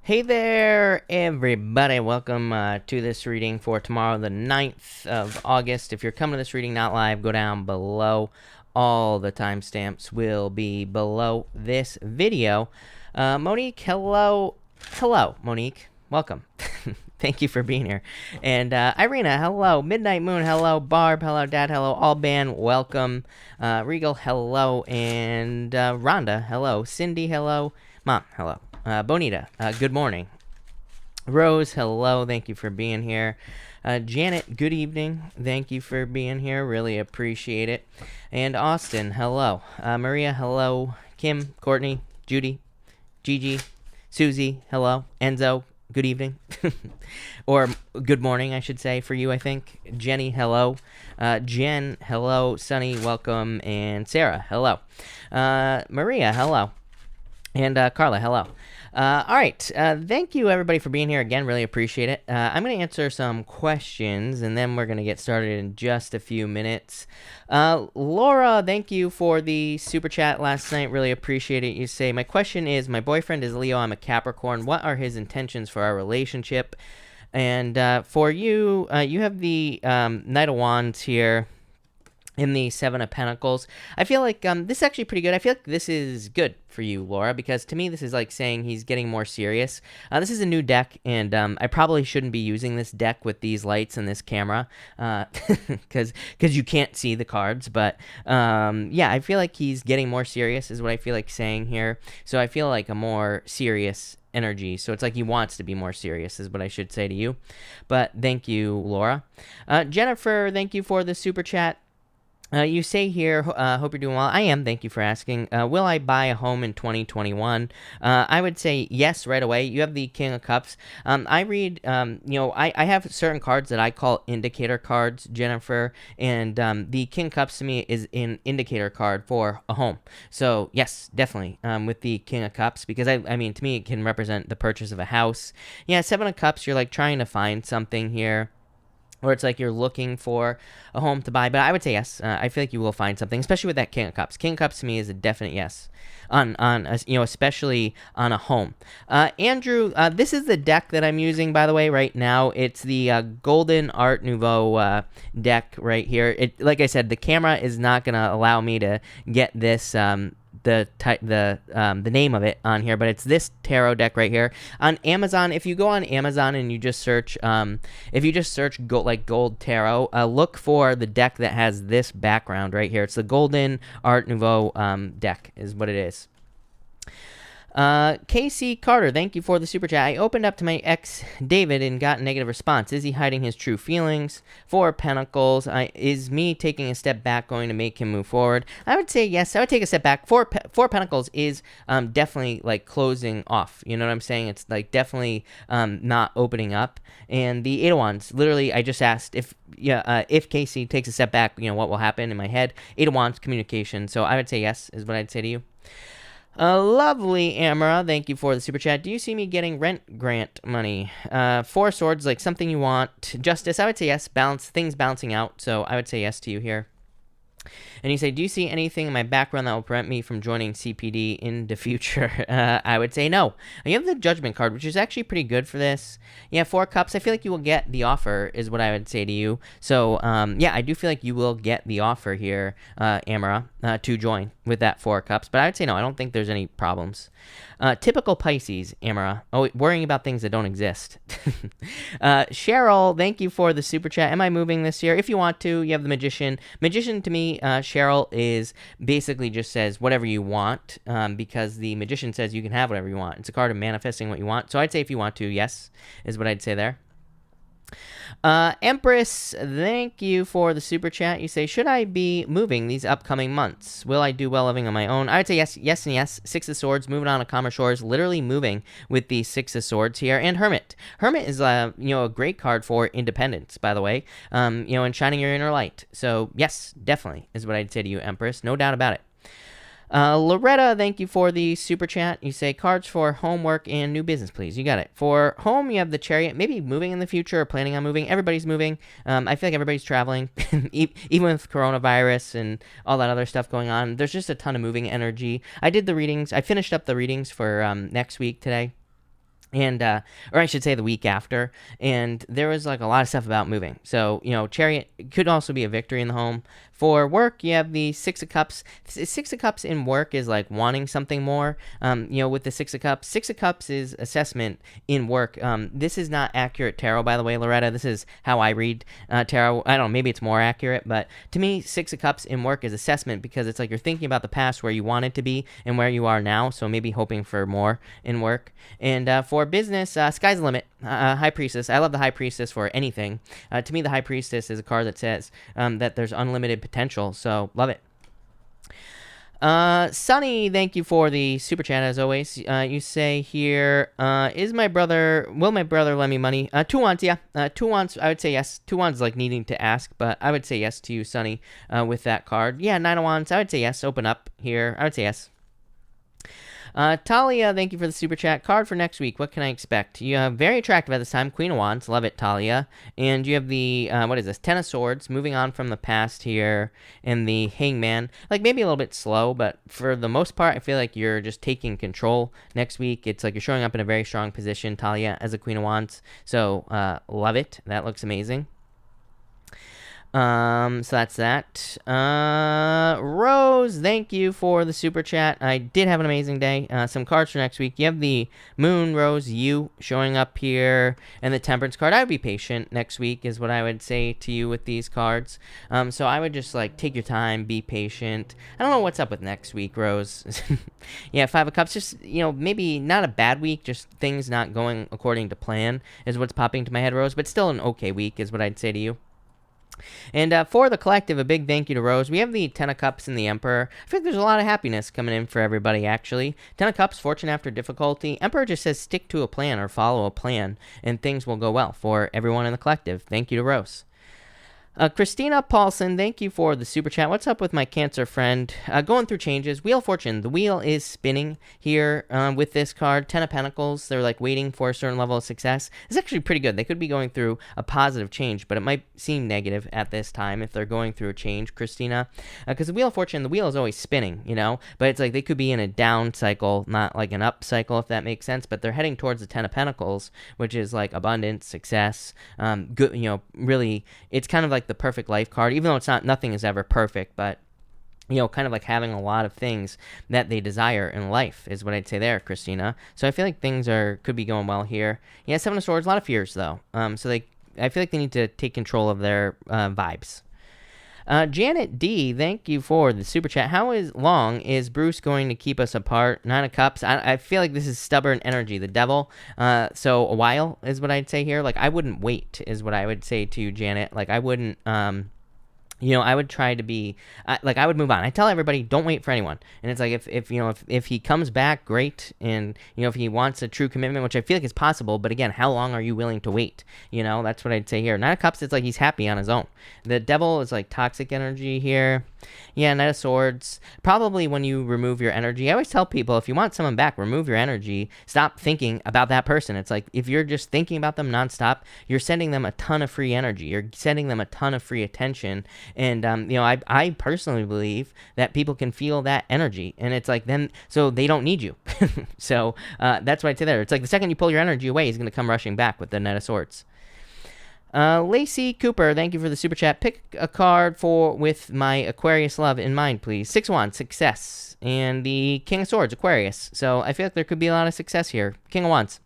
Hey there, everybody. Welcome to this reading for tomorrow, the 9th of August. If you're coming to this reading not live, go down below. All the timestamps will be below this video. Monique, hello. Hello, Monique. Welcome. Thank you for being here. And Irina, hello. Midnight Moon, hello. Barb, hello. Dad, hello. Alban, welcome. Regal, hello. And Rhonda, hello. Cindy, hello. Mom, hello. Bonita, good morning. Rose, hello. Thank you for being here. Janet, good evening. Thank you for being here. Really appreciate it. And Austin, hello. Maria, hello. Kim, Courtney, Judy, Gigi, Susie, hello. Enzo, good evening. Or good morning, I should say, for you, I think. Jenny, hello. Jen, hello. Sunny, welcome. And Sarah, hello. Maria, hello. And Carla, hello. All right. Thank you, everybody, for being here again. Really appreciate it. I'm going to answer some questions, and then we're going to get started in just a few minutes. Laura, thank you for the super chat last night. Really appreciate it. You say, my question is, my boyfriend is Leo. I'm a Capricorn. What are his intentions for our relationship? And for you, you have the Knight of Wands here in the Seven of Pentacles. I feel like this is actually pretty good. I feel like this is good for you, Laura, because to me this is like saying he's getting more serious. This is a new deck, and I probably shouldn't be using this deck with these lights and this camera because you can't see the cards. But yeah, I feel like he's getting more serious is what I feel like saying here. So I feel like a more serious energy. So it's like he wants to be more serious is what I should say to you. But thank you, Laura. Jennifer, thank you for the super chat. You say here, hope you're doing well. I am. Thank you for asking. Will I buy a home in 2021? I would say yes right away. You have the King of Cups. I read, I have certain cards that I call indicator cards, Jennifer, and the King of Cups to me is an indicator card for a home. So yes, definitely with the King of Cups, because I mean, to me, it can represent the purchase of a house. Yeah, Seven of Cups, you're like trying to find something here, or it's like you're looking for a home to buy. But I would say yes. I feel like you will find something, especially with that King of Cups. King of Cups to me is a definite yes, especially on a home. Andrew, this is the deck that I'm using, by the way, right now. It's the Golden Art Nouveau deck right here. Like I said, the camera is not going to allow me to get this the name of it on here, but it's this tarot deck right here on Amazon. If you go on Amazon and you just search gold tarot, look for the deck that has this background right here. It's the Golden Art Nouveau deck is what it is. Casey Carter, thank you for the super chat. I opened up to my ex David and got a negative response. Is he hiding his true feelings? Four Pentacles. Is me taking a step back going to make him move forward? I would say yes. I would take a step back. Four Pentacles is definitely like closing off. You know what I'm saying? It's like definitely not opening up. And the Eight of Wands. Literally, I just asked if Casey takes a step back, what will happen in my head? Eight of Wands, communication. So I would say yes is what I'd say to you. Lovely Amara, thank you for the super chat. Do you see me getting rent grant money? Four Swords, like something you want. Justice, I would say yes. Things balancing out, so I would say yes to you here. And you say, do you see anything in my background that will prevent me from joining CPD in the future? I would say no. You have the Judgment card, which is actually pretty good for this. Yeah, Four Cups. I feel like you will get the offer is what I would say to you. So, yeah, I do feel like you will get the offer here, Amara, to join with that Four Cups. But I would say no. I don't think there's any problems. Typical Pisces, Amara. Oh, worrying about things that don't exist. Cheryl, thank you for the super chat. Am I moving this year? If you want to, you have the Magician. Magician to me, Cheryl, is basically just says whatever you want, because the Magician says you can have whatever you want. It's a card of manifesting what you want. So I'd say if you want to, yes, is what I'd say there. Empress, thank you for the super chat. You say, should I be moving these upcoming months? Will I do well living on my own? I would say yes, yes, and yes. Six of Swords, moving on to calmer shores, literally moving with the Six of Swords here. And Hermit. Hermit is, a great card for independence, by the way, and shining your inner light. So, yes, definitely is what I'd say to you, Empress. No doubt about it. Loretta, thank you for the super chat. You say cards for homework and new business, please. You got it. For home, you have the Chariot. Maybe moving in the future or planning on moving. Everybody's moving. I feel like everybody's traveling, even with coronavirus and all that other stuff going on. There's just a ton of moving energy. I did the readings. I finished up the readings for next week today. and or I should say the week after, and there was like a lot of stuff about moving. So Chariot could also be a victory in the home. For work, you have the Six of Cups. Six of Cups in work is like wanting something more. With the Six of Cups, Six of Cups is assessment in work. This is not accurate tarot, by the way, Loretta. This is how I read tarot. I don't know, maybe it's more accurate, but to me, Six of Cups in work is assessment, because it's like you're thinking about the past, where you wanted to be and where you are now. So maybe hoping for more in work. And for business, sky's the limit. High Priestess. I love the High Priestess for anything. To me, the High Priestess is a card that says that there's unlimited potential. So love it. Sunny, thank you for the super chat as always. You say here, will my brother lend me money? Two wants, yeah. Two wants, I would say yes. Two wants like needing to ask, but I would say yes to you, Sunny, with that card. Yeah, Nine of Wands, I would say yes. Open up here. I would say yes. Talia, thank you for the super chat. Card for next week. What can I expect? You have very attractive at this time. Queen of Wands. Love it, Talia. And you have the, what is this? Ten of Swords. Moving on from the past here. And the Hangman. Like maybe a little bit slow, but for the most part, I feel like you're just taking control next week. It's like you're showing up in a very strong position, Talia, as a Queen of Wands. So, love it. That looks amazing. So that's that. Rose, thank you for the super chat. I did have an amazing day. Some cards for next week. You have the Moon, Rose, you showing up here, and the Temperance card. I would be patient next week is what I would say to you with these cards. So I would just like take your time, be patient. I don't know what's up with next week, Rose. Yeah, Five of Cups, just, maybe not a bad week, just things not going according to plan is what's popping to my head, Rose, but still an okay week is what I'd say to you. And for the collective, a big thank you to Rose. We have the Ten of Cups and the Emperor. I think there's a lot of happiness coming in for everybody, actually. Ten of Cups, fortune after difficulty. Emperor just says stick to a plan or follow a plan, and things will go well for everyone in the collective. Thank you to Rose. Christina Paulson, thank you for the super chat. What's up with my Cancer friend? Going through changes. Wheel of Fortune. The wheel is spinning here with this card. Ten of Pentacles. They're like waiting for a certain level of success. It's actually pretty good. They could be going through a positive change, but it might seem negative at this time if they're going through a change, Christina. Because the Wheel of Fortune, the wheel is always spinning, but it's like they could be in a down cycle, not like an up cycle, if that makes sense. But they're heading towards the Ten of Pentacles, which is like abundance, success, good, really, it's kind of like the perfect life card, even though nothing is ever perfect, but kind of like having a lot of things that they desire in life is what I'd say there, Christina. So I feel like things could be going well here. Yeah, Seven of Swords, a lot of fears though. I feel like they need to take control of their vibes. Janet D, thank you for the super chat. How long is Bruce going to keep us apart? Nine of Cups. I feel like this is stubborn energy, the devil. So a while is what I'd say here. Like, I wouldn't wait is what I would say to you, Janet. Like, I wouldn't, I would try to be, I would move on. I tell everybody, don't wait for anyone. And it's like, if he comes back, great. And, if he wants a true commitment, which I feel like is possible, but again, how long are you willing to wait? That's what I'd say here. Nine of Cups, it's like he's happy on his own. The devil is like toxic energy here. Yeah, Knight of Swords. Probably when you remove your energy, I always tell people, if you want someone back, remove your energy. Stop thinking about that person. It's like, if you're just thinking about them nonstop, you're sending them a ton of free energy. You're sending them a ton of free attention. And, I personally believe that people can feel that energy. And it's like, then, so they don't need you. So that's what I'd say there. It's like the second you pull your energy away, he's going to come rushing back with the Knight of Swords. Lacey Cooper, thank you for the super chat. Pick a card with my Aquarius love in mind, please. Six of Wands, success. And the King of Swords, Aquarius. So I feel like there could be a lot of success here. King of Wands.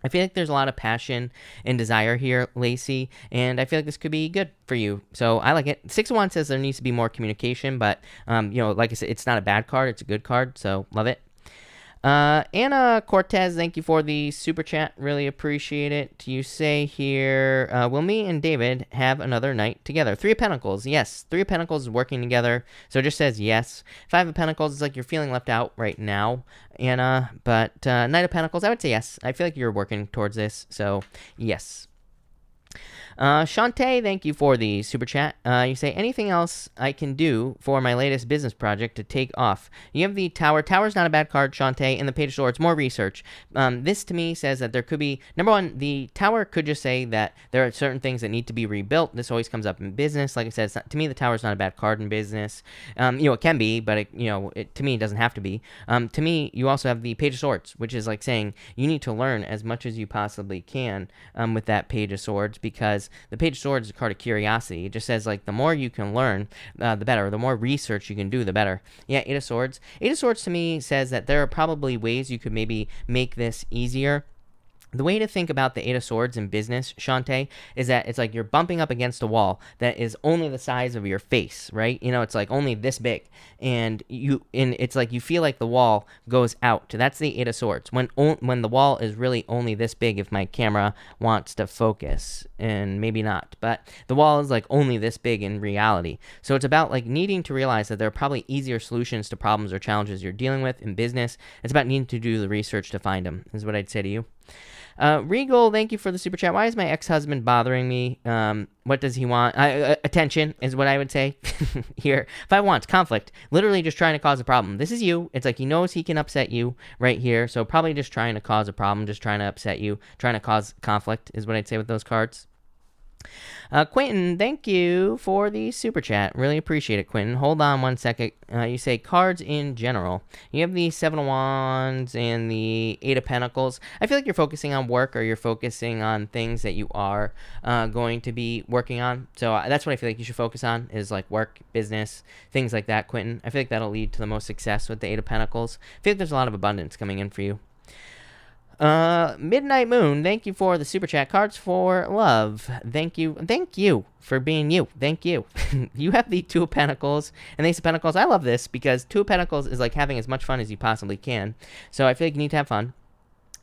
I feel like there's a lot of passion and desire here, Lacey, and I feel like this could be good for you. So I like it. Six of Wands says there needs to be more communication, but, like I said, it's not a bad card. It's a good card, so love it. Anna Cortez, thank you for the super chat. Really appreciate it. You say here, will me and David have another night together? Three of Pentacles, yes. Three of Pentacles is working together, so it just says yes. Five of Pentacles is like you're feeling left out right now, Anna, but Knight of Pentacles, I would say yes. I feel like you're working towards this, so yes. Shantae, thank you for the super chat. You say, anything else I can do for my latest business project to take off? You have the Tower. Tower's not a bad card, Shantae, and the Page of Swords. More research. This to me says that there could be, number one, the Tower could just say that there are certain things that need to be rebuilt. This always comes up in business. Like I said, to me, the Tower's not a bad card in business. It can be, but to me, it doesn't have to be. To me, you also have the Page of Swords, which is like saying you need to learn as much as you possibly can with that Page of Swords, because the Page of Swords is a card of curiosity. It just says, like, the more you can learn, the better. The more research you can do, the better. Yeah, Eight of Swords. Eight of Swords to me says that there are probably ways you could maybe make this easier. The way to think about the Eight of Swords in business, Shantae, is that it's like you're bumping up against a wall that is only the size of your face, right? It's like only this big, and it's like you feel like the wall goes out. That's the Eight of Swords. When the wall is really only this big, if my camera wants to focus, and maybe not, but the wall is like only this big in reality. So it's about like needing to realize that there are probably easier solutions to problems or challenges you're dealing with in business. It's about needing to do the research to find them, is what I'd say to you. Regal, thank you for the super chat. Why is my ex-husband bothering me? What does he want? Attention is what I would say here. If I want conflict, literally just trying to cause a problem. This is you. It's like he knows he can upset you right here. So probably just trying to cause a problem, just trying to upset you, trying to cause conflict is what I'd say with those cards. Quentin, thank you for the super chat. Really appreciate it, Quentin. Hold on one second. You say cards in general. You have the Seven of Wands and the Eight of Pentacles. I feel like you're focusing on work, or you're focusing on things that you are going to be working on. So that's what I feel like you should focus on, is like work, business, things like that, Quentin. I feel like that'll lead to the most success with the Eight of Pentacles. I feel like there's a lot of abundance coming in for you. Midnight Moon, thank you for the super chat. Cards for love. Thank you for being you. Thank you. You have the Two of Pentacles and the Ace of Pentacles. I love this because Two of Pentacles is like having as much fun as you possibly can. So I feel like you need to have fun.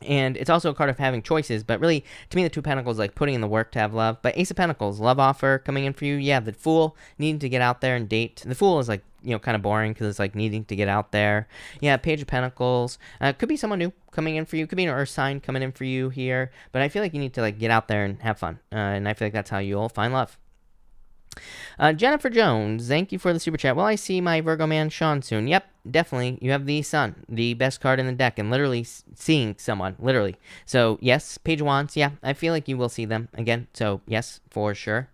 And it's also a card of having choices, but really, to me, the Two of Pentacles is like putting in the work to have love. But Ace of Pentacles, love offer coming in for you. Yeah, the Fool, needing to get out there and date. The Fool is like, kind of boring because it's like needing to get out there. Yeah, Page of Pentacles. Could be someone new coming in for you. Could be an Earth sign coming in for you here. But I feel like you need to like get out there and have fun. And I feel like that's how you'll find love. Jennifer Jones, thank you for the super chat. Will I see my Virgo man Sean soon? Yep, definitely. You have the Sun, the best card in the deck, and literally seeing someone, literally. So yes, Page of Wands, yeah, I feel like you will see them again. So yes, for sure.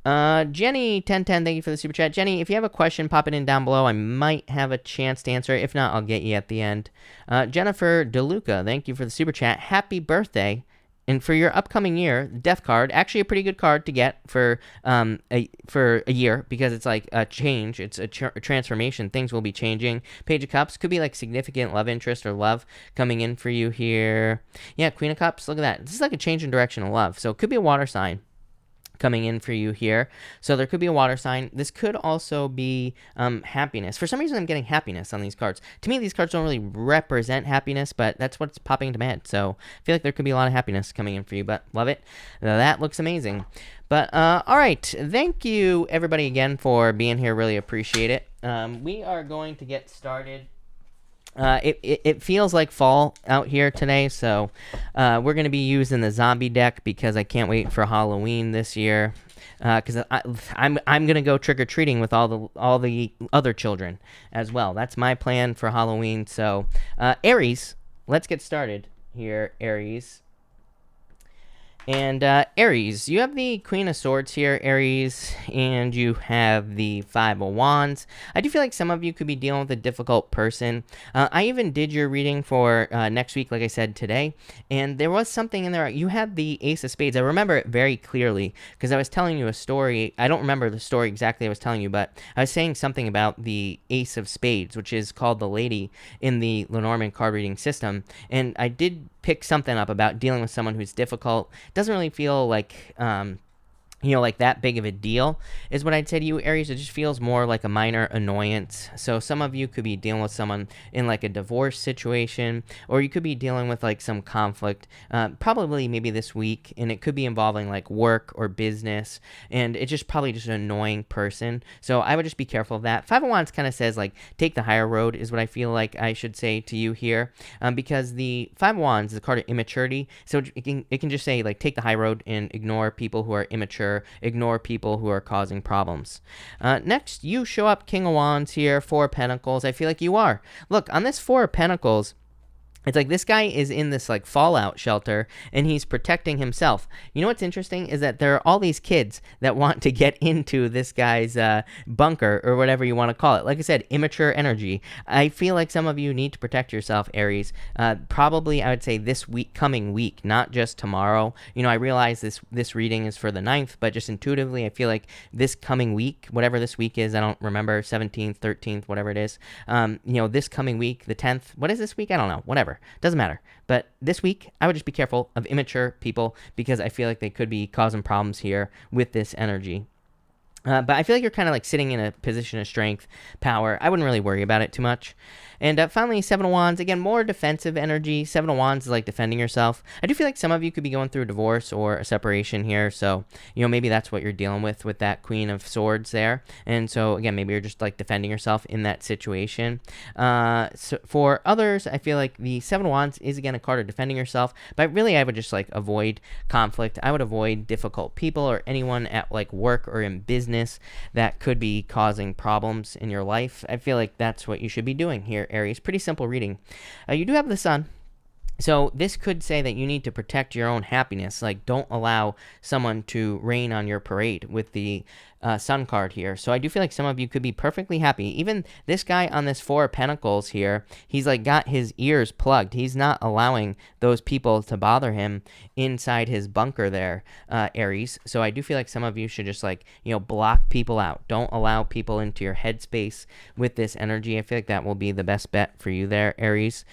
Jenny 1010, thank you for the super chat. Jenny, if you have a question, pop it in down below. I might have a chance to answer it. If not, I'll get you at the end. Jennifer DeLuca, thank you for the super chat. Happy birthday. And for your upcoming year, Death card, actually a pretty good card to get for a year, because it's like a change. It's a transformation. Things will be changing. Page of Cups could be like significant love interest or love coming in for you here. Yeah, Queen of Cups, look at that. This is like a change in direction of love. So it could be a water sign coming in for you here. So there could be a water sign. This could also be happiness. For some reason, I'm getting happiness on these cards. To me, these cards don't really represent happiness, but that's what's popping into my head. So I feel like there could be a lot of happiness coming in for you, but love it. That looks amazing. But all right. Thank you, everybody, again, for being here. Really appreciate it. We are going to get started. It feels like fall out here today, so we're going to be using the zombie deck because I can't wait for Halloween this year. Because I'm going to go trick-or-treating with all the other children as well. That's my plan for Halloween. So Aries, let's get started here, Aries. And Aries, you have the Queen of Swords here, Aries, and you have the Five of Wands. I do feel like some of you could be dealing with a difficult person. I even did your reading for next week, like I said, today, and there was something in there. You had the Ace of Spades. I remember it very clearly because I was telling you a story. I don't remember the story exactly I was telling you, but I was saying something about the Ace of Spades, which is called the Lady in the Lenormand card reading system, and I did pick something up about dealing with someone who's difficult. Doesn't really feel like like that big of a deal is what I'd say to you, Aries. It just feels more like a minor annoyance. So some of you could be dealing with someone in like a divorce situation, or you could be dealing with like some conflict, probably maybe this week, and it could be involving like work or business, and it's just probably just an annoying person. So I would just be careful of that. Five of Wands kind of says like take the higher road is what I feel like I should say to you here, because the Five of Wands is a card of immaturity. So it can just say like take the high road and ignore people who are immature, ignore people who are causing problems. Next, you show up King of Wands here, Four of Pentacles. I feel like you are. Look, on this Four of Pentacles, it's like this guy is in this like fallout shelter and he's protecting himself. You know what's interesting is that there are all these kids that want to get into this guy's bunker or whatever you want to call it. Like I said, immature energy. I feel like some of you need to protect yourself, Aries. Probably I would say this week, coming week, not just tomorrow. I realize this reading is for the 9th, but just intuitively I feel like this coming week, whatever this week is, I don't remember, 17th, 13th, whatever it is. This coming week, the 10th, what is this week? I don't know, whatever. Doesn't matter. But this week, I would just be careful of immature people because I feel like they could be causing problems here with this energy. But I feel like you're kind of like sitting in a position of strength, power. I wouldn't really worry about it too much. And finally, Seven of Wands. Again, more defensive energy. Seven of Wands is like defending yourself. I do feel like some of you could be going through a divorce or a separation here. So, maybe that's what you're dealing with that Queen of Swords there. And so, again, maybe you're just like defending yourself in that situation. So for others, I feel like the Seven of Wands is, again, a card of defending yourself. But really, I would just like avoid conflict. I would avoid difficult people or anyone at like work or in business that could be causing problems in your life. I feel like that's what you should be doing here, Aries. Pretty simple reading. You do have the Sun. So this could say that you need to protect your own happiness. Like, don't allow someone to rain on your parade with the Sun card here. So I do feel like some of you could be perfectly happy. Even this guy on this Four of Pentacles here, he's like got his ears plugged. He's not allowing those people to bother him inside his bunker there, Aries. So I do feel like some of you should just like, block people out. Don't allow people into your headspace with this energy. I feel like that will be the best bet for you there, Aries.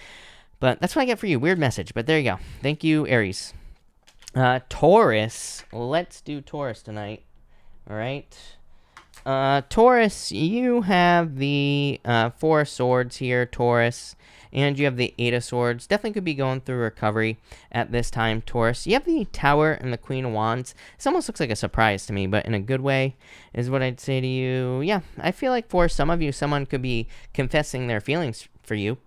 But that's what I get for you. Weird message, but there you go. Thank you, Aries. Taurus. Let's do Taurus tonight. All right. Taurus, you have the Four of Swords here, Taurus. And you have the Eight of Swords. Definitely could be going through recovery at this time, Taurus. You have the Tower and the Queen of Wands. This almost looks like a surprise to me, but in a good way is what I'd say to you. Yeah, I feel like for some of you, someone could be confessing their feelings for you.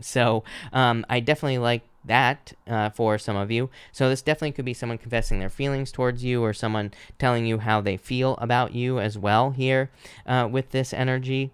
So I definitely like that for some of you. So this definitely could be someone confessing their feelings towards you or someone telling you how they feel about you as well here with this energy.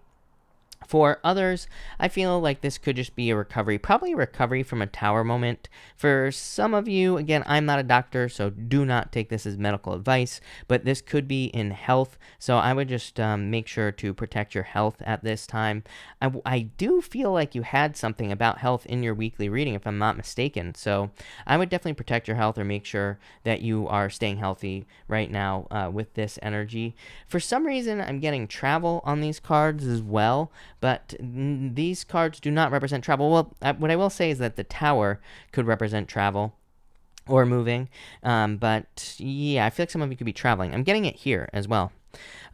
For others, I feel like this could just be a recovery, probably a recovery from a tower moment. For some of you, again, I'm not a doctor, so do not take this as medical advice, but this could be in health, so I would just make sure to protect your health at this time. I do feel like you had something about health in your weekly reading, if I'm not mistaken, so I would definitely protect your health or make sure that you are staying healthy right now with this energy. For some reason, I'm getting travel on these cards as well, but these cards do not represent travel. Well, what I will say is that the Tower could represent travel or moving. But yeah, I feel like some of you could be traveling. I'm getting it here as well.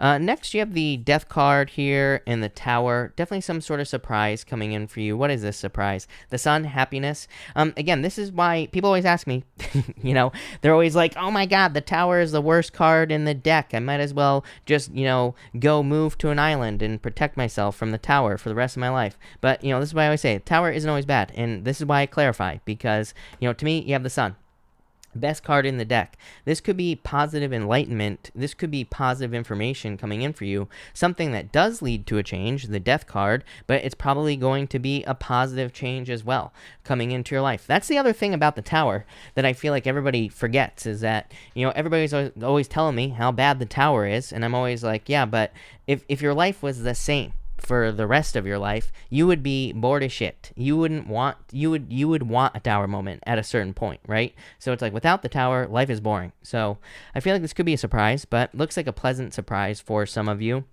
Next, you have the Death card here and the Tower. Definitely some sort of surprise coming in for you. What is this surprise? The Sun, happiness. Again, this is why people always ask me, they're always like, oh my God, the Tower is the worst card in the deck. I might as well just, go move to an island and protect myself from the Tower for the rest of my life. But, this is why I always say, Tower isn't always bad. And this is why I clarify, because, to me, you have the Sun. Best card in the deck. This could be positive enlightenment. This could be positive information coming in for you. Something that does lead to a change, the Death card, but it's probably going to be a positive change as well coming into your life. That's the other thing about the Tower that I feel like everybody forgets is that, everybody's always telling me how bad the Tower is. And I'm always like, yeah, but if your life was the same for the rest of your life, you would be bored as shit. You would want a Tower moment at a certain point, right? So it's like without the Tower, life is boring. So I feel like this could be a surprise, but looks like a pleasant surprise for some of you.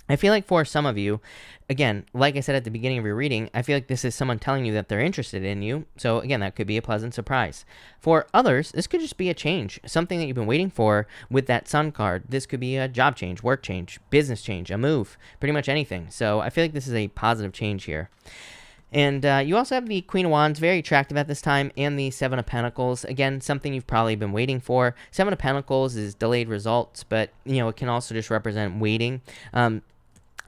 I feel like for some of you, again, like I said at the beginning of your reading, I feel like this is someone telling you that they're interested in you. So again, that could be a pleasant surprise. For others, this could just be a change, something that you've been waiting for with that Sun card. This could be a job change, work change, business change, a move, pretty much anything. So I feel like this is a positive change here. And you also have the Queen of Wands, very attractive at this time, and the Seven of Pentacles. Again, something you've probably been waiting for. Seven of Pentacles is delayed results, but, it can also just represent waiting.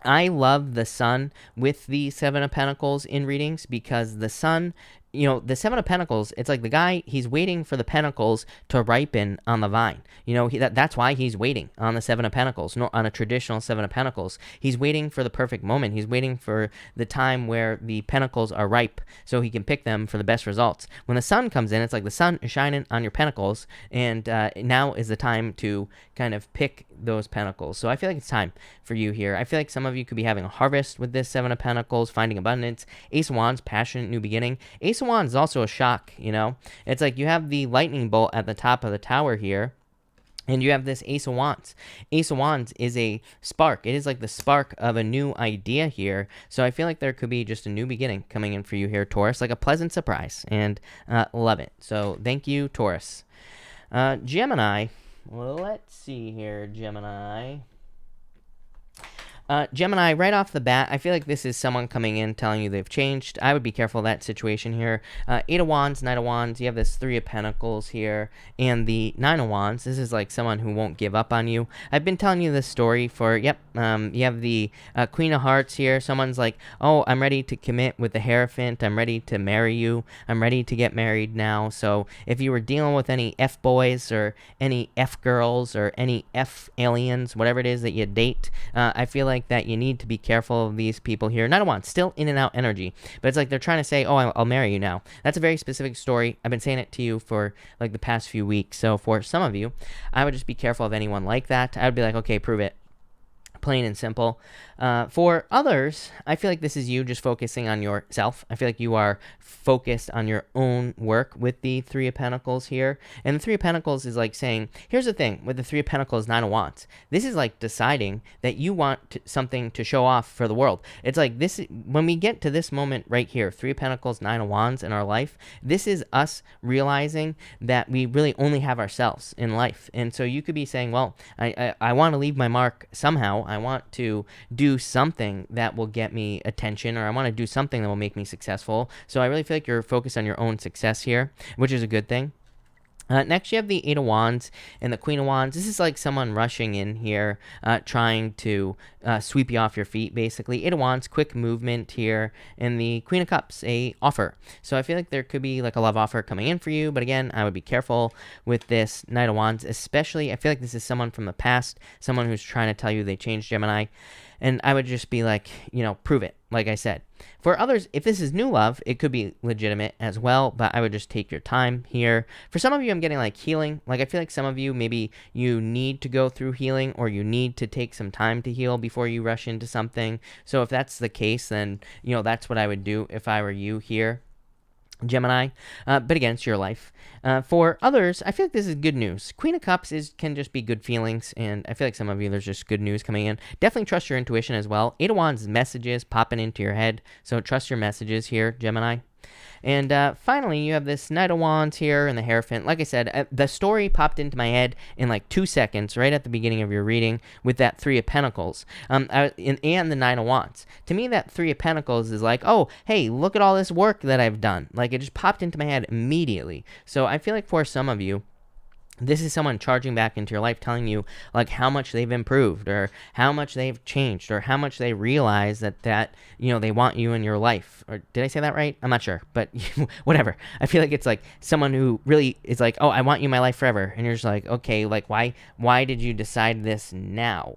I love the Sun with the Seven of Pentacles in readings because the Sun, the Seven of Pentacles, it's like the guy, he's waiting for the pentacles to ripen on the vine. That's why he's waiting on the Seven of Pentacles, on a traditional Seven of Pentacles. He's waiting for the perfect moment. He's waiting for the time where the pentacles are ripe so he can pick them for the best results. When the Sun comes in, it's like the sun is shining on your pentacles, and now is the time to kind of pick those pentacles. So I feel like it's time for you here. I feel like some of you could be having a harvest with this Seven of Pentacles, finding abundance. Ace of Wands, passionate new beginning. Ace of Wands is also a shock, It's like you have the lightning bolt at the top of the tower here, and you have this Ace of Wands. Ace of Wands is a spark. It is like the spark of a new idea here. So I feel like there could be just a new beginning coming in for you here, Taurus, like a pleasant surprise, and love it. So thank you, Taurus. Gemini. Well, let's see here, Gemini. Gemini, right off the bat, I feel like this is someone coming in telling you they've changed. I would be careful of that situation here. Eight of Wands, Knight of Wands, you have this Three of Pentacles here, and the Nine of Wands. This is like someone who won't give up on you. I've been telling you this story for, you have the Queen of Hearts here. Someone's like, oh, I'm ready to commit with the Hierophant. I'm ready to marry you. I'm ready to get married now. So if you were dealing with any F-boys or any F-girls or any F-aliens, whatever it is that you date, I feel like that you need to be careful of these people here. Not a want, still in and out energy, but it's like they're trying to say, oh, I'll marry you now. That's a very specific story. I've been saying it to you for like the past few weeks. So for some of you, I would just be careful of anyone like that. I would be like, okay, prove it. Plain and simple. For others, I feel like this is you just focusing on yourself. I feel like you are focused on your own work with the Three of Pentacles here. And the Three of Pentacles is like saying, here's the thing with the Three of Pentacles, Nine of Wands. This is like deciding that you want something to show off for the world. It's like this, when we get to this moment right here, Three of Pentacles, Nine of Wands in our life, this is us realizing that we really only have ourselves in life. And so you could be saying, well, I want to leave my mark somehow. I want to do something that will get me attention, or I want to do something that will make me successful. So I really feel like you're focused on your own success here, which is a good thing. Next, you have the Eight of Wands and the Queen of Wands. This is like someone rushing in here, trying to sweep you off your feet, basically. Eight of Wands, quick movement here. And the Queen of Cups, a offer. So I feel like there could be like a love offer coming in for you. But again, I would be careful with this Knight of Wands, especially. I feel like this is someone from the past, someone who's trying to tell you they changed, Gemini. And I would just be like, prove it, like I said. For others, if this is new love, it could be legitimate as well, but I would just take your time here. For some of you, I'm getting like healing. Like I feel like some of you, maybe you need to go through healing, or you need to take some time to heal before you rush into something. So if that's the case, then, that's what I would do if I were you here, Gemini, but again, it's your life. For others, I feel like this is good news. Queen of Cups can just be good feelings, and I feel like some of you, there's just good news coming in. Definitely trust your intuition as well. Eight of Wands messages popping into your head, so trust your messages here, Gemini. And finally, you have this Knight of Wands here and the Hierophant. Like I said, the story popped into my head in like 2 seconds right at the beginning of your reading with that Three of Pentacles and the Nine of Wands. To me, that Three of Pentacles is like, oh, hey, look at all this work that I've done. Like, it just popped into my head immediately. So I feel like for some of you, this is someone charging back into your life, telling you like how much they've improved, or how much they've changed, or how much they realize that they want you in your life. Or did I say that right? I'm not sure, but whatever. I feel like it's like someone who really is like, oh, I want you in my life forever, and you're just like, okay, like why did you decide this now?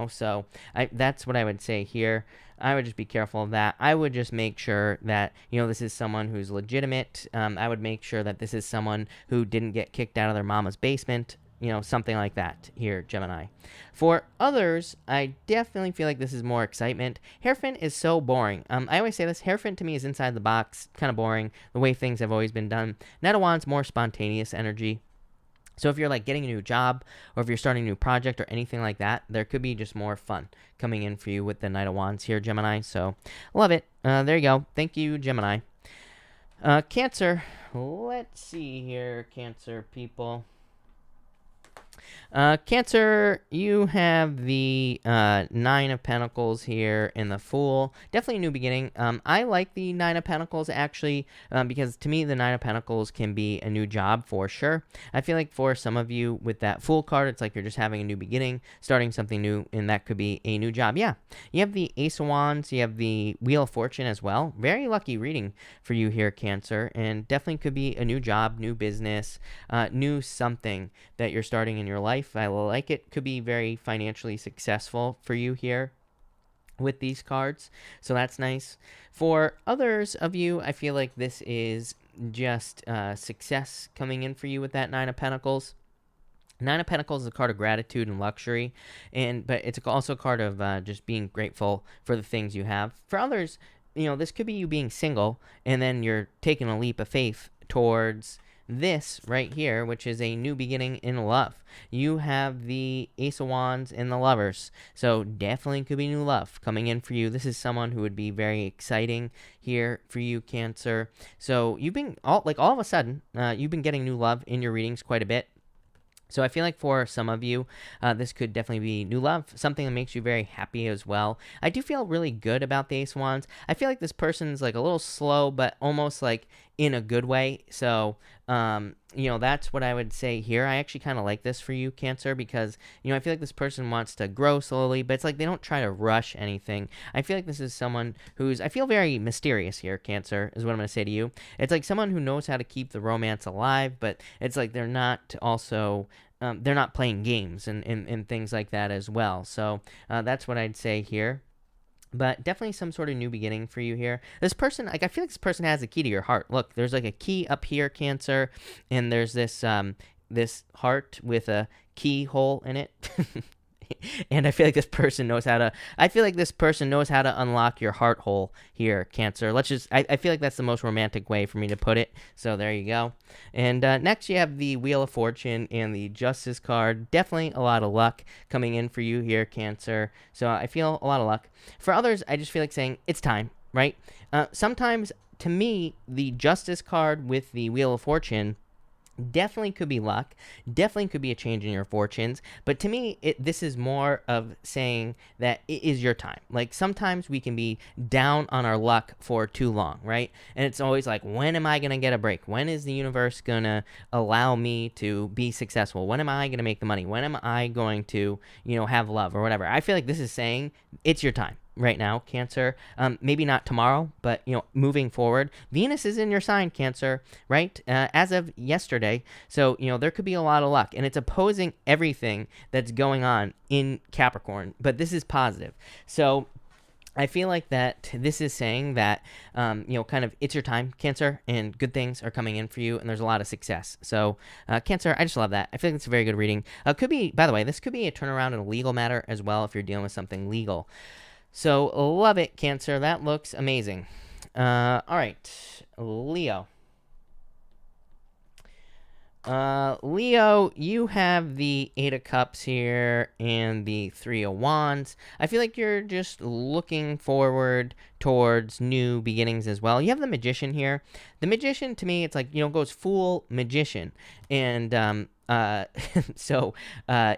So that's what I would say here. I would just be careful of that. I would just make sure that, this is someone who's legitimate. I would make sure that this is someone who didn't get kicked out of their mama's basement, something like that here, Gemini. For others, I definitely feel like this is more excitement. Hierophant is so boring. I always say this, Hierophant to me is inside the box, kind of boring, the way things have always been done. Knight of Wands, more spontaneous energy. So if you're like getting a new job, or if you're starting a new project or anything like that, there could be just more fun coming in for you with the Knight of Wands here, Gemini. So love it. There you go. Thank you, Gemini. Cancer. Let's see here, Cancer people. Cancer, you have the Nine of Pentacles here in the Fool. Definitely a new beginning. I like the Nine of Pentacles, actually, because to me, the Nine of Pentacles can be a new job for sure. I feel like for some of you with that Fool card, it's like you're just having a new beginning, starting something new, and that could be a new job. Yeah, you have the Ace of Wands, you have the Wheel of Fortune as well. Very lucky reading for you here, Cancer, and definitely could be a new job, new business, new something that you're starting in your life. I like it. Could be very financially successful for you here with these cards. So that's nice. For others of you, I feel like this is just success coming in for you with that Nine of Pentacles. Nine of Pentacles is a card of gratitude and luxury, but it's also a card of just being grateful for the things you have. For others, this could be you being single, and then you're taking a leap of faith towards this right here, which is a new beginning in love. You have the Ace of Wands and the Lovers, so definitely could be new love coming in for you. This is someone who would be very exciting here for you, Cancer. So you've been all of a sudden, you've been getting new love in your readings quite a bit. So I feel like for some of you, this could definitely be new love, something that makes you very happy as well. I do feel really good about the Ace of Wands. I feel like this person's like a little slow, but almost like in a good way. So, that's what I would say here. I actually kind of like this for you, Cancer, because, I feel like this person wants to grow slowly, but it's like they don't try to rush anything. I feel like this is someone I feel very mysterious here, Cancer, is what I'm going to say to you. It's like someone who knows how to keep the romance alive, but it's like they're not also... they're not playing games and things like that as well. So that's what I'd say here. But definitely some sort of new beginning for you here. This person, I feel like this person has a key to your heart. Look, there's like a key up here, Cancer, and there's this this heart with a keyhole in it. And I feel like this person knows how to. I feel like this person knows how to unlock your heart hole here, Cancer. I feel like that's the most romantic way for me to put it. So there you go. And next you have the Wheel of Fortune and the Justice card. Definitely a lot of luck coming in for you here, Cancer. So I feel a lot of luck. For others, I just feel like saying it's time, right? Sometimes, to me, the Justice card with the Wheel of Fortune definitely could be luck, definitely could be a change in your fortunes, but to me this is more of saying that it is your time. Like sometimes we can be down on our luck for too long, right? And it's always like, when am I gonna get a break? When is the universe gonna allow me to be successful? When am I gonna make the money? When am I going to have love or whatever? I feel like this is saying it's your time right now, Cancer. Maybe not tomorrow, but moving forward. Venus is in your sign, Cancer, right? As of yesterday. So there could be a lot of luck, and it's opposing everything that's going on in Capricorn, but this is positive. So I feel like that this is saying that, kind of it's your time, Cancer, and good things are coming in for you, and there's a lot of success. So, Cancer, I just love that. I feel like it's a very good reading. Could be, by the way, this could be a turnaround in a legal matter as well if you're dealing with something legal. So, love it, Cancer. That looks amazing. All right, Leo. Leo, you have the Eight of Cups here and the Three of Wands. I feel like you're just looking forward towards new beginnings as well. You have the Magician here. The Magician, to me, it's like, goes Fool, Magician. And, so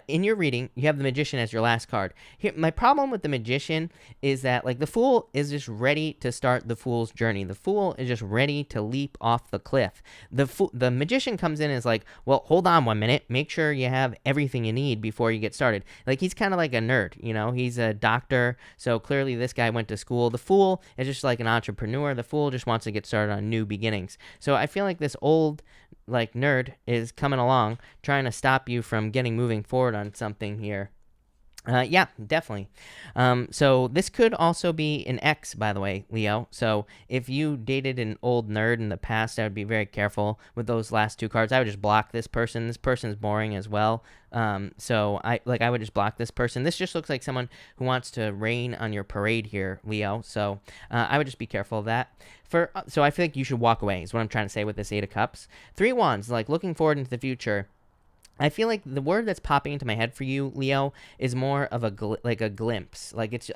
in your reading, you have the Magician as your last card. Here, my problem with the Magician is that, like, the Fool is just ready to start the Fool's journey. The Fool is just ready to leap off the cliff. The Magician comes in and is like, well, hold on 1 minute. Make sure you have everything you need before you get started. Like, he's kind of like a nerd, He's a doctor, so clearly this guy went to school. The Fool is just like an entrepreneur. The Fool just wants to get started on new beginnings. So I feel like this old, like, nerd is coming along trying to stop you from moving forward on something here. Yeah, definitely. So this could also be an ex, by the way, Leo. So if you dated an old nerd in the past, I would be very careful with those last two cards. I would just block this person. This person's boring as well. So I would just block this person. This just looks like someone who wants to rain on your parade here, Leo. So I would just be careful of that. So I feel like you should walk away is what I'm trying to say with this Eight of Cups. Three of Wands, like looking forward into the future. I feel like the word that's popping into my head for you, Leo, is more of like a glimpse. Like it's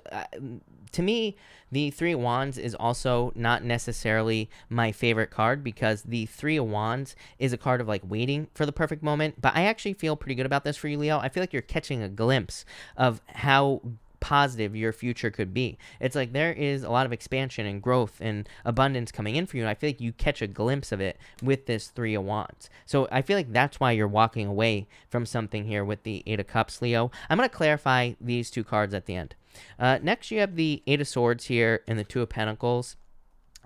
to me, the Three of Wands is also not necessarily my favorite card because the Three of Wands is a card of like waiting for the perfect moment. But I actually feel pretty good about this for you, Leo. I feel like you're catching a glimpse of how positive your future could be. It's like there is a lot of expansion and growth and abundance coming in for you, and I feel like you catch a glimpse of it with this Three of Wands. So I feel like that's why you're walking away from something here with the Eight of Cups, Leo. I'm going to clarify these two cards at the end. Next, you have the Eight of Swords here and the Two of Pentacles.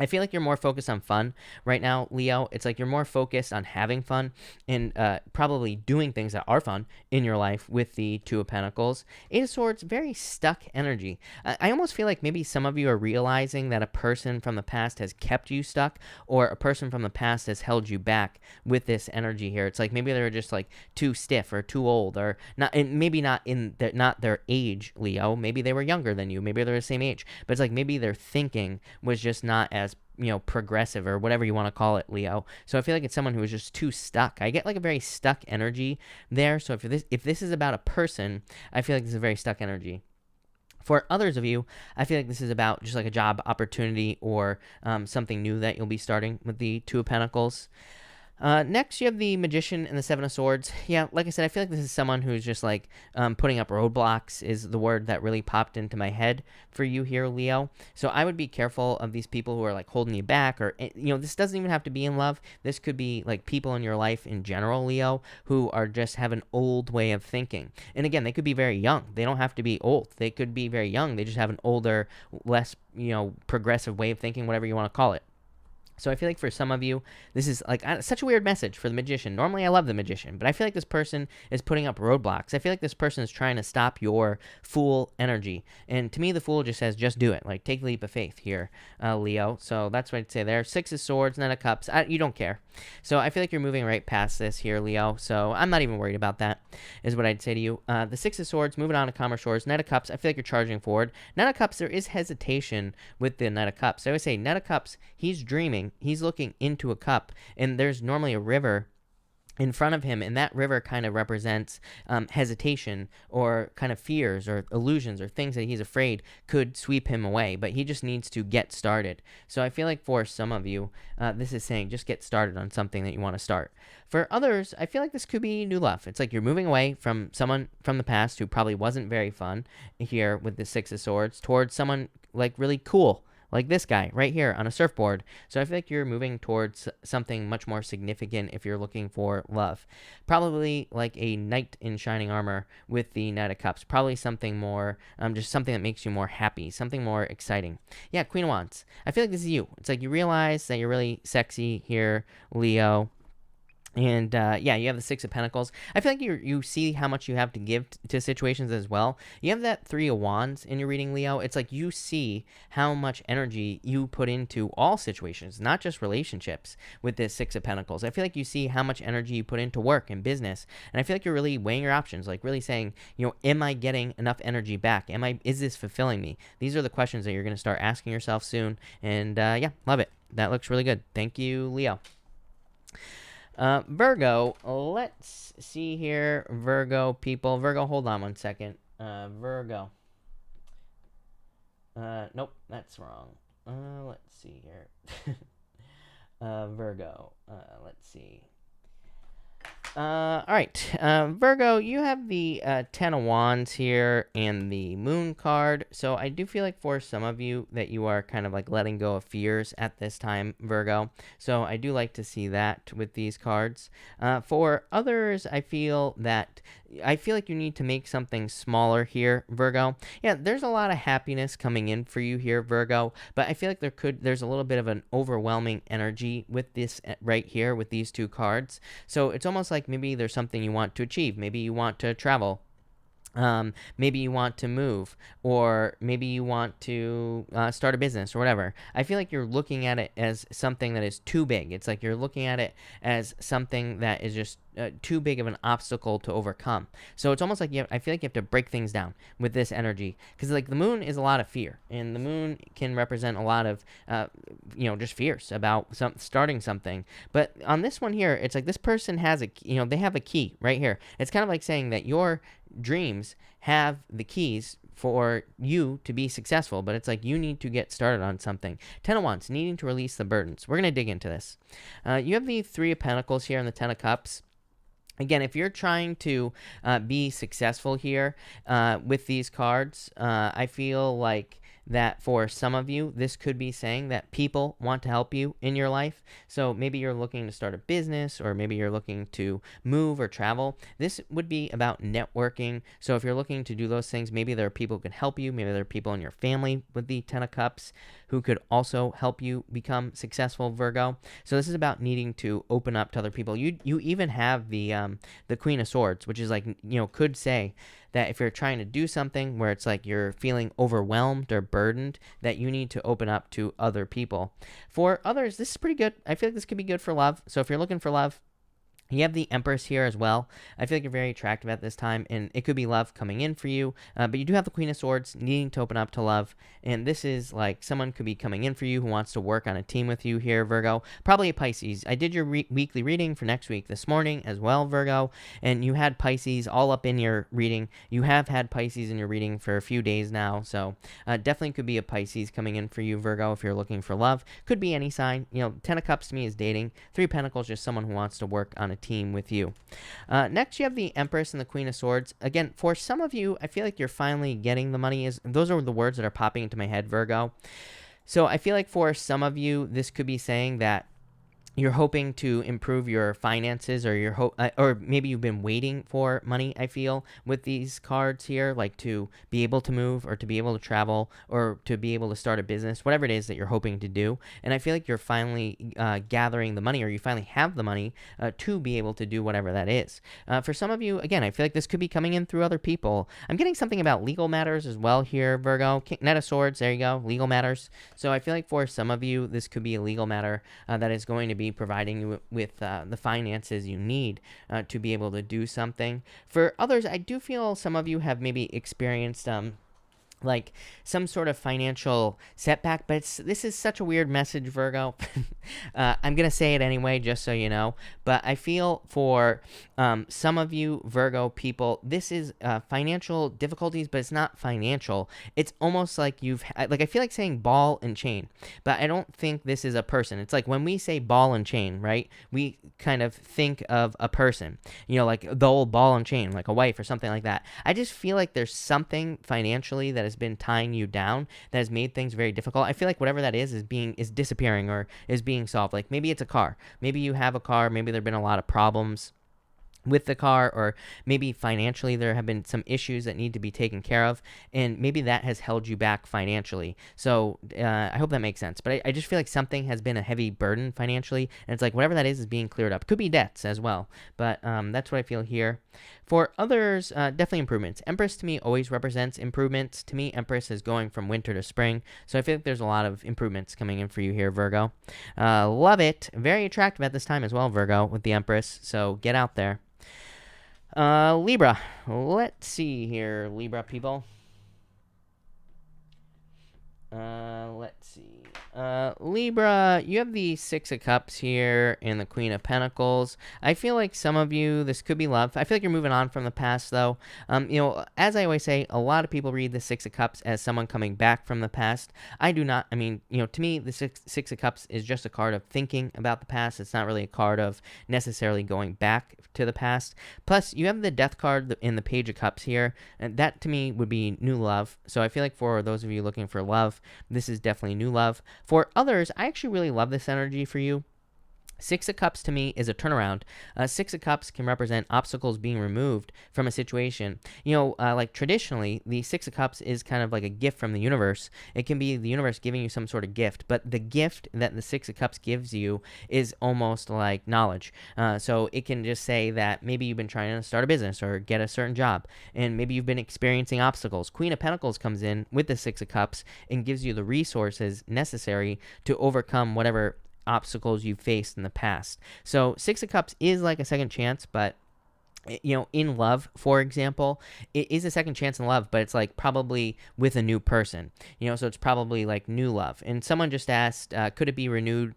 I feel like you're more focused on fun right now, Leo. It's like you're more focused on having fun and probably doing things that are fun in your life with the Two of Pentacles. Eight of Swords, very stuck energy. I almost feel like maybe some of you are realizing that a person from the past has kept you stuck, or a person from the past has held you back with this energy here. It's like maybe they were just like too stiff or too old, or not, and maybe not not their age, Leo. Maybe they were younger than you. Maybe they're the same age, but it's like maybe their thinking was just not as progressive or whatever you want to call it, Leo. So I feel like it's someone who is just too stuck. I get like a very stuck energy there. So if this is about a person, I feel like this is a very stuck energy. For others of you, I feel like this is about just like a job opportunity or something new that you'll be starting with the Two of Pentacles. Next, you have the Magician and the Seven of Swords. Yeah, like I said, I feel like this is someone who's just like putting up roadblocks is the word that really popped into my head for you here, Leo. So I would be careful of these people who are like holding you back, or, this doesn't even have to be in love. This could be like people in your life in general, Leo, who are just have an old way of thinking. And again, they could be very young. They don't have to be old. They could be very young. They just have an older, less, progressive way of thinking, whatever you want to call it. So I feel like for some of you, this is like such a weird message for the Magician. Normally I love the Magician, but I feel like this person is putting up roadblocks. I feel like this person is trying to stop your Fool energy. And to me, the Fool just says, just do it. Like, take the leap of faith here, Leo. So that's what I'd say there. Six of Swords, Nine of Cups. You don't care. So I feel like you're moving right past this here, Leo. So I'm not even worried about that, is what I'd say to you. The Six of Swords, moving on to calmer shores. Knight of Cups, I feel like you're charging forward. Knight of Cups, there is hesitation with the Knight of Cups. So I would say Knight of Cups, he's dreaming. He's looking into a cup, and there's normally a river in front of him, and that river kind of represents hesitation or kind of fears or illusions or things that he's afraid could sweep him away, but he just needs to get started. So I feel like for some of you, this is saying just get started on something that you want to start. For others, I feel like this could be new love. It's like you're moving away from someone from the past who probably wasn't very fun here with the Six of Swords towards someone like really cool, like this guy right here on a surfboard. So I feel like you're moving towards something much more significant if you're looking for love. Probably like a knight in shining armor with the Knight of Cups. Probably something more, just something that makes you more happy, something more exciting. Yeah, Queen of Wands. I feel like this is you. It's like you realize that you're really sexy here, Leo. And yeah, you have the Six of Pentacles. I feel like you see how much you have to give to situations as well. You have that Three of Wands in your reading, Leo. It's like you see how much energy you put into all situations, not just relationships with this Six of Pentacles. I feel like you see how much energy you put into work and business. And I feel like you're really weighing your options, like really saying, am I getting enough energy back? Is this fulfilling me? These are the questions that you're going to start asking yourself soon. And yeah, love it. That looks really good. Thank you, Leo. Virgo, let's see here. Virgo people. Virgo, hold on one second. Virgo. Nope, that's wrong. Let's see here. Virgo. Let's see. All right, Virgo, you have the Ten of Wands here and the Moon card. So I do feel like for some of you that you are kind of like letting go of fears at this time, Virgo. So I do like to see that with these cards. For others, I feel like you need to make something smaller here, Virgo. Yeah, there's a lot of happiness coming in for you here, Virgo, but I feel like there's a little bit of an overwhelming energy with this right here with these two cards. So it's almost like maybe there's something you want to achieve. Maybe you want to travel. Maybe you want to move, or maybe you want to start a business or whatever. I feel like you're looking at it as something that is too big. It's like you're looking at it as something that is just too big of an obstacle to overcome. So it's almost like I feel like you have to break things down with this energy, because like the moon is a lot of fear, and the moon can represent a lot of just fears about starting something. But on this one here, it's like this person has they have a key right here. It's kind of like saying that your dreams have the keys for you to be successful, but it's like you need to get started on something. 10 of Wands, needing to release the burdens. We're going to dig into this. You have the Three of Pentacles here and the 10 of Cups. Again, if you're trying to be successful here with these cards, I feel like that for some of you, this could be saying that people want to help you in your life. So maybe you're looking to start a business, or maybe you're looking to move or travel. This would be about networking. So if you're looking to do those things, maybe there are people who can help you. Maybe there are people in your family with the 10 of Cups who could also help you become successful, Virgo. So this is about needing to open up to other people. You even have the Queen of Swords, which is like, could say that if you're trying to do something where it's like you're feeling overwhelmed or burdened, that you need to open up to other people. For others, this is pretty good. I feel like this could be good for love. So if you're looking for love, you have the Empress here as well. I feel like you're very attractive at this time, and it could be love coming in for you. But you do have the Queen of Swords needing to open up to love. And this is like someone could be coming in for you who wants to work on a team with you here, Virgo. Probably a Pisces. I did your weekly reading for next week this morning as well, Virgo. And you had Pisces all up in your reading. You have had Pisces in your reading for a few days now. So definitely could be a Pisces coming in for you, Virgo, if you're looking for love. Could be any sign. 10 of Cups to me is dating. 3 of Pentacles, just someone who wants to work on a team with you. Next, you have the Empress and the Queen of Swords. Again, for some of you, I feel like you're finally getting the money. Those are the words that are popping into my head, Virgo. So I feel like for some of you, this could be saying that you're hoping to improve your finances, or or maybe you've been waiting for money, I feel, with these cards here, like to be able to move, or to be able to travel, or to be able to start a business, whatever it is that you're hoping to do. And I feel like you're finally gathering the money, or you finally have the money to be able to do whatever that is. For some of you, again, I feel like this could be coming in through other people. I'm getting something about legal matters as well here, Virgo. Knight of Swords, there you go, legal matters. So I feel like for some of you, this could be a legal matter that is going to be providing you with the finances you need to be able to do something. For others, I do feel some of you have maybe experienced like some sort of financial setback, but this is such a weird message, Virgo. I'm gonna say it anyway, just so you know. But I feel for some of you Virgo people, this is financial difficulties, but it's not financial. It's almost like I feel like saying ball and chain, but I don't think this is a person. It's like when we say ball and chain, right? We kind of think of a person, like the old ball and chain, like a wife or something like that. I just feel like there's something financially that has been tying you down that has made things very difficult. I feel like whatever that is disappearing, or is being solved. Like maybe it's a car. Maybe you have a car. Maybe there've been a lot of problems with the car, or maybe financially there have been some issues that need to be taken care of, and maybe that has held you back financially. So I hope that makes sense, but I just feel like something has been a heavy burden financially, and it's like whatever that is being cleared up. Could be debts as well, but that's what I feel here. For others, definitely improvements. Empress to me always represents improvements. To me, Empress is going from winter to spring, so I feel like there's a lot of improvements coming in for you here, Virgo. Love it. Very attractive at this time as well, Virgo, with the Empress, so get out there. Libra. Let's see here, Libra people. Let's see. Libra, you have the Six of Cups here and the Queen of Pentacles. I feel like some of you, this could be love. I feel like you're moving on from the past, though. As I always say, a lot of people read the Six of Cups as someone coming back from the past. I do not. I mean, to me, the Six of Cups is just a card of thinking about the past. It's not really a card of necessarily going back to the past. Plus, you have the Death card in the Page of Cups here, and that to me would be new love. So I feel like for those of you looking for love, this is definitely new love. For others, I actually really love this energy for you. Six of Cups to me is a turnaround. Six of Cups can represent obstacles being removed from a situation. Like traditionally, the Six of Cups is kind of like a gift from the universe. It can be the universe giving you some sort of gift, but the gift that the Six of Cups gives you is almost like knowledge. So it can just say that maybe you've been trying to start a business or get a certain job, and maybe you've been experiencing obstacles. Queen of Pentacles comes in with the Six of Cups and gives you the resources necessary to overcome whatever obstacles you've faced in the past. So Six of Cups is like a second chance, but in love, for example, it is a second chance in love, but it's like probably with a new person, so it's probably like new love. And someone just asked, could it be renewed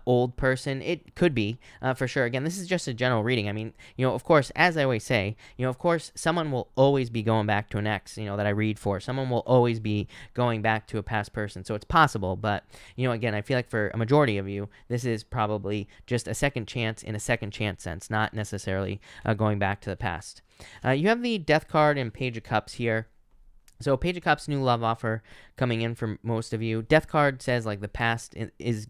old person? It could be, for sure. Again, this is just a general reading. I mean, of course, as I always say, of course, someone will always be going back to an ex, that I read for. Someone will always be going back to a past person. So it's possible, but, again, I feel like for a majority of you, this is probably just a second chance in a second chance sense, not necessarily going back to the past. You have the Death card and Page of Cups here. So Page of Cups, new love offer coming in for most of you. Death card says like the past is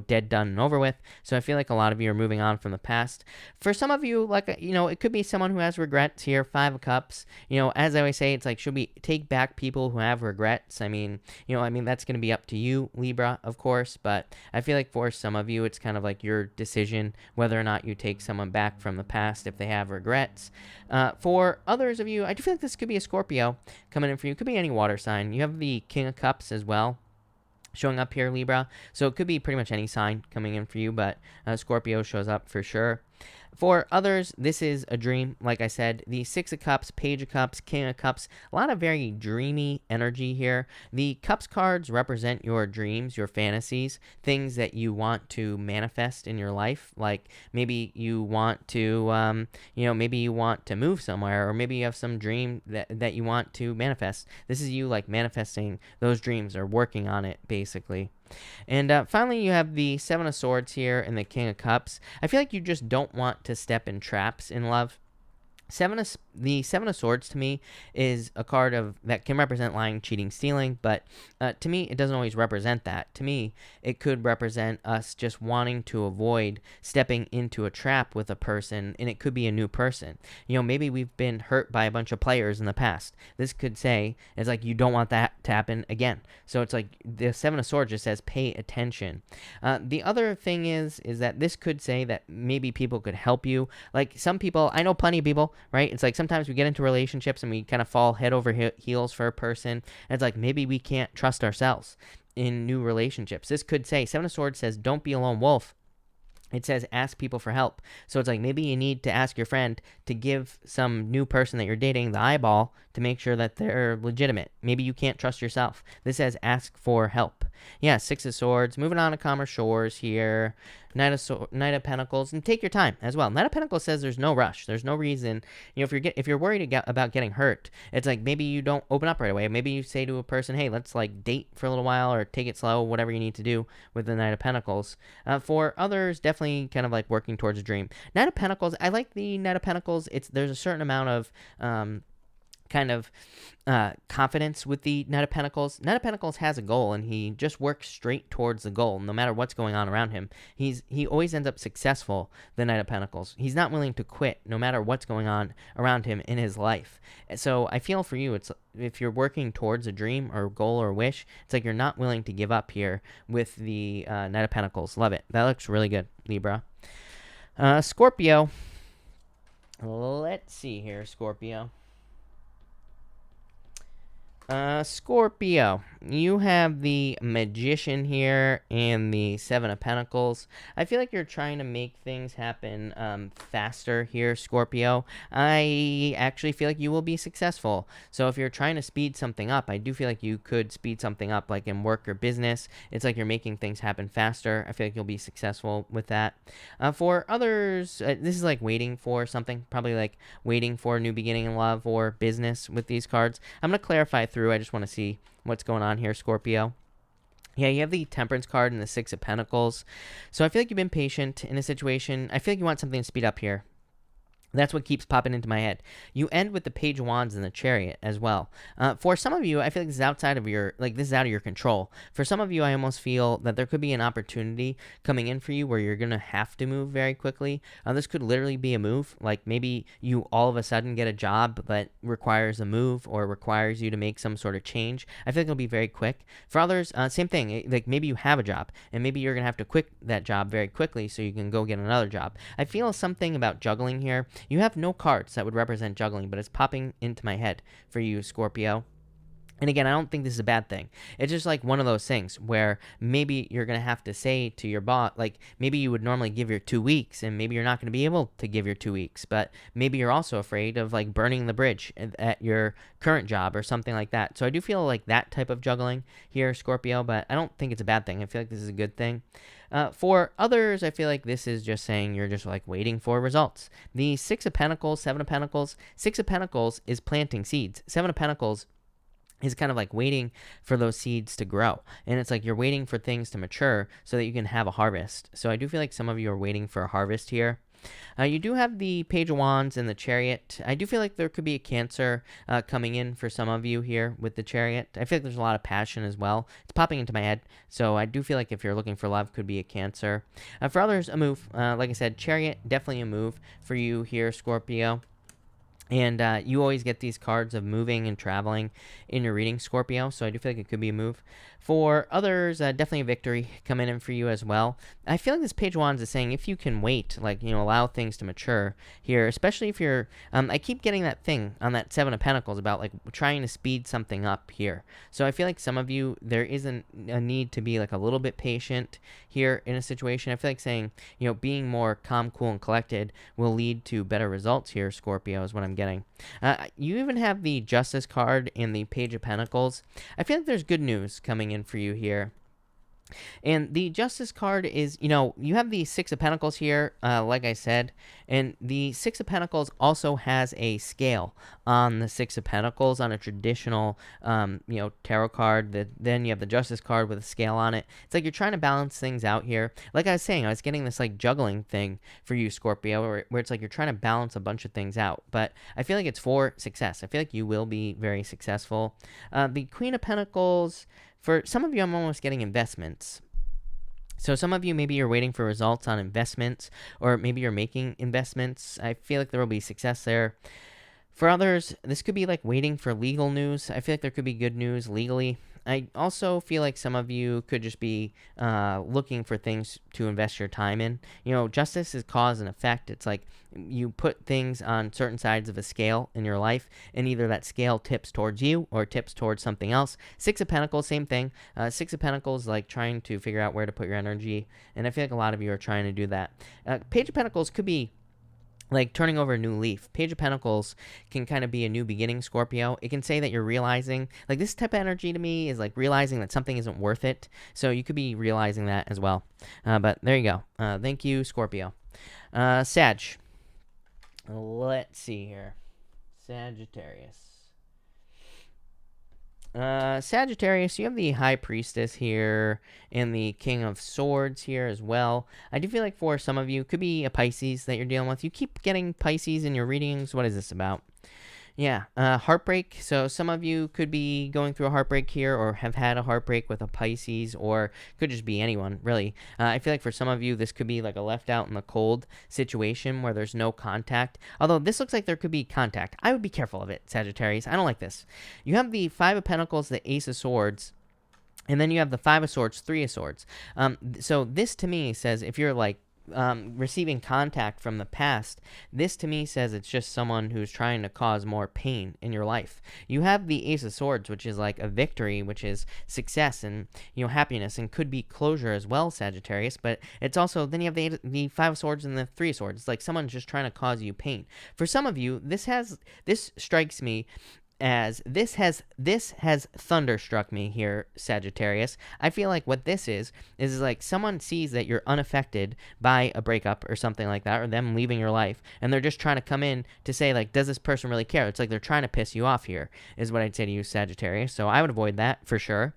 dead, done, and over with. So I feel like a lot of you are moving on from the past. For some of you, like it could be someone who has regrets here. Five of Cups. As I always say, it's like, should we take back people who have regrets? I mean that's going to be up to you, Libra, of course. But I feel like for some of you, it's kind of like your decision whether or not you take someone back from the past if they have regrets. For others of you, I do feel like this could be a Scorpio coming in for you. Could be any water sign. You have the King of Cups as well showing up here, Libra. So it could be pretty much any sign coming in for you, but Scorpio shows up for sure. For others, this is a dream. Like I said, the Six of Cups, Page of Cups, King of Cups, a lot of very dreamy energy here. The Cups cards represent your dreams, your fantasies, things that you want to manifest in your life. Like maybe you want to, maybe you want to move somewhere, or maybe you have some dream that you want to manifest. This is you like manifesting those dreams or working on it, basically. And finally, you have the Seven of Swords here and the King of Cups. I feel like you just don't want to step in traps in love. The Seven of Swords to me is a card that can represent lying, cheating, stealing, but to me, it doesn't always represent that. To me, it could represent us just wanting to avoid stepping into a trap with a person, and it could be a new person. Maybe we've been hurt by a bunch of players in the past. This could say, it's like you don't want that to happen again. So it's like the Seven of Swords just says pay attention. The other thing is that this could say that maybe people could help you. Like some people, I know plenty of people, right? It's like sometimes we get into relationships and we kind of fall head over heels for a person. And it's like maybe we can't trust ourselves in new relationships. This could say, Seven of Swords says, don't be a lone wolf. It says ask people for help. So it's like maybe you need to ask your friend to give some new person that you're dating the eyeball to make sure that they're legitimate. Maybe you can't trust yourself. This says ask for help. Yeah, Six of Swords. Moving on to calmer shores here. Knight of Pentacles, and take your time as well. Knight of Pentacles says there's no rush. There's no reason. If you're worried about getting hurt, it's like maybe you don't open up right away. Maybe you say to a person, hey, let's like date for a little while or take it slow, whatever you need to do with the Knight of Pentacles. For others, definitely kind of like working towards a dream. Knight of Pentacles, I like the Knight of Pentacles. There's a certain amount of confidence with the Knight of Pentacles. Knight of Pentacles has a goal, and he just works straight towards the goal, no matter what's going on around him. He always ends up successful, the Knight of Pentacles. He's not willing to quit, no matter what's going on around him in his life. So I feel for you, it's if you're working towards a dream or goal or wish, it's like you're not willing to give up here with the Knight of Pentacles. Love it. That looks really good, Libra. Scorpio. Let's see here, Scorpio. Scorpio, you have the Magician here and the Seven of Pentacles. I feel like you're trying to make things happen faster here, Scorpio. I actually feel like you will be successful. So if you're trying to speed something up, I do feel like you could speed something up, like in work or business. It's like you're making things happen faster. I feel like you'll be successful with that. For others, this is like waiting for something, probably like waiting for a new beginning in love or business with these cards. I'm going to clarify through. I just want to see what's going on here, Scorpio. Yeah, you have the Temperance card and the Six of Pentacles. So I feel like you've been patient in a situation. I feel like you want something to speed up here. That's what keeps popping into my head. You end with the Page of Wands and the Chariot as well. For some of you, I feel like this is outside of your, like, this is out of your control. For some of you, I almost feel that there could be an opportunity coming in for you where you're going to have to move very quickly. This could literally be a move. Like, maybe you all of a sudden get a job that requires a move or requires you to make some sort of change. I feel like it'll be very quick. For others, same thing. Like, maybe you have a job and maybe you're going to have to quit that job very quickly so you can go get another job. I feel something about juggling here. You have no cards that would represent juggling, but it's popping into my head for you, Scorpio. And again, I don't think this is a bad thing. It's just like one of those things where maybe you're going to have to say to your boss, like maybe you would normally give your 2 weeks and maybe you're not going to be able to give your 2 weeks, but maybe you're also afraid of like burning the bridge at your current job or something like that. So I do feel like that type of juggling here, Scorpio, but I don't think it's a bad thing. I feel like this is a good thing. For others, I feel like this is just saying you're just like waiting for results. The Six of Pentacles, Seven of Pentacles, Six of Pentacles is planting seeds. Seven of Pentacles is kind of like waiting for those seeds to grow. And it's like you're waiting for things to mature so that you can have a harvest. So I do feel like some of you are waiting for a harvest here. You do have the Page of Wands and the Chariot. I do feel like there could be a Cancer coming in for some of you here with the Chariot. I feel like there's a lot of passion as well. It's popping into my head. So I do feel like if you're looking for love, could be a Cancer. For others, a move. Like I said, Chariot, definitely a move for you here, Scorpio. And you always get these cards of moving and traveling in your reading, Scorpio. So I do feel like it could be a move. For others, definitely a victory coming in for you as well. I feel like this Page of Wands is saying if you can wait, like, you know, allow things to mature here, especially if you're, I keep getting that thing on that Seven of Pentacles about like trying to speed something up here. So I feel like some of you, there isn't a need to be like a little bit patient here in a situation. I feel like saying, you know, being more calm, cool, and collected will lead to better results here, Scorpio, is what I'm getting. You even have the Justice card and the Page of Pentacles. I feel like there's good news coming in for you here. And the Justice card is, you know, you have the Six of Pentacles here, like I said, and the Six of Pentacles also has a scale on the Six of Pentacles on a traditional, you know, tarot card. Then you have the Justice card with a scale on it. It's like you're trying to balance things out here. Like I was saying, I was getting this like juggling thing for you, Scorpio, where it's like you're trying to balance a bunch of things out. But I feel like it's for success. I feel like you will be very successful. The Queen of Pentacles. For some of you, I'm almost getting investments. So some of you, maybe you're waiting for results on investments, or maybe you're making investments. I feel like there will be success there. For others, this could be like waiting for legal news. I feel like there could be good news legally. I also feel like some of you could just be looking for things to invest your time in. You know, justice is cause and effect. It's like you put things on certain sides of a scale in your life, and either that scale tips towards you or tips towards something else. Six of Pentacles, same thing. Six of Pentacles, like trying to figure out where to put your energy, and I feel like a lot of you are trying to do that. Page of Pentacles could be like turning over a new leaf. Page of Pentacles can kind of be a new beginning, Scorpio. It can say that you're realizing, like this type of energy to me is like realizing that something isn't worth it. So you could be realizing that as well. But there you go. Thank you, Scorpio. Sag. Let's see here. Sagittarius. Sagittarius, you have the High Priestess here and the King of Swords here as well. I do feel like for some of you, it could be a Pisces that you're dealing with. You keep getting Pisces in your readings. What is this about? Yeah, heartbreak. So some of you could be going through a heartbreak here or have had a heartbreak with a Pisces, or could just be anyone, really. I feel like for some of you, this could be like a left out in the cold situation where there's no contact. Although this looks like there could be contact. I would be careful of it, Sagittarius. I don't like this. You have the Five of Pentacles, the Ace of Swords, and then you have the Five of Swords, Three of Swords. So this to me says if you're like receiving contact from the past, this to me says it's just someone who's trying to cause more pain in your life. You have the Ace of Swords, which is like a victory, which is success and, you know, happiness, and could be closure as well, Sagittarius. But it's also, then you have the Five of Swords and the Three of Swords. It's like someone's just trying to cause you pain. For some of you, this strikes me as this has thunderstruck me here, Sagittarius. I feel like what this is like someone sees that you're unaffected by a breakup or something like that, or them leaving your life, and they're just trying to come in to say, like, does this person really care? It's like they're trying to piss you off here, is what I'd say to you, Sagittarius. So I would avoid that for sure.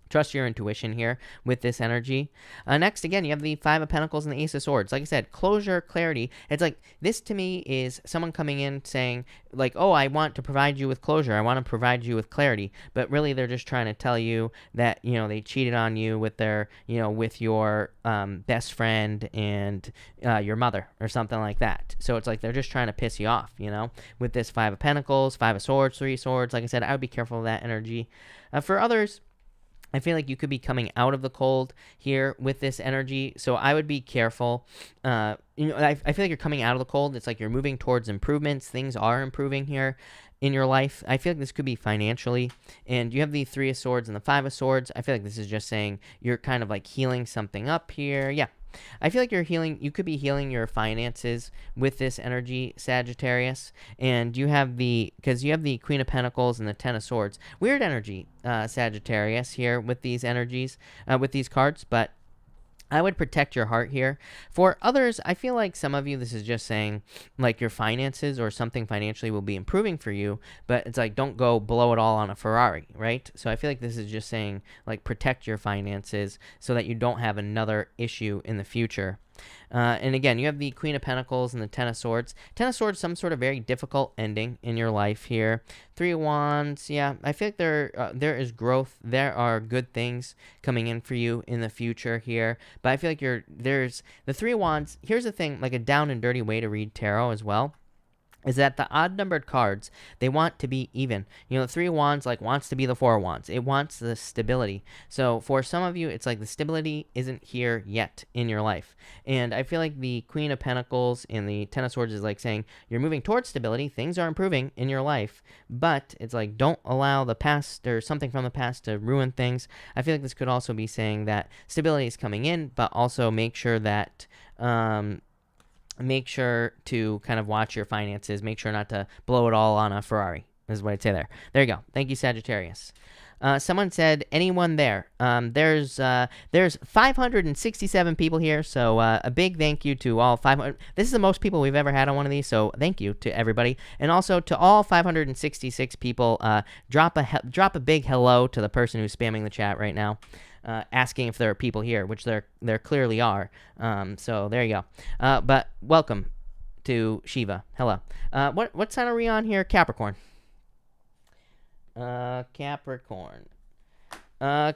Trust your intuition here with this energy. Next, again, you have the Five of Pentacles and the Ace of Swords. Like I said, closure, clarity. It's like this to me is someone coming in saying, like, oh, I want to provide you with closure. I want to provide you with clarity. But really, they're just trying to tell you that, they cheated on you with their, with your best friend and your mother or something like that. So it's like they're just trying to piss you off, with this Five of Pentacles, Five of Swords, Three Swords. Like I said, I would be careful of that energy. For others, I feel like you could be coming out of the cold here with this energy, so I would be careful. I feel like you're coming out of the cold. It's like you're moving towards improvements. Things are improving here in your life. I feel like this could be financially, and you have the Three of Swords and the Five of Swords. I feel like this is just saying you're kind of like healing something up here. Yeah. I feel like you could be healing your finances with this energy, Sagittarius. And because you have the Queen of Pentacles and the Ten of Swords. Weird energy, Sagittarius, here with these energies, with these cards, but I would protect your heart here. For others, I feel like some of you, this is just saying like your finances or something financially will be improving for you, but it's like don't go blow it all on a Ferrari, right? So I feel like this is just saying like protect your finances so that you don't have another issue in the future. And again, you have the Queen of Pentacles and the Ten of Swords. Ten of Swords, some sort of very difficult ending in your life here. Three of Wands, yeah, I feel like there is growth. There are good things coming in for you in the future here. But I feel like there's the Three of Wands. Here's the thing, like a down and dirty way to read tarot as well, is that the odd-numbered cards, they want to be even. The Three of Wands, like, wants to be the Four of Wands. It wants the stability. So for some of you, it's like the stability isn't here yet in your life. And I feel like the Queen of Pentacles and the Ten of Swords is like saying, you're moving towards stability. Things are improving in your life. But it's like, don't allow the past or something from the past to ruin things. I feel like this could also be saying that stability is coming in, but also make sure to kind of watch your finances. Make sure not to blow it all on a Ferrari, is what I'd say there. There you go. Thank you, Sagittarius. Someone said, anyone there? There's 567 people here, so a big thank you to all 500. This is the most people we've ever had on one of these, so thank you to everybody. And also to all 566 people, drop a big hello to the person who's spamming the chat right now. Asking if there are people here, which there clearly are. So there you go. But welcome to Shiva. Hello. What sign are we on here? Capricorn. Capricorn.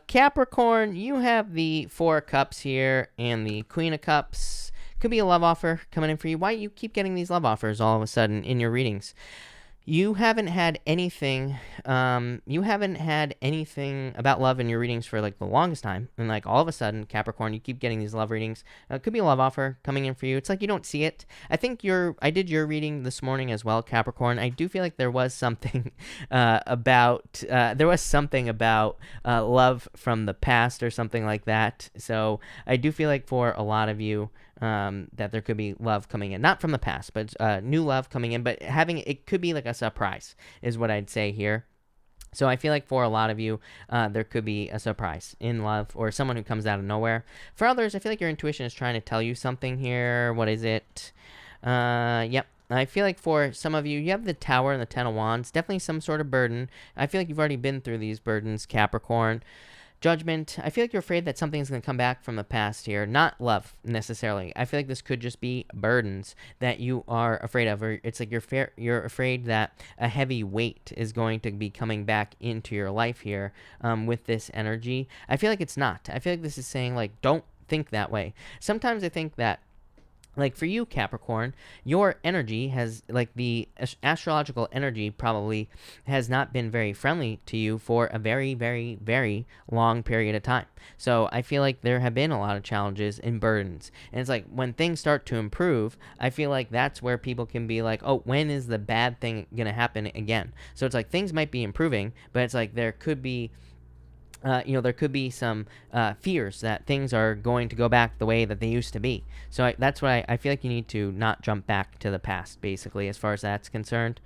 Capricorn, you have the Four of Cups here and the Queen of Cups. Could be a love offer coming in for you. Why you keep getting these love offers all of a sudden in your readings? You haven't had anything about love in your readings for like the longest time, and like all of a sudden, Capricorn, you keep getting these love readings. It could be a love offer coming in for you. It's like you don't see it. I did your reading this morning as well, Capricorn. I do feel like there was something about love from the past or something like that. So I do feel like for a lot of you, that there could be love coming in, not from the past, but new love coming in, but it could be like a surprise is what I'd say here. So I feel like for a lot of you, there could be a surprise in love or someone who comes out of nowhere. For others, I feel like your intuition is trying to tell you something here. What is it? Yep. I feel like for some of you, you have the Tower and the Ten of Wands. Definitely some sort of burden. I feel like you've already been through these burdens, Capricorn. Judgment. I feel like you're afraid that something's going to come back from the past here. Not love, necessarily. I feel like this could just be burdens that you are afraid of. Or it's like you're afraid that a heavy weight is going to be coming back into your life here with this energy. I feel like it's not. I feel like this is saying, like, don't think that way. Sometimes I think that, like for you, Capricorn, your energy has, like the astrological energy probably has not been very friendly to you for a very, very, very long period of time. So I feel like there have been a lot of challenges and burdens. And it's like when things start to improve, I feel like that's where people can be like, oh, when is the bad thing going to happen again? So it's like things might be improving, but it's like there could be there could be some fears that things are going to go back the way that they used to be. So that's why I feel like you need to not jump back to the past, basically, as far as that's concerned.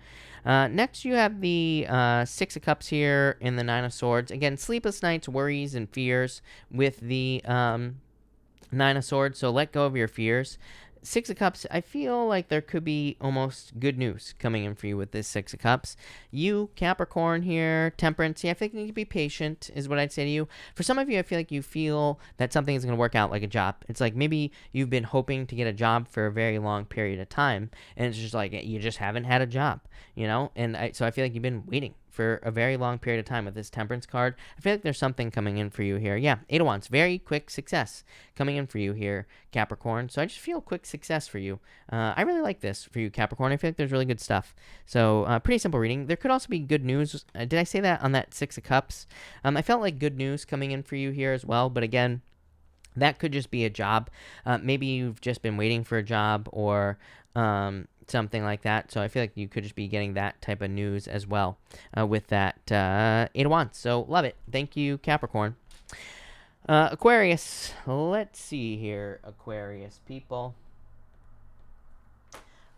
Next, you have the Six of Cups here and the Nine of Swords. Again, sleepless nights, worries, and fears with the Nine of Swords. So let go of your fears. Six of Cups, I feel like there could be almost good news coming in for you with this Six of Cups. You, Capricorn here, Temperance, yeah, I think you need to be patient is what I'd say to you. For some of you, I feel like you feel that something is going to work out like a job. It's like maybe you've been hoping to get a job for a very long period of time, and it's just like you just haven't had a job, you know? And so I feel like you've been waiting for a very long period of time with this Temperance card. I feel like there's something coming in for you here. Yeah, Eight of Wands, very quick success coming in for you here, Capricorn. So I just feel quick success for you. I really like this for you, Capricorn. I feel like there's really good stuff. So pretty simple reading. There could also be good news. Did I say that on that Six of Cups? I felt like good news coming in for you here as well. But again, that could just be a job. Maybe you've just been waiting for a job or something like that. So I feel like you could just be getting that type of news as well with that Eight of Wands. So love it. Thank you, Capricorn. Aquarius. Let's see here, Aquarius people.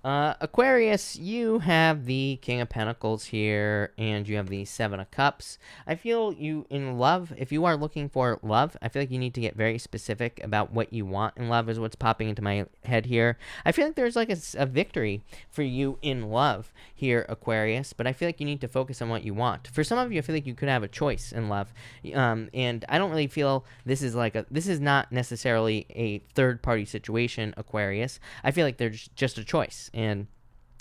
Aquarius, you have the King of Pentacles here, and you have the Seven of Cups. I feel you in love, if you are looking for love, I feel like you need to get very specific about what you want in love is what's popping into my head here. I feel like there's like a victory for you in love here, Aquarius, but I feel like you need to focus on what you want. For some of you, I feel like you could have a choice in love, and I don't really feel this is not necessarily a third-party situation, Aquarius. I feel like there's just a choice. And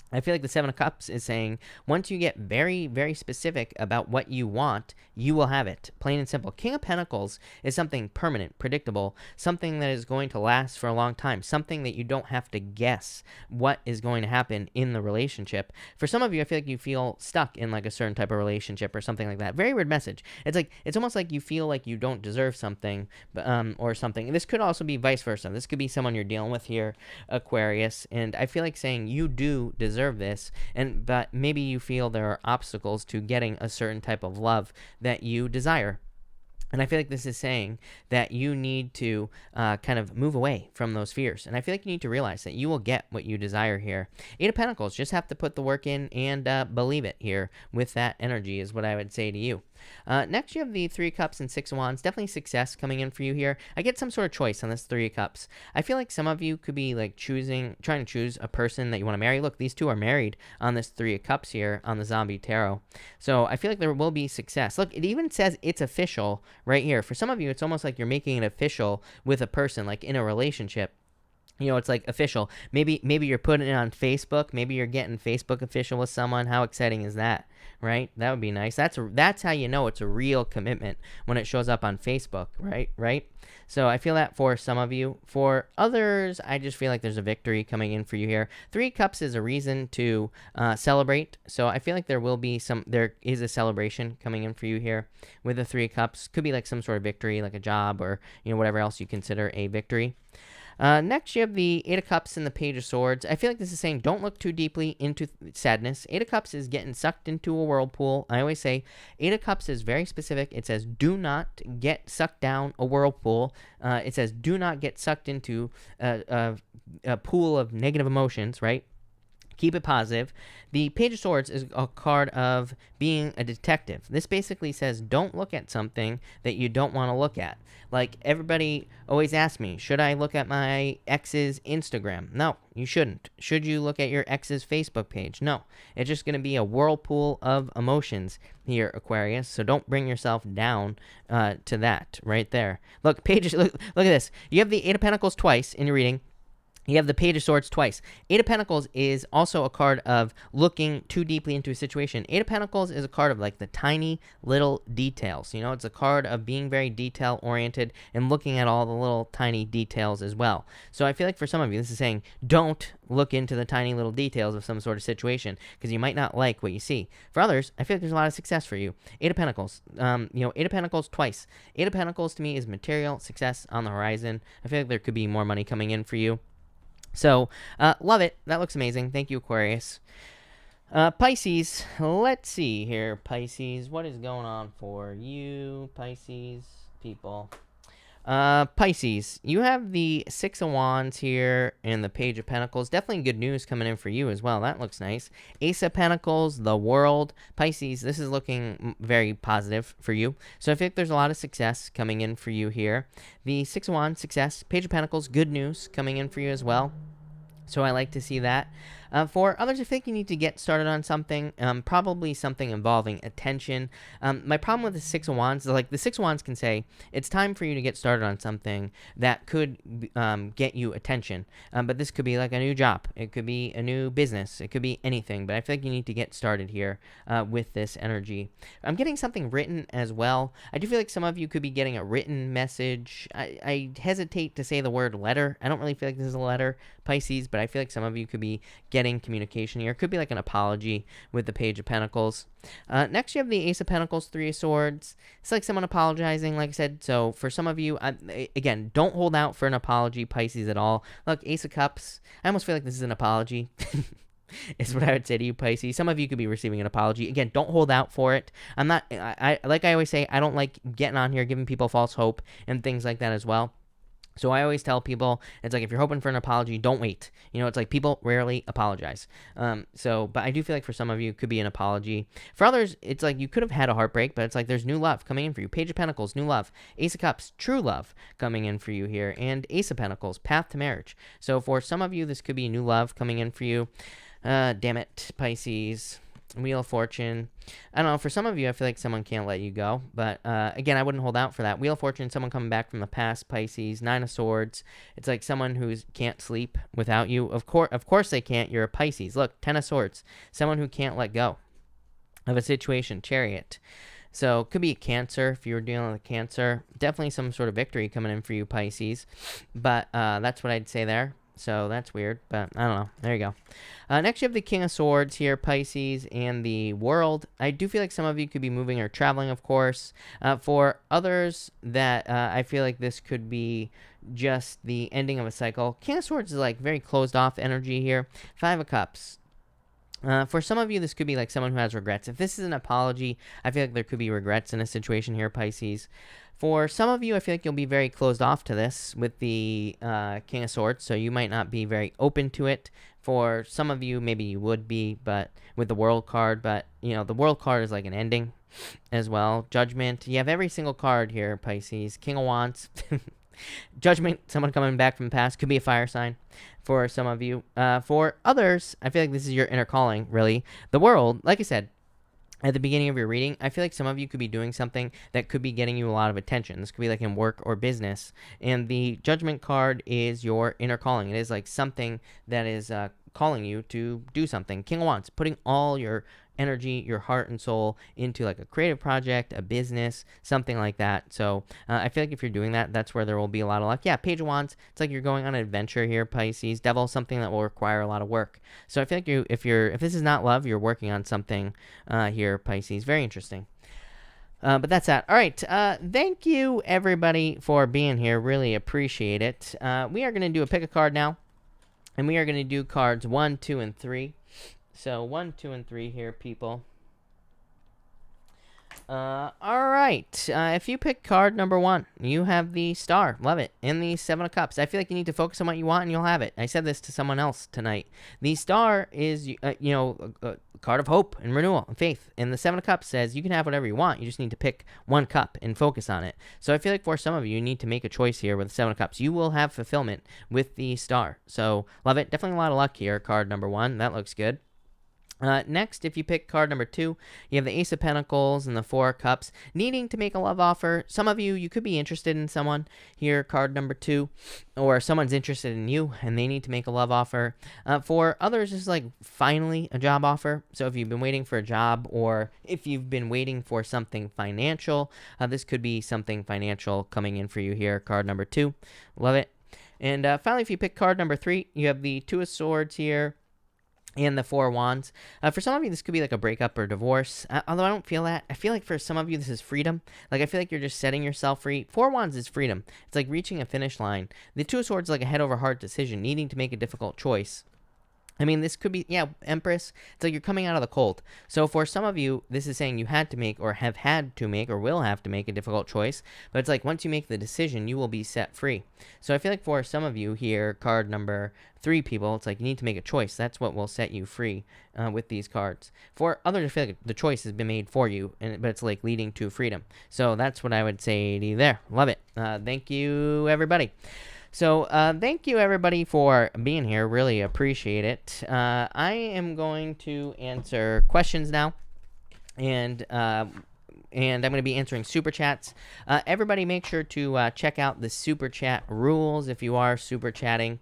I feel like the Seven of Cups is saying once you get very, very specific about what you want, you will have it. Plain and simple. King of Pentacles is something permanent, predictable, something that is going to last for a long time, something that you don't have to guess what is going to happen in the relationship. For some of you, I feel like you feel stuck in like a certain type of relationship or something like that. Very weird message. It's almost like you feel like you don't deserve something or something. And this could also be vice versa. This could be someone you're dealing with here, Aquarius. And I feel like saying you do deserve this, but maybe you feel there are obstacles to getting a certain type of love that you desire. And I feel like this is saying that you need to kind of move away from those fears. And I feel like you need to realize that you will get what you desire here. Eight of Pentacles, just have to put the work in and believe it here with that energy is what I would say to you. Next, you have the Three of Cups and Six of Wands. Definitely success coming in for you here. I get some sort of choice on this Three of Cups. I feel like some of you could be like trying to choose a person that you want to marry. Look, these two are married on this Three of Cups here on the Zombie Tarot. So I feel like there will be success. Look, it even says it's official right here. For some of you, it's almost like you're making it official with a person, like in a relationship. You know, it's like official. Maybe you're putting it on Facebook. Maybe you're getting Facebook official with someone. How exciting is that, right? That would be nice. That's how you know it's a real commitment when it shows up on Facebook, right? So I feel that for some of you. For others, I just feel like there's a victory coming in for you here. Three Cups is a reason to celebrate. So I feel like there is a celebration coming in for you here with the Three Cups. Could be like some sort of victory, like a job or whatever else you consider a victory. Next, you have the Eight of Cups and the Page of Swords. I feel like this is saying don't look too deeply into sadness. Eight of Cups is getting sucked into a whirlpool. I always say Eight of Cups is very specific. It says do not get sucked down a whirlpool. It says do not get sucked into a pool of negative emotions, right? Keep it positive. The Page of Swords is a card of being a detective. This basically says don't look at something that you don't want to look at. Like everybody always asks me, should I look at my ex's Instagram? No, you shouldn't. Should you look at your ex's Facebook page? No. It's just going to be a whirlpool of emotions here, Aquarius. So don't bring yourself down to that right there. Look, pages. Look at this. You have the Eight of Pentacles twice in your reading. You have the Page of Swords twice. Eight of Pentacles is also a card of looking too deeply into a situation. Eight of Pentacles is a card of like the tiny little details. You know, it's a card of being very detail-oriented and looking at all the little tiny details as well. So I feel like for some of you, this is saying don't look into the tiny little details of some sort of situation because you might not like what you see. For others, I feel like there's a lot of success for you. Eight of Pentacles. Eight of Pentacles twice. Eight of Pentacles to me is material success on the horizon. I feel like there could be more money coming in for you. So, love it. That looks amazing. Thank you, Aquarius. Pisces. Let's see here, Pisces. What is going on for you, Pisces people? Pisces, you have the Six of Wands here and the Page of Pentacles. Definitely good news coming in for you as well. That looks nice. Ace of Pentacles, the World. Pisces, this is looking very positive for you. So I think there's a lot of success coming in for you here. The Six of Wands, success. Page of Pentacles, good news coming in for you as well. So I like to see that. For others, I think you need to get started on something, probably something involving attention. My problem with the Six of Wands is, like, the Six of Wands can say it's time for you to get started on something that could get you attention. But this could be like a new job. It could be a new business. It could be anything. But I feel like you need to get started here with this energy. I'm getting something written as well. I do feel like some of you could be getting a written message. I hesitate to say the word letter. I don't really feel like this is a letter, Pisces, but I feel like some of you could be getting communication here. It could be like an apology with the Page of Pentacles. Next, you have the Ace of Pentacles, Three of Swords. It's like someone apologizing, like I said. So for some of you, again, don't hold out for an apology, Pisces, at all. Look, Ace of Cups. I almost feel like this is an apology. Is what I would say to you, Pisces. Some of you could be receiving an apology. Again, don't hold out for it. I'm not, like I always say, I don't like getting on here giving people false hope and things like that as well. So I always tell people, it's like, if you're hoping for an apology, don't wait. You know, it's like people rarely apologize. But I do feel like for some of you, it could be an apology. For others, it's like you could have had a heartbreak, but it's like there's new love coming in for you. Page of Pentacles, new love. Ace of Cups, true love coming in for you here. And Ace of Pentacles, path to marriage. So for some of you, this could be new love coming in for you. Damn it, Pisces. Wheel of Fortune. I don't know. For some of you, I feel like someone can't let you go. But again, I wouldn't hold out for that. Wheel of Fortune, someone coming back from the past, Pisces. Nine of Swords. It's like someone who can't sleep without you. Of course they can't. You're a Pisces. Look, Ten of Swords. Someone who can't let go of a situation. Chariot. So it could be a Cancer if you were dealing with Cancer. Definitely some sort of victory coming in for you, Pisces. But that's what I'd say there. So that's weird, but I don't know. There you go. Next, you have the King of Swords here, Pisces, and the World. I do feel like some of you could be moving or traveling, of course. For others, that I feel like this could be just the ending of a cycle. King of Swords is like very closed off energy here. Five of Cups. For some of you, this could be like someone who has regrets. If this is an apology, I feel like there could be regrets in a situation here, Pisces. For some of you, I feel like you'll be very closed off to this with the King of Swords, so you might not be very open to it. For some of you, maybe you would be, but with the World card. But, you know, the World card is like an ending as well. Judgment. You have every single card here, Pisces. King of Wands. Judgment, someone coming back from the past. Could be a fire sign for some of you. For others, I feel like this is your inner calling, really. The World, like I said, at the beginning of your reading, I feel like some of you could be doing something that could be getting you a lot of attention. This could be like in work or business. And the Judgment card is your inner calling. It is like something that is calling you to do something. King of Wands, putting all your energy, your heart and soul into like a creative project, a business, something like that. So I feel like if you're doing that, that's where there will be a lot of luck. Yeah, Page of Wands, it's like you're going on an adventure here, Pisces. Devil, something that will require a lot of work. So I feel like if this is not love, you're working on something here, Pisces. Very interesting. But that's that. All right. Thank you, everybody, for being here. Really appreciate it. We are going to do a pick a card now. And we are going to do cards 1, 2, and 3. So 1, 2, and 3 here, people. All right. If you pick card number 1, you have the Star. Love it. And the Seven of Cups. I feel like you need to focus on what you want, and you'll have it. I said this to someone else tonight. The Star is, a card of hope and renewal and faith. And the Seven of Cups says you can have whatever you want. You just need to pick one cup and focus on it. So I feel like for some of you, you need to make a choice here with the Seven of Cups. You will have fulfillment with the Star. So love it. Definitely a lot of luck here, card number 1. That looks good. Next, if you pick card number 2, you have the Ace of Pentacles and the Four of Cups, needing to make a love offer. Some of you could be interested in someone here, card number 2, or someone's interested in you and they need to make a love offer. For others, it's like finally a job offer. So if you've been waiting for a job, or if you've been waiting for something financial, this could be something financial coming in for you here, card number 2. Love it. And finally, if you pick card number 3, you have the Two of Swords here and the Four of Wands. For some of you, this could be like a breakup or divorce. Although I don't feel that. I feel like for some of you, this is freedom. Like, I feel like you're just setting yourself free. Four of Wands is freedom. It's like reaching a finish line. The Two of Swords is like a head over heart decision, needing to make a difficult choice. I mean, this could be, Empress. It's like you're coming out of the cold. So for some of you, this is saying you had to make, or have had to make, or will have to make a difficult choice. But it's like once you make the decision, you will be set free. So I feel like for some of you here, card number 3, people, it's like you need to make a choice. That's what will set you free with these cards. For others, I feel like the choice has been made for you, but it's like leading to freedom. So that's what I would say to you there. Love it. Thank you, everybody. So thank you everybody for being here. Really appreciate it. I am going to answer questions now, and I'm going to be answering super chats. Everybody make sure to check out the super chat rules if you are super chatting.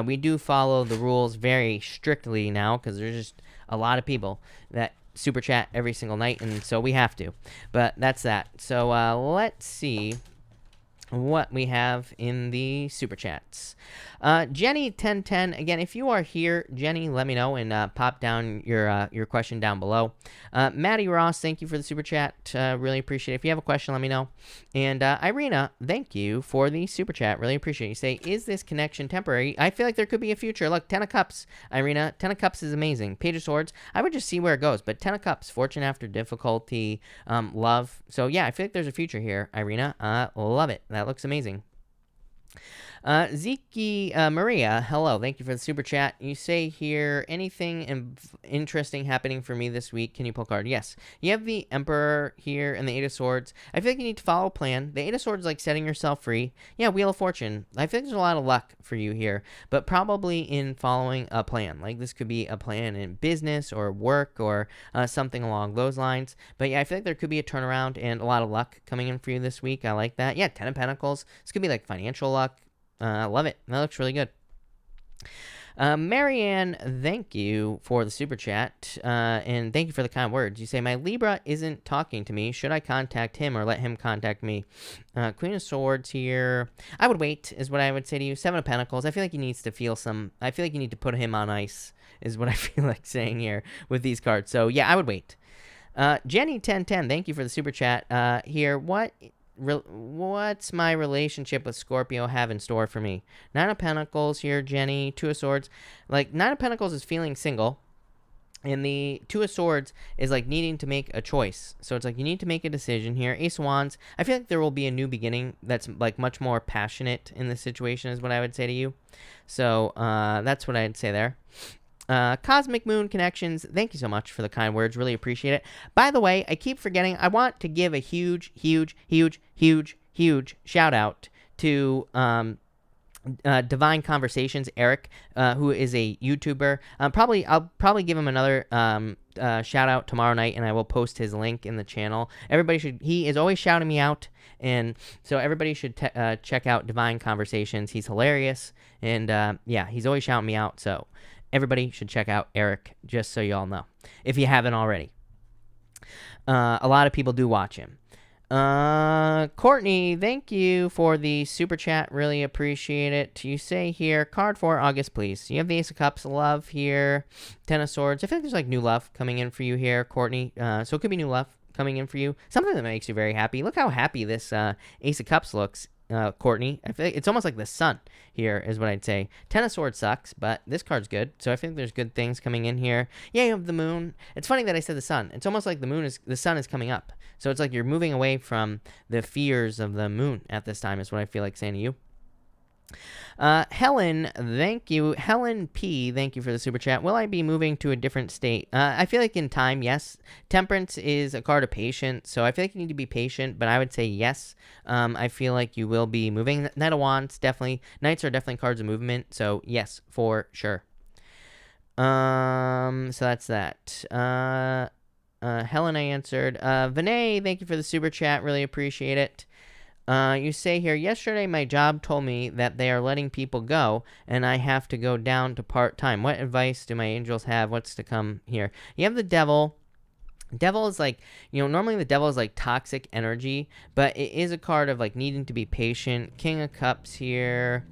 We do follow the rules very strictly now because there's just a lot of people that super chat every single night, and so we have to. But that's that. So let's see what we have in the super chats. Jenny 1010, again, if you are here, Jenny, let me know and pop down your question down below. Maddie Ross, thank you for the super chat. Really appreciate it. If you have a question, let me know. And Irina, thank you for the super chat. Really appreciate it. You say, is this connection temporary? I feel like there could be a future. Look, 10 of Cups, Irina. 10 of Cups is amazing. Page of Swords, I would just see where it goes. But 10 of Cups, fortune after difficulty, love. So yeah, I feel like there's a future here, Irina. Love it. That looks amazing. Ziki Maria, hello. Thank you for the super chat. You say here, anything interesting happening for me this week? Can you pull a card? Yes. You have the Emperor here and the Eight of Swords. I feel like you need to follow a plan. The Eight of Swords is like setting yourself free. Yeah, Wheel of Fortune. I think there's a lot of luck for you here, but probably in following a plan. Like this could be a plan in business or work or something along those lines. But yeah, I feel like there could be a turnaround and a lot of luck coming in for you this week. I like that. Yeah, 10 of Pentacles. This could be like financial luck. I love it. That looks really good. Marianne, thank you for the super chat, and thank you for the kind words. You say, my Libra isn't talking to me. Should I contact him or let him contact me? Queen of Swords here. I would wait, is what I would say to you. Seven of Pentacles. I feel like he needs to feel some... I feel like you need to put him on ice, is what I feel like saying here with these cards. So, yeah, I would wait. Jenny 1010, thank you for the super chat. Here, what's my relationship with Scorpio have in store for me? Nine of Pentacles here, Jenny. Two of Swords. Like, Nine of Pentacles is feeling single. And the Two of Swords is like needing to make a choice. So it's like you need to make a decision here. Ace of Wands. I feel like there will be a new beginning that's like much more passionate in this situation is what I would say to you. So that's what I'd say there. Cosmic Moon Connections, thank you so much for the kind words. Really appreciate it. By the way, I keep forgetting, I want to give a huge shout out to Divine Conversations, Eric, who is a YouTuber. I'll probably give him another shout out tomorrow night, and I will post his link in the channel. He is always shouting me out, and so everybody should check out Divine Conversations. He's hilarious, and yeah, he's always shouting me out, so everybody should check out Eric, just so you all know, if you haven't already. A lot of people do watch him. Courtney, thank you for the super chat. Really appreciate it. You say here, card for August, please. You have the Ace of Cups, love here, Ten of Swords. I feel like there's like new love coming in for you here, Courtney. So it could be new love coming in for you. Something that makes you very happy. Look how happy this Ace of Cups looks. Courtney, I feel like it's almost like the sun here is what I'd say. Ten of Swords sucks, but this card's good, so I think there's good things coming in here. Yeah, you have the moon. It's funny that I said the sun. It's almost like the sun is coming up, so it's like you're moving away from the fears of the moon at this time is what I feel like saying to you. Helen, thank you. Helen P, thank you for the super chat. Will I be moving to a different state? I feel like in time, yes. Temperance is a card of patience, so I feel like you need to be patient, but I would say yes. I feel like you will be moving. Knight of Wands, definitely. Knights are definitely cards of movement, so yes, for sure. So that's that. Helen, I answered. Vinay, thank you for the super chat. Really appreciate it. You say here, yesterday my job told me that they are letting people go and I have to go down to part-time. What advice do my angels have? What's to come here? You have the Devil. Devil is like, normally the Devil is like toxic energy, but it is a card of like needing to be patient. King of Cups here.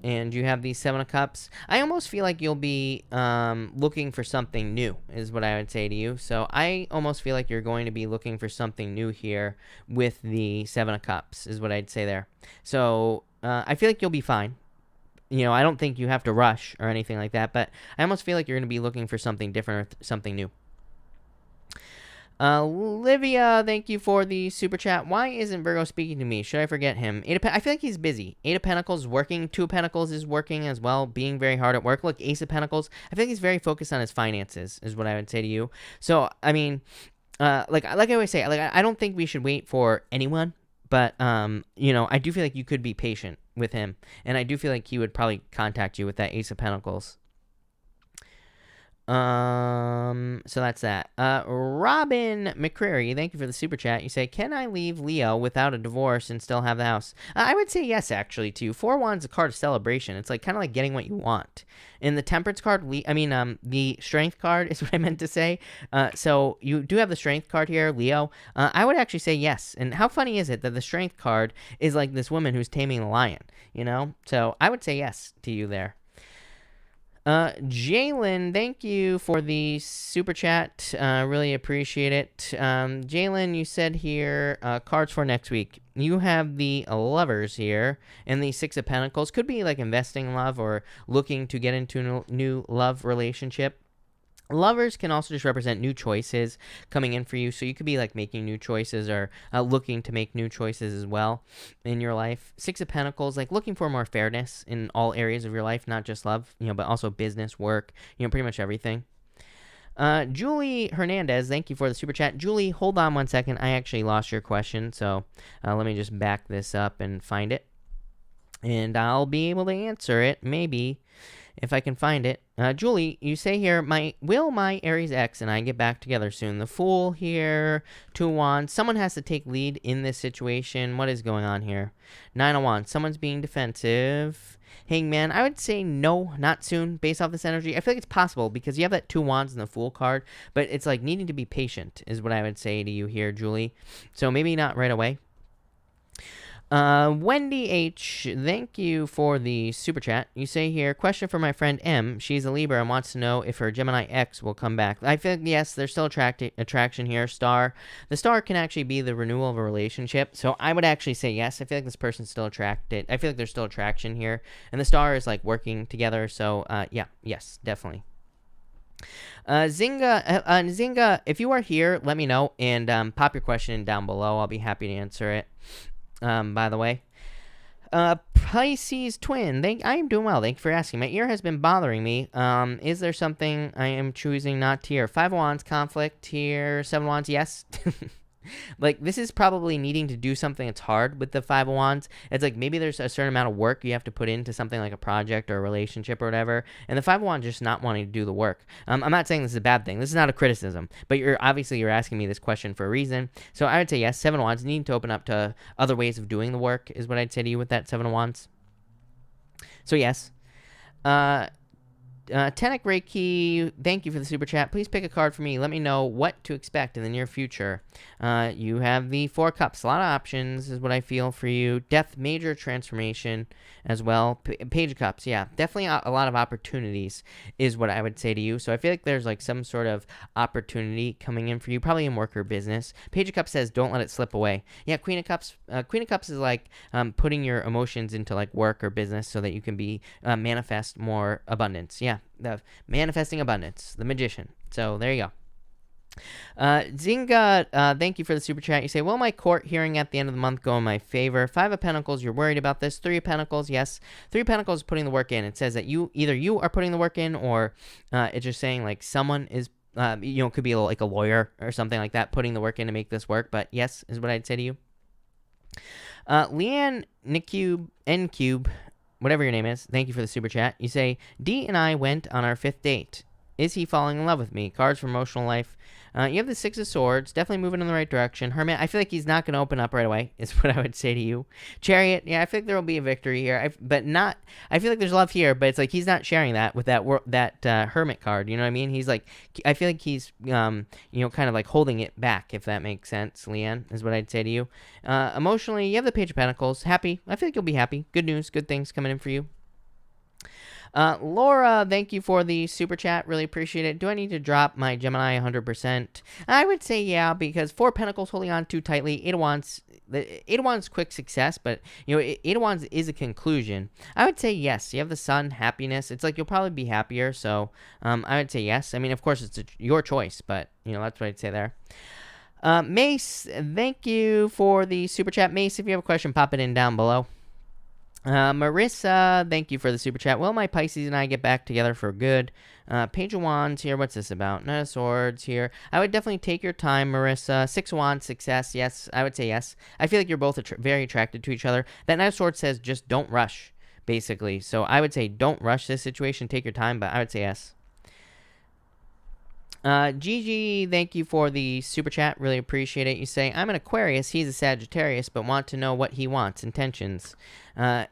And you have these Seven of Cups. I almost feel like you'll be looking for something new, is what I would say to you. So I almost feel like you're going to be looking for something new here with the Seven of Cups, is what I'd say there. So I feel like you'll be fine. I don't think you have to rush or anything like that, but I almost feel like you're going to be looking for something different or something new. Olivia, thank you for the super chat. Why isn't Virgo speaking to me? Should I forget him? I feel like he's busy. Eight of Pentacles is working. Two of Pentacles is working as well, being very hard at work. Look, Ace of Pentacles. I feel like he's very focused on his finances, is what I would say to you. So, I mean, like I always say, like I don't think we should wait for anyone, But, I do feel like you could be patient with him. And I do feel like he would probably contact you with that Ace of Pentacles. So that's that. Robin McCreary, thank you for the super chat. You say, can I leave Leo without a divorce and still have the house? I would say yes, actually, too. 4 Wands is a card of celebration. It's like kind of like getting what you want. In the Temperance card, the Strength card is what I meant to say. So you do have the Strength card here, Leo. I would actually say yes. And how funny is it that the Strength card is like this woman who's taming the lion, So I would say yes to you there. Jalen, thank you for the super chat. Really appreciate it. Jalen, you said here, cards for next week. You have the Lovers here and the Six of Pentacles. Could be like investing love or looking to get into a new love relationship. Lovers can also just represent new choices coming in for you. So you could be like making new choices or looking to make new choices as well in your life. Six of Pentacles, like looking for more fairness in all areas of your life, not just love, but also business, work, pretty much everything. Julie Hernandez, thank you for the super chat. Julie, hold on 1 second. I actually lost your question. So let me just back this up and find it. And I'll be able to answer it, maybe, if I can find it. Julie, you say here, will my Aries ex and I get back together soon? The Fool here, 2 Wands. Someone has to take lead in this situation. What is going on here? 9 of Wands. Someone's being defensive. Hangman, I would say no, not soon, based off this energy. I feel like it's possible because you have that 2 Wands and the Fool card, but it's like needing to be patient is what I would say to you here, Julie. So maybe not right away. Wendy H, thank you for the super chat. You say here, question for my friend M. She's a Libra and wants to know if her Gemini X will come back. I feel like, yes, there's still attraction here. Star. The star can actually be the renewal of a relationship. So I would actually say yes. I feel like this person's still attracted. I feel like there's still attraction here. And the star is like working together. So, yeah, yes, definitely. Zinga, if you are here, let me know and pop your question down below. I'll be happy to answer it. By the way, Pisces twin, I am doing well. Thank you for asking. My ear has been bothering me. Is there something I am choosing not to hear? 5 of Wands, conflict here. 7 of Wands, yes. Like, this is probably needing to do something that's hard with the 5 of Wands. It's like maybe there's a certain amount of work you have to put into something like a project or a relationship or whatever, and the 5 of Wands just not wanting to do the work. I'm not saying this is a bad thing. This is not a criticism, but you're asking me this question for a reason. So I would say yes, 7 of Wands, need to open up to other ways of doing the work is what I'd say to you with that 7 of Wands. So yes. Tenek Reiki, thank you for the super chat. Please pick a card for me. Let me know what to expect in the near future. You have the 4 Cups. A lot of options is what I feel for you. Death, major transformation as well. Page of Cups, yeah. Definitely a lot of opportunities is what I would say to you. So I feel like there's like some sort of opportunity coming in for you, probably in work or business. Page of Cups says don't let it slip away. Yeah, Queen of Cups. Queen of Cups is like putting your emotions into like work or business so that you can be manifest more abundance. Yeah. The manifesting abundance, the magician. So there you go. Zinga, thank you for the super chat. You say, will my court hearing at the end of the month go in my favor? 5 of Pentacles, you're worried about this. 3 of Pentacles, yes. 3 of Pentacles is putting the work in. It says that either you are putting the work in or it's just saying like someone is, could be like a lawyer or something like that, putting the work in to make this work. But yes, is what I'd say to you. Leanne Ncube, whatever your name is, thank you for the super chat. You say, D and I went on our 5th date. Is he falling in love with me? Cards for emotional life. You have the 6 of Swords, definitely moving in the right direction. Hermit, I feel like he's not going to open up right away, is what I would say to you. Chariot, yeah, I feel like there will be a victory here. I feel like there's love here, but it's like he's not sharing that with that Hermit card, you know what I mean? He's like, I feel like he's, kind of like holding it back, if that makes sense, Leanne, is what I'd say to you. Emotionally, you have the Page of Pentacles. Happy, I feel like you'll be happy. Good news, good things coming in for you. Laura, thank you for the super chat. Really appreciate it. Do I need to drop my Gemini 100%? I would say yeah, because 4 Pentacles holding on too tightly. 8 of Wands, the 8 of Wands quick success, but 8 of Wands is a conclusion. I would say yes. You have the Sun, happiness. It's like you'll probably be happier. So I would say yes. I mean, of course, it's your choice, but that's what I'd say there. Mace, thank you for the super chat. Mace, if you have a question, pop it in down below. Marissa, thank you for the super chat. Will my Pisces and I get back together for good? Page of Wands here. What's this about? Knight of Swords here. I would definitely take your time, Marissa. Six of Wands, success. Yes, I would say yes. I feel like you're both very attracted to each other. That Knight of Swords says just don't rush, basically. So I would say don't rush this situation. Take your time, but I would say yes. Gigi, thank you for the super chat. Really appreciate it. You say, I'm an Aquarius, he's a Sagittarius, but want to know what he wants, intentions.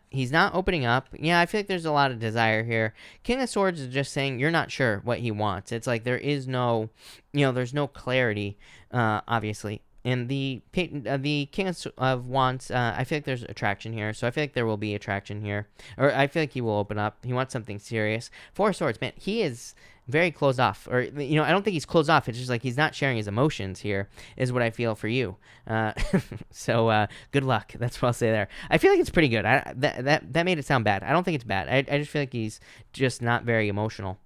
He's not opening up. Yeah, I feel like there's a lot of desire here. King of Swords is just saying you're not sure what he wants. It's like there is no, there's no clarity, obviously. And the King of Wands, I feel like there's attraction here. So I feel like there will be attraction here. Or I feel like he will open up. He wants something serious. Four of Swords, man, he is very closed off. Or, I don't think he's closed off. It's just like he's not sharing his emotions here is what I feel for you. So good luck. That's what I'll say there. I feel like it's pretty good. That made it sound bad. I don't think it's bad. I just feel like he's just not very emotional.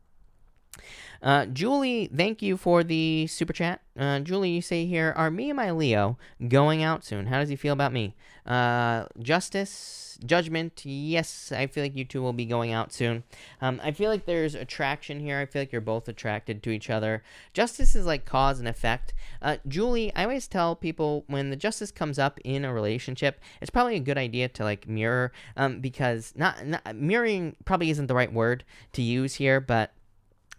Julie, thank you for the super chat. Julie, you say here, are me and my Leo going out soon? How does he feel about me? Judgment, yes, I feel like you two will be going out soon. I feel like there's attraction here. I feel like you're both attracted to each other. Justice is like cause and effect. Julie, I always tell people when the justice comes up in a relationship, it's probably a good idea to like mirror, because not mirroring probably isn't the right word to use here, but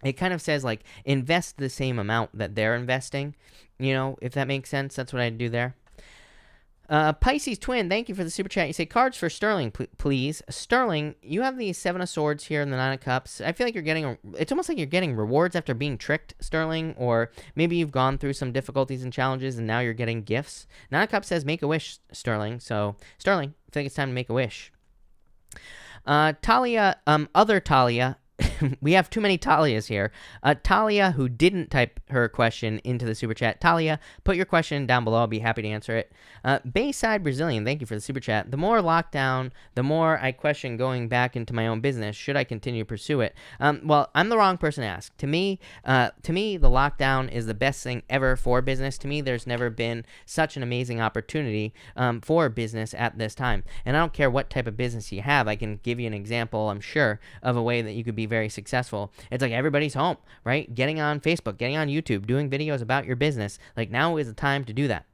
it kind of says like invest the same amount that they're investing, if that makes sense. That's what I'd do there. Pisces twin, thank you for the super chat. You say cards for Sterling, please. Sterling, you have the Seven of Swords here and the Nine of Cups. I feel like it's almost like you're getting rewards after being tricked, Sterling, or maybe you've gone through some difficulties and challenges and now you're getting gifts. Nine of Cups says make a wish, Sterling. So Sterling, I think it's time to make a wish. Talia, other Talia. We have too many Talias here. Talia, who didn't type her question into the super chat. Talia, put your question down below. I'll be happy to answer it. Bayside Brazilian, thank you for the super chat. The more lockdown, the more I question going back into my own business. Should I continue to pursue it? Well, I'm the wrong person to ask. To me, the lockdown is the best thing ever for business. To me, there's never been such an amazing opportunity for business at this time. And I don't care what type of business you have. I can give you an example, I'm sure, of a way that you could be very successful. It's like everybody's home, right? Getting on Facebook, getting on YouTube, doing videos about your business. Like now is the time to do that,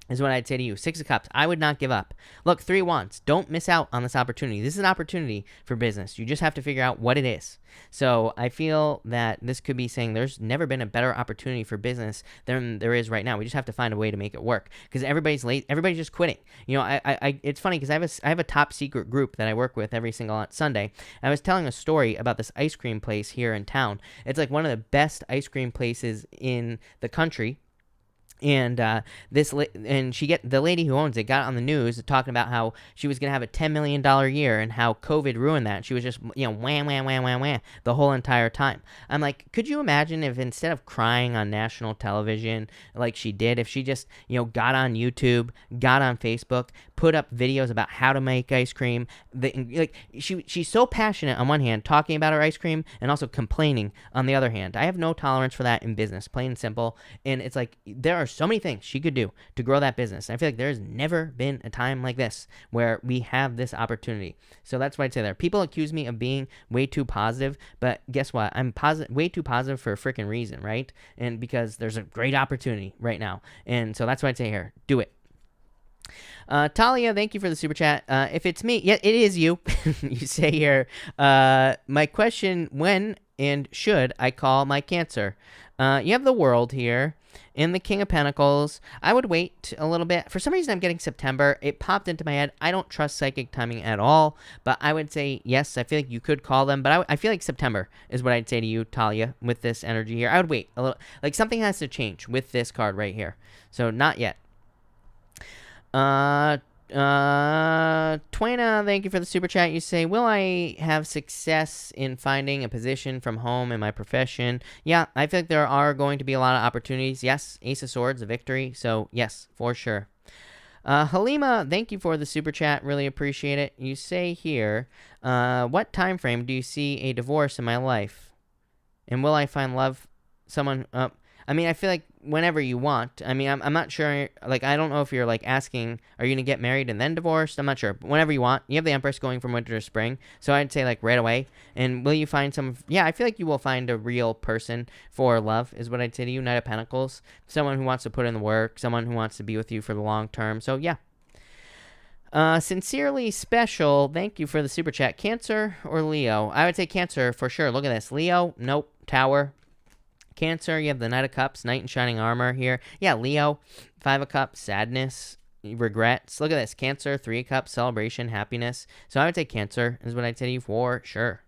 is what I'd say to you. Six of Cups, I would not give up. Look, Three of Wands, don't miss out on this opportunity. This is an opportunity for business. You just have to figure out what it is. So I feel that this could be saying there's never been a better opportunity for business than there is right now. We just have to find a way to make it work because everybody's late. Everybody's just quitting. It's funny because I have a top secret group that I work with every single Sunday. I was telling a story about this ice cream place here in town. It's like one of the best ice cream places in the country. And the lady who owns it got on the news talking about how she was going to have a $10 million year and how COVID ruined that. She was just, wham the whole entire time. I'm like, could you imagine if instead of crying on national television like she did, if she just, got on YouTube, got on Facebook, put up videos about how to make ice cream. She's so passionate on one hand, talking about her ice cream and also complaining on the other hand. I have no tolerance for that in business, plain and simple. And it's like, there are so many things she could do to grow that business. I feel like there's never been a time like this where we have this opportunity. So that's what I'd say there. People accuse me of being way too positive, but guess what? I'm way too positive for a freaking reason, right? And because there's a great opportunity right now. And so that's what I'd say here. Do it. Talia, thank you for the super chat. If it's me, yeah, it is you. You say here, my question, when and should I call my Cancer? You have the World here and the King of Pentacles. I would wait a little bit. For some reason, I'm getting September. It popped into my head. I don't trust psychic timing at all, but I would say yes. I feel like you could call them, but I feel like September is what I'd say to you, Talia, with this energy here. I would wait a little. Like something has to change with this card right here. So not yet. Twaina, thank you for the super chat. You say, will I have success in finding a position from home in my profession? Yeah, I feel like there are going to be a lot of opportunities. Yes, Ace of Swords, a victory. So yes, for sure. Halima, thank you for the super chat. Really appreciate it. You say here, what time frame do you see a divorce in my life? And will I find love? I feel like whenever you want. I mean, I'm not sure. Like, I don't know if you're like asking, are you gonna get married and then divorced? I'm not sure. But whenever you want. You have the Empress going from winter to spring, so I'd say like right away. And will you find some? Yeah, I feel like you will find a real person for love, is what I'd say to you. Knight of Pentacles, someone who wants to put in the work, someone who wants to be with you for the long term. So yeah. Sincerely special, thank you for the super chat. Cancer or Leo? I would say Cancer for sure. Look at this. Leo, nope. Tower. Cancer, you have the Knight of Cups, Knight in Shining Armor here. Yeah, Leo, Five of Cups, sadness, regrets. Look at this. Cancer, Three of Cups, celebration, happiness. So I would say Cancer is what I'd say to you for sure.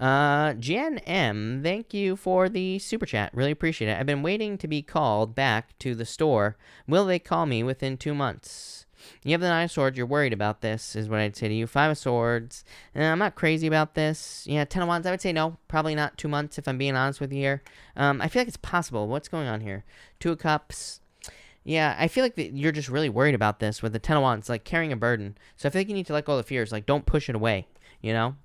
Jen M, thank you for the super chat. Really appreciate it. I've been waiting to be called back to the store. Will they call me within 2 months? You have the Nine of Swords. You're worried about this, is what I'd say to you. Five of Swords. I'm not crazy about this. Yeah, Ten of Wands. I would say no. Probably not 2 months, if I'm being honest with you here. I feel like it's possible. What's going on here? Two of Cups. Yeah, I feel like you're just really worried about this with the Ten of Wands, like carrying a burden. So I feel like you need to let go of the fears. Like, don't push it away, you know?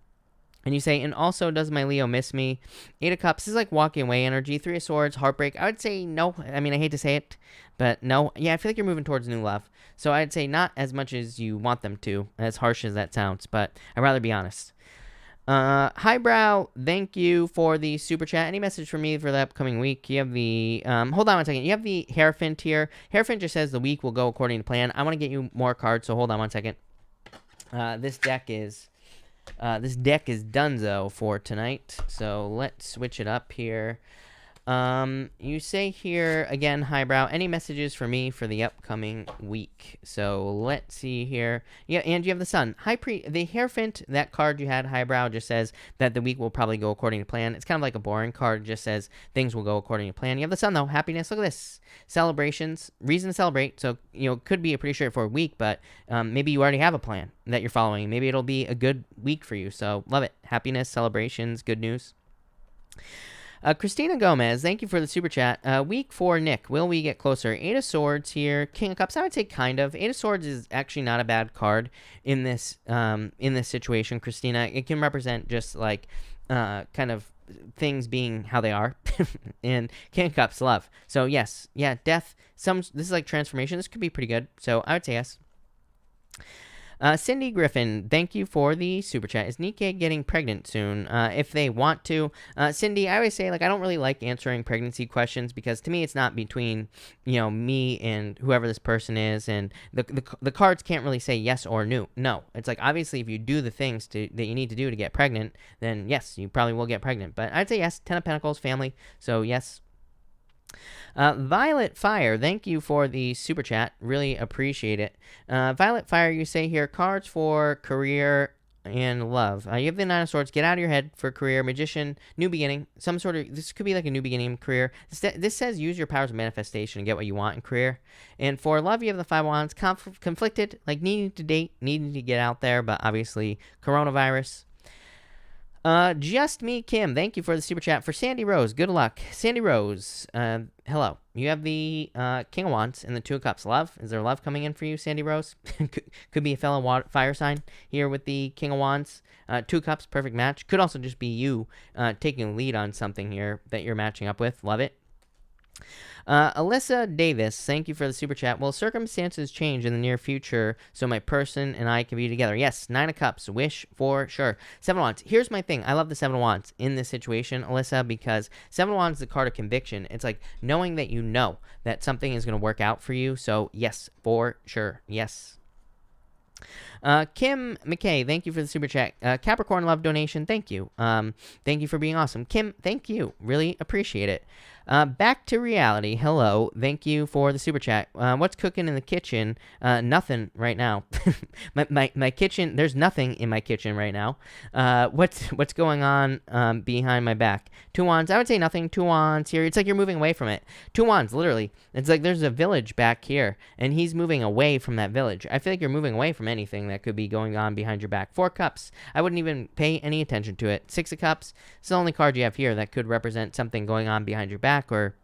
And you say, and also, does my Leo miss me? Eight of Cups, this is like walking away energy. Three of Swords, heartbreak. I would say no. I mean, I hate to say it, but no. Yeah, I feel like you're moving towards new love. So I'd say not as much as you want them to, as harsh as that sounds, but I'd rather be honest. Highbrow, thank you for the super chat. Any message for me for the upcoming week? You have the, hold on one second. You have the Hierophant here. Hierophant just says the week will go according to plan. I want to get you more cards, so hold on one second. This deck is donezo for tonight, so let's switch it up here. You say here, again, Highbrow, any messages for me for the upcoming week? So let's see here. Yeah, and you have the Sun. The Hierophant, that card you had, Highbrow, just says that the week will probably go according to plan. It's kind of like a boring card, just says things will go according to plan. You have the Sun, though. Happiness. Look at this. Celebrations. Reason to celebrate. So, could be a pretty straightforward week, but maybe you already have a plan that you're following. Maybe it'll be a good week for you. So, love it. Happiness, celebrations, good news. Christina Gomez, thank you for the super chat. Week 4, Nick, will we get closer? Eight of Swords here, King of Cups. I would say kind of. Eight of Swords is actually not a bad card in this situation, Christina. It can represent just like kind of things being how they are, and King of Cups, love. So yes, yeah, death. This is like transformation. This could be pretty good. So I would say yes. Cindy Griffin, thank you for the super chat. Is Nikkei getting pregnant soon? If they want to. Cindy, I always say, like, I don't really like answering pregnancy questions because to me it's not between, me and whoever this person is, and the cards can't really say yes or no. No. It's like, obviously, if you do the things that you need to do to get pregnant, then yes, you probably will get pregnant. But I'd say yes, Ten of Pentacles, family, so yes. Violet Fire, thank you for the super chat. Really appreciate it. Violet Fire, you say here, cards for career and love. You have the Nine of Swords. Get out of your head for career. Magician, new beginning. This could be like a new beginning in career. This says use your powers of manifestation and get what you want in career. And for love, you have the Five of Wands. Conflicted, like needing to date, needing to get out there, but obviously coronavirus. Just Me Kim, thank you for the super chat. For Sandy Rose, good luck. Sandy Rose, hello. You have the King of Wands and the Two of Cups. Love? Is there love coming in for you, Sandy Rose? Could be a fellow fire sign here with the King of Wands. Two of Cups, perfect match. Could also just be you taking the lead on something here that you're matching up with. Love it. Alyssa Davis, thank you for the super chat. Will circumstances change in the near future so my person and I can be together? Yes, Nine of Cups, wish for sure. Seven of Wands. Here's my thing. I love the Seven of Wands in this situation, Alyssa, because Seven of Wands is the card of conviction. It's like knowing that you know that something is going to work out for you. So yes, for sure. Yes. Kim McKay, thank you for the super chat. Capricorn love donation, thank you. Thank you for being awesome. Kim, thank you. Really appreciate it. Back to reality. Hello. Thank you for the super chat. What's cooking in the kitchen? Nothing right now. my kitchen, there's nothing in my kitchen right now. What's going on behind my back? Two Wands. I would say nothing. Two Wands here. It's like you're moving away from it. Two Wands, literally. It's like there's a village back here, and he's moving away from that village. I feel like you're moving away from anything that could be going on behind your back. Four Cups. I wouldn't even pay any attention to it. Six of Cups. It's the only card you have here that could represent something going on behind your back or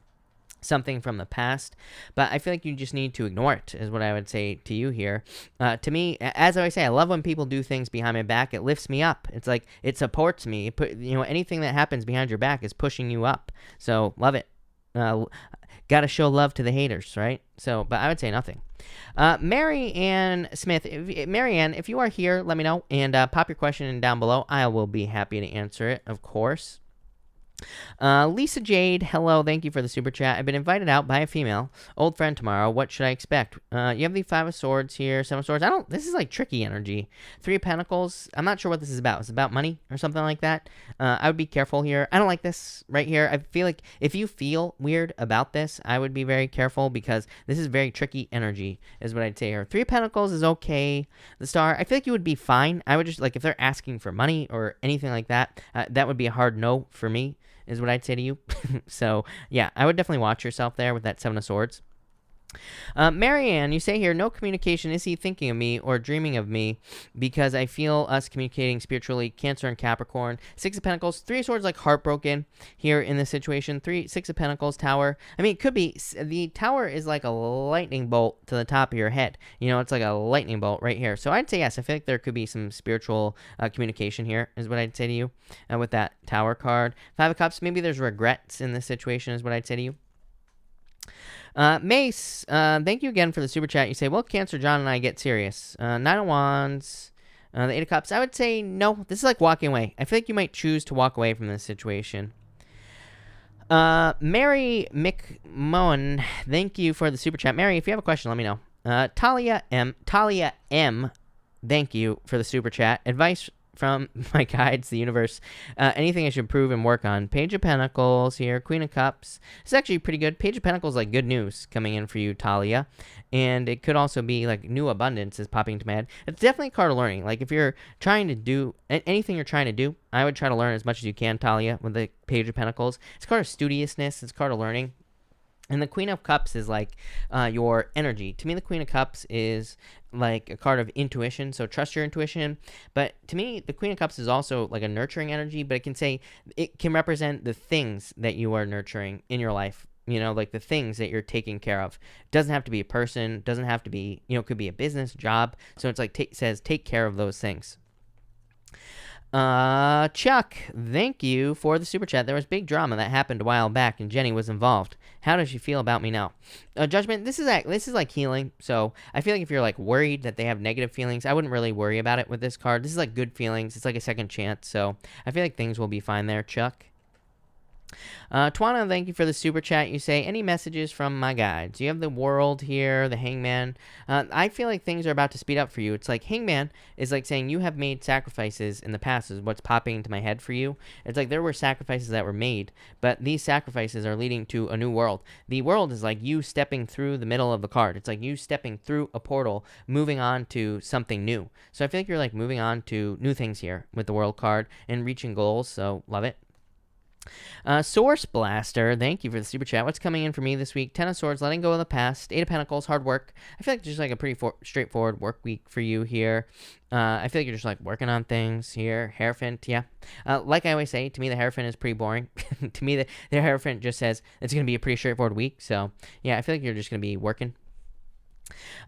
something from the past, but I feel like you just need to ignore it is what I would say to you here. To me, as I always say, I love when people do things behind my back. It lifts me up. It's like it supports me. Anything that happens behind your back is pushing you up. So love it. Got to show love to the haters, right? So, but I would say nothing. Mary Ann Smith, Mary Ann, if you are here, let me know and pop your question down below. I will be happy to answer it, of course. Lisa Jade, hello, thank you for the super chat. I've been invited out by a female old friend tomorrow. What should I expect? You have the Five of Swords here, Seven of Swords. This is like tricky energy. Three of Pentacles. I'm not sure what this is about. It's about money or something like that. I would be careful here. I don't like this right here. I feel like if you feel weird about this, I would be very careful because this is very tricky energy, is what I'd say here. Three of Pentacles is okay. The Star, I feel like you would be fine. I would just, like, if they're asking for money or anything like that, that would be a hard no for me, is what I'd say to you. So, yeah, I would definitely watch yourself there with that Seven of Swords. Marianne, you say here, no communication. Is he thinking of me or dreaming of me? Because I feel us communicating spiritually. Cancer and Capricorn. Six of Pentacles. Three of Swords, like heartbroken here in this situation. Six of Pentacles, Tower. I mean, it could be, the Tower is like a lightning bolt to the top of your head. You know, it's like a lightning bolt right here. So I'd say yes. I feel like there could be some spiritual communication here, is what I'd say to you with that Tower card. Five of Cups, maybe there's regrets in this situation, is what I'd say to you. Mace, thank you again for the super chat. You say, well, Cancer, John, and I get serious. Nine of Wands, the Eight of Cups. I would say no. This is like walking away. I feel like you might choose to walk away from this situation. Mary McMohan, thank you for the super chat. Mary, if you have a question, let me know. Talia M, thank you for the super chat. Advice from my guides, the universe. Anything I should improve and work on. Page of Pentacles here. Queen of Cups. It's actually pretty good. Page of Pentacles, like good news coming in for you, Talia. And it could also be like new abundance is popping into my head. It's definitely a card of learning. Like if you're trying to do anything you're trying to do, I would try to learn as much as you can, Talia, with the Page of Pentacles. It's a card of studiousness. It's a card of learning. And the Queen of Cups is like your energy. To me, the Queen of Cups is like a card of intuition, so trust your intuition. But to me, the Queen of Cups is also like a nurturing energy, but it can represent the things that you are nurturing in your life. You know, like the things that you're taking care of. It doesn't have to be a person, doesn't have to be, you know, it could be a business, job. So it's like, says take care of those things. Chuck, thank you for the super chat. There was big drama that happened a while back, and Jenny was involved. How does she feel about me now? Judgment, this is like healing. So I feel like if you're like worried that they have negative feelings, I wouldn't really worry about it with this card. This is like good feelings. It's like a second chance. So I feel like things will be fine there, Chuck. Twana, thank you for the super chat. You say, any messages from my guides? You have the World here, the Hangman. I feel like things are about to speed up for you. It's like Hangman is like saying you have made sacrifices in the past is what's popping into my head for you. It's like there were sacrifices that were made, but these sacrifices are leading to a new world. The world is like you stepping through the middle of the card. It's like you stepping through a portal, moving on to something new. So I feel like you're like moving on to new things here with the World card and reaching goals, so love it. Source Blaster, thank you for the super chat. What's coming in for me this week? Ten of Swords, letting go of the past. Eight of Pentacles, hard work. I feel like just like a pretty straightforward work week for you here. I feel like you're just like working on things here. Hierophant, yeah. Like I always say, to me the Hierophant is pretty boring. To me the Hierophant just says it's going to be a pretty straightforward week. So yeah, I feel like you're just going to be working.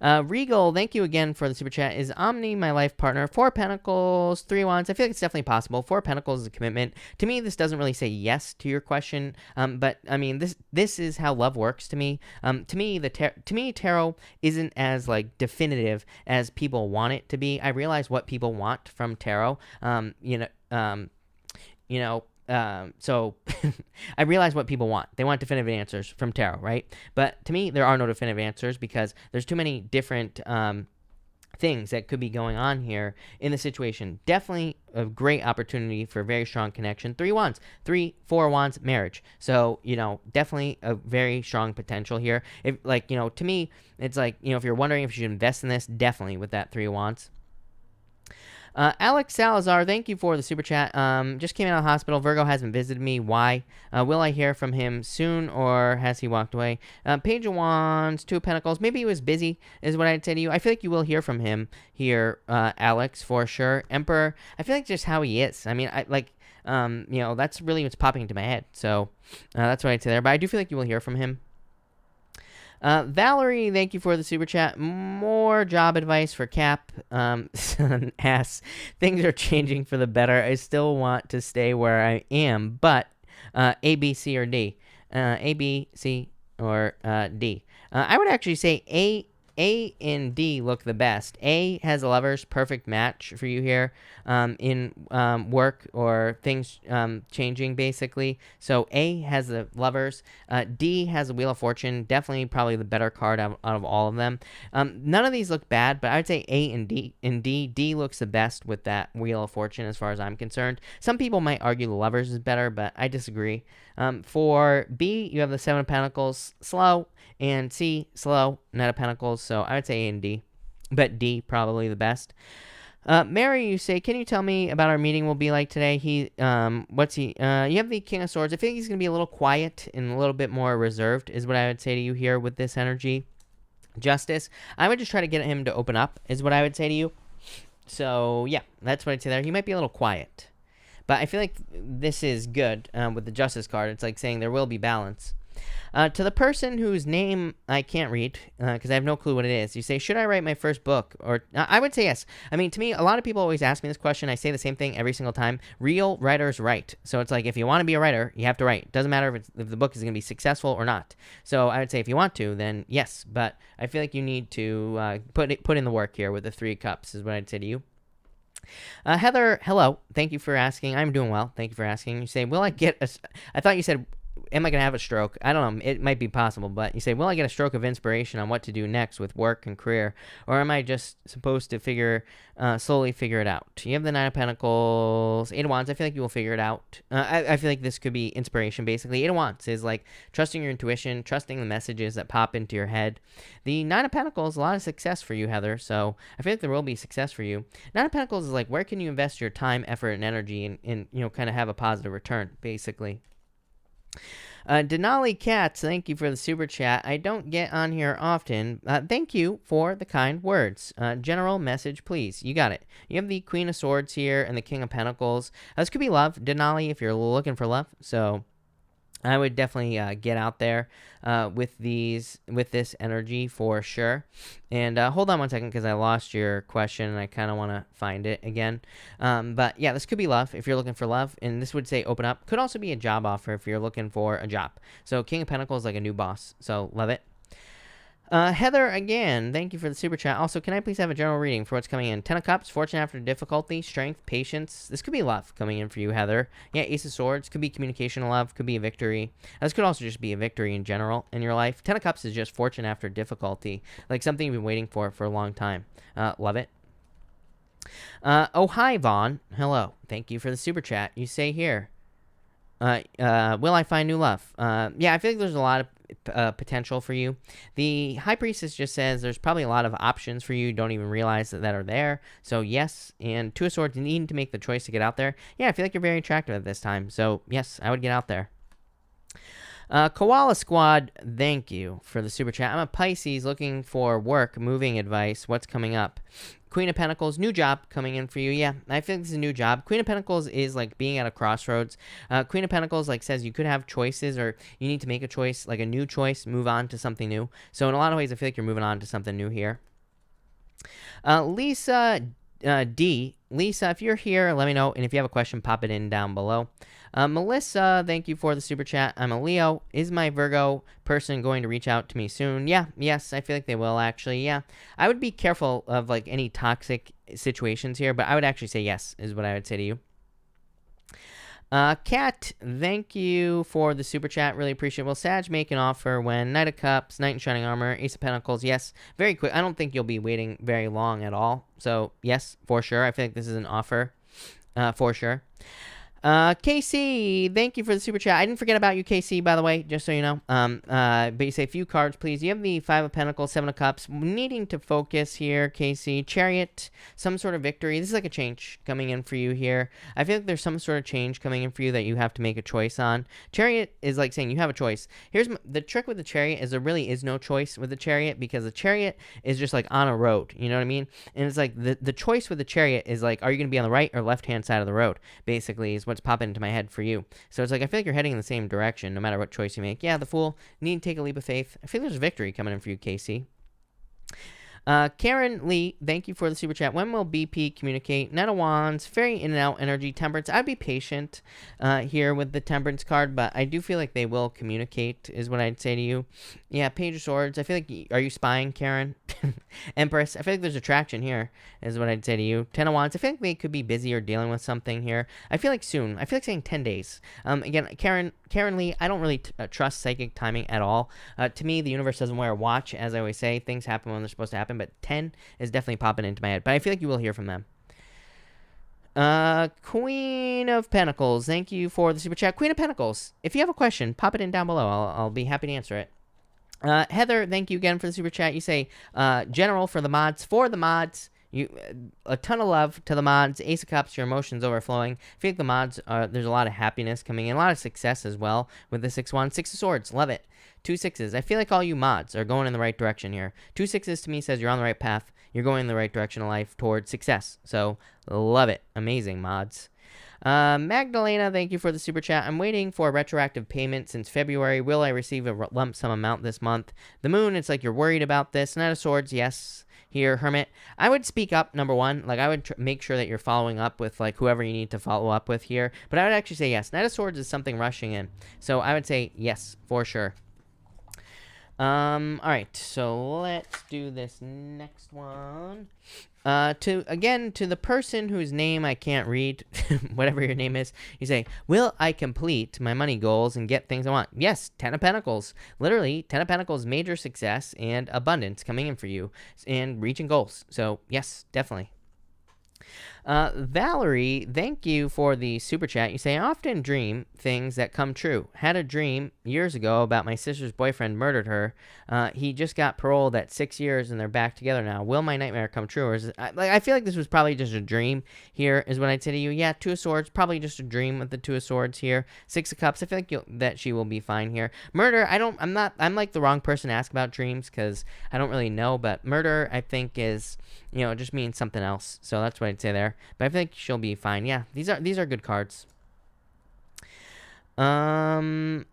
Regal, thank you again for the super chat. Is Omni my life partner? Four Pentacles, Three Wands. I feel like it's definitely possible. Four Pentacles is a commitment. To me, this doesn't really say yes to your question. But I mean, this is how love works to me. To me, tarot isn't as like definitive as people want it to be. I realize what people want from tarot. So I realize what people want. They want definitive answers from tarot, right? But to me, there are no definitive answers because there's too many different things that could be going on here in the situation. Definitely a great opportunity for a very strong connection. Three Wands, Four Wands, marriage. So, definitely a very strong potential here. If to me, it's like, if you're wondering if you should invest in this, definitely with that Three Wands. Alex Salazar, thank you for the super chat. Just came out of the hospital. Virgo hasn't visited me. Why? Will I hear from him soon, or has he walked away? Page of Wands, Two of Pentacles. Maybe he was busy, is what I'd say to you. I feel like you will hear from him here, Alex, for sure. Emperor, I feel like just how he is. I mean, that's really what's popping into my head. So that's what I'd say there. But I do feel like you will hear from him. Valerie, thank you for the super chat. More job advice for Cap. Ass. Things are changing for the better. I still want to stay where I am, but A, B, C, or D. A, B, C, or D. I would actually say A and D look the best. A has a Lovers, perfect match for you here in work or things changing, basically. So A has the Lovers. D has a Wheel of Fortune, definitely probably the better card out of all of them. None of these look bad, but I would say A and D. And D looks the best with that Wheel of Fortune as far as I'm concerned. Some people might argue the Lovers is better, but I disagree. For B, you have the Seven of Pentacles, slow, and C, slow, Knight of Pentacles. So I would say A and D, but D probably the best. Mary, you say, can you tell me about our meeting will be like today? You have the King of Swords. I think he's going to be a little quiet and a little bit more reserved is what I would say to you here with this energy. Justice, I would just try to get him to open up is what I would say to you. So yeah, that's what I'd say there. He might be a little quiet, but I feel like this is good with the Justice card. It's like saying there will be balance. To the person whose name I can't read because I have no clue what it is, you say, should I write my first book? Or I would say yes. I mean, to me, a lot of people always ask me this question. I say the same thing every single time. Real writers write. So it's like if you want to be a writer, you have to write. Doesn't matter if the book is going to be successful or not. So I would say if you want to, then yes. But I feel like you need to put in the work here with the Three of Cups is what I'd say to you. Heather, hello. Thank you for asking. I'm doing well. Thank you for asking. You say, will I get a... I thought you said... am I going to have a stroke? I don't know. It might be possible, but you say, will I get a stroke of inspiration on what to do next with work and career? Or am I just supposed to slowly figure it out? You have the Nine of Pentacles, Eight of Wands. I feel like you will figure it out. I feel like this could be inspiration, basically. Eight of Wands is like trusting your intuition, trusting the messages that pop into your head. The Nine of Pentacles, a lot of success for you, Heather. So I feel like there will be success for you. Nine of Pentacles is like, where can you invest your time, effort, and energy and kind of have a positive return, basically. Denali Katz, thank you for the super chat. I don't get on here often. Thank you for the kind words. General message, please. You got it. You have the Queen of Swords here and the King of Pentacles. This could be love, Denali, if you're looking for love. So I would definitely get out there with this energy for sure. And hold on one second because I lost your question and I kind of want to find it again. But yeah, this could be love if you're looking for love. And this would say open up. Could also be a job offer if you're looking for a job. So King of Pentacles is like a new boss. So love it. Heather, again, thank you for the super chat. Also, can I please have a general reading for what's coming in? Ten of Cups, Fortune after difficulty, Strength, Patience. This could be love coming in for you, Heather. Yeah, Ace of Swords. Could be communication love. Could be a victory. This could also just be a victory in general in your life. Ten of Cups is just Fortune after difficulty. Like something you've been waiting for a long time. Love it. Oh, hi, Vaughn. Hello. Thank you for the super chat. You say here. Will I find new love? Yeah, I feel like there's a lot of potential for you. The High Priestess just says there's probably a lot of options for you don't even realize that are there. So yes, and Two of Swords, you need to make the choice to get out there. Yeah, I feel like you're very attractive at this time. So yes, I would get out there. Koala Squad, thank you for the super chat. I'm a Pisces looking for work, moving advice. What's coming up? Queen of Pentacles, new job coming in for you. Yeah, I think this is a new job. Queen of Pentacles is like being at a crossroads. Queen of Pentacles like says you could have choices or you need to make a choice, like a new choice, move on to something new. So in a lot of ways, I feel like you're moving on to something new here. Lisa D. Lisa, if you're here, let me know. And if you have a question, pop it in down below. Melissa, thank you for the super chat. I'm a Leo. Is my Virgo person going to reach out to me soon? Yeah, yes, I feel like they will actually. Yeah, I would be careful of like any toxic situations here, but I would actually say yes is what I would say to you. Kat, thank you for the super chat. Really appreciate it. Will Sag make an offer when Knight of Cups, Knight in Shining Armor, Ace of Pentacles? Yes, very quick. I don't think you'll be waiting very long at all. So yes, for sure. I feel like this is an offer for sure. KC, thank you for the super chat. I didn't forget about you, KC, by the way, just so you know. But you say few cards, please. You have the Five of Pentacles, Seven of Cups. Needing to focus here, KC. Chariot, some sort of victory. This is like a change coming in for you here. I feel like there's some sort of change coming in for you that you have to make a choice on. Chariot is like saying you have a choice. Here's the trick with the Chariot is there really is no choice with the Chariot because the Chariot is just like on a road. You know what I mean? And it's like the choice with the Chariot is like, are you going to be on the right or left-hand side of the road? Basically is what's popping into my head for you. So it's like I feel like you're heading in the same direction no matter what choice you make. Yeah, the Fool, need to take a leap of faith. I feel there's a victory coming in for you, Casey. Karen Lee, thank you for the super chat. When will BP communicate? Knight of Wands, very in and out energy. Temperance, I'd be patient here with the Temperance card, but I do feel like they will communicate, is what I'd say to you. Yeah, Page of Swords, I feel like, are you spying, Karen? Empress, I feel like there's attraction here, is what I'd say to you. Ten of Wands, I feel like they could be busy or dealing with something here. I feel like soon. I feel like saying 10 days. Again, Karen Lee, I don't really trust psychic timing at all. To me, the universe doesn't wear a watch, as I always say. Things happen when they're supposed to happen, but 10 is definitely popping into my head. But I feel like you will hear from them. Queen of Pentacles, thank you for the super chat. Queen of Pentacles, if you have a question, pop it in down below. I'll be happy to answer it. Heather, thank you again for the super chat. You say, general for the mods. For the mods, a ton of love to the mods. Ace of Cups, your emotions overflowing. I feel like the mods, there's a lot of happiness coming in, a lot of success as well with the 6-1. 6 of Swords, love it. 2 6s. I feel like all you mods are going in the right direction here. 2 6s to me says you're on the right path. You're going in the right direction of life towards success. So, love it. Amazing, mods. Magdalena, thank you for the super chat. I'm waiting for a retroactive payment since February. Will I receive a lump sum amount this month? The moon, it's like you're worried about this. Knight of Swords, yes. Here, Hermit, I would speak up, number one. Like, I would make sure that you're following up with, like, whoever you need to follow up with here. But I would actually say yes. Knight of Swords is something rushing in. So I would say yes, for sure. All right, so let's do this next one. To the person whose name I can't read, whatever your name is, you say, will I complete my money goals and get things I want? Yes, 10 of Pentacles. Literally, 10 of Pentacles, major success and abundance coming in for you and reaching goals. So, yes, definitely. Valerie, thank you for the super chat. You say, I often dream things that come true. Had a dream years ago about my sister's boyfriend murdered her. He just got paroled at 6 years and they're back together now. Will my nightmare come true? Or is it, I feel like this was probably just a dream here is what I'd say to you. Yeah, 2 of Swords, probably just a dream with the 2 of Swords here. 6 of Cups, I feel like that she will be fine here. Murder, I'm like the wrong person to ask about dreams because I don't really know, but murder I think is, it just means something else. So that's what I'd say there. But I feel like she'll be fine. Yeah, these are good cards. Nebosa,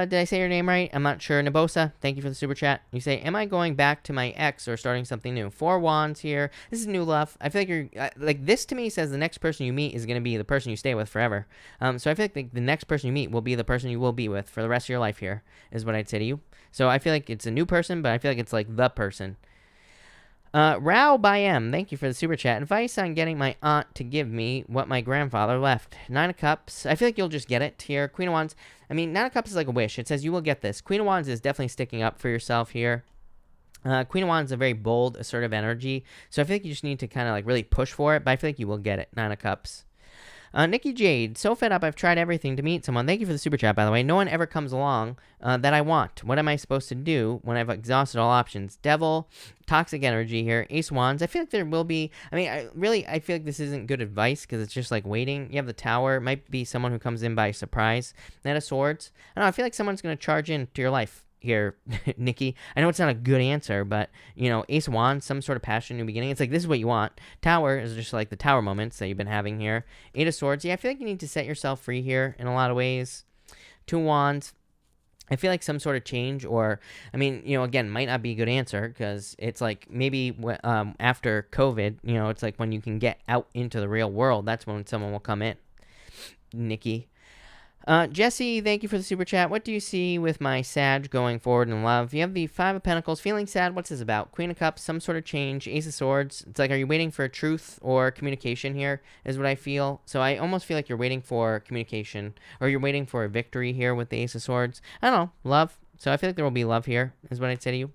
did I say your name right? I'm not sure. Nebosa, thank you for the super chat. You say, am I going back to my ex or starting something new? 4 Wands here. This is new love. I feel like you're, like, this to me says the next person you meet is going to be the person you stay with forever. So I feel like the next person you meet will be the person you will be with for the rest of your life here, is what I'd say to you. So I feel like it's a new person, but I feel like it's like the person. Rao Bayem, thank you for the super chat. Advice on getting my aunt to give me what my grandfather left. 9 of Cups. I feel like you'll just get it here. Queen of Wands. I mean, 9 of Cups is like a wish. It says you will get this. Queen of Wands is definitely sticking up for yourself here. Queen of Wands is a very bold, assertive energy. So I feel like you just need to kind of like really push for it. But I feel like you will get it. 9 of Cups. Nikki Jade, so fed up, I've tried everything to meet someone. Thank you for the super chat, by the way. No one ever comes along that I want. What am I supposed to do when I've exhausted all options? Devil, toxic energy here, Ace Wands. I feel like there will be, I feel like this isn't good advice because it's just like waiting. You have the Tower. It might be someone who comes in by surprise. Knight of Swords. I don't know, I feel like someone's going to charge into your life here, Nikki. I know it's not a good answer, but, Ace Wands, some sort of passion, new beginning. It's like, this is what you want. Tower is just like the Tower moments that you've been having here. 8 of Swords. Yeah, I feel like you need to set yourself free here in a lot of ways. 2 Wands. I feel like some sort of change or, again, might not be a good answer because it's like maybe after COVID, it's like when you can get out into the real world, that's when someone will come in. Nikki. Jesse, thank you for the super chat. What do you see with my Sag going forward in love? You have the 5 of Pentacles. Feeling sad. What's this about? Queen of Cups. Some sort of change. Ace of Swords. It's like, are you waiting for a truth or communication here is what I feel. So I almost feel like you're waiting for communication or you're waiting for a victory here with the Ace of Swords. I don't know. Love. So I feel like there will be love here is what I'd say to you.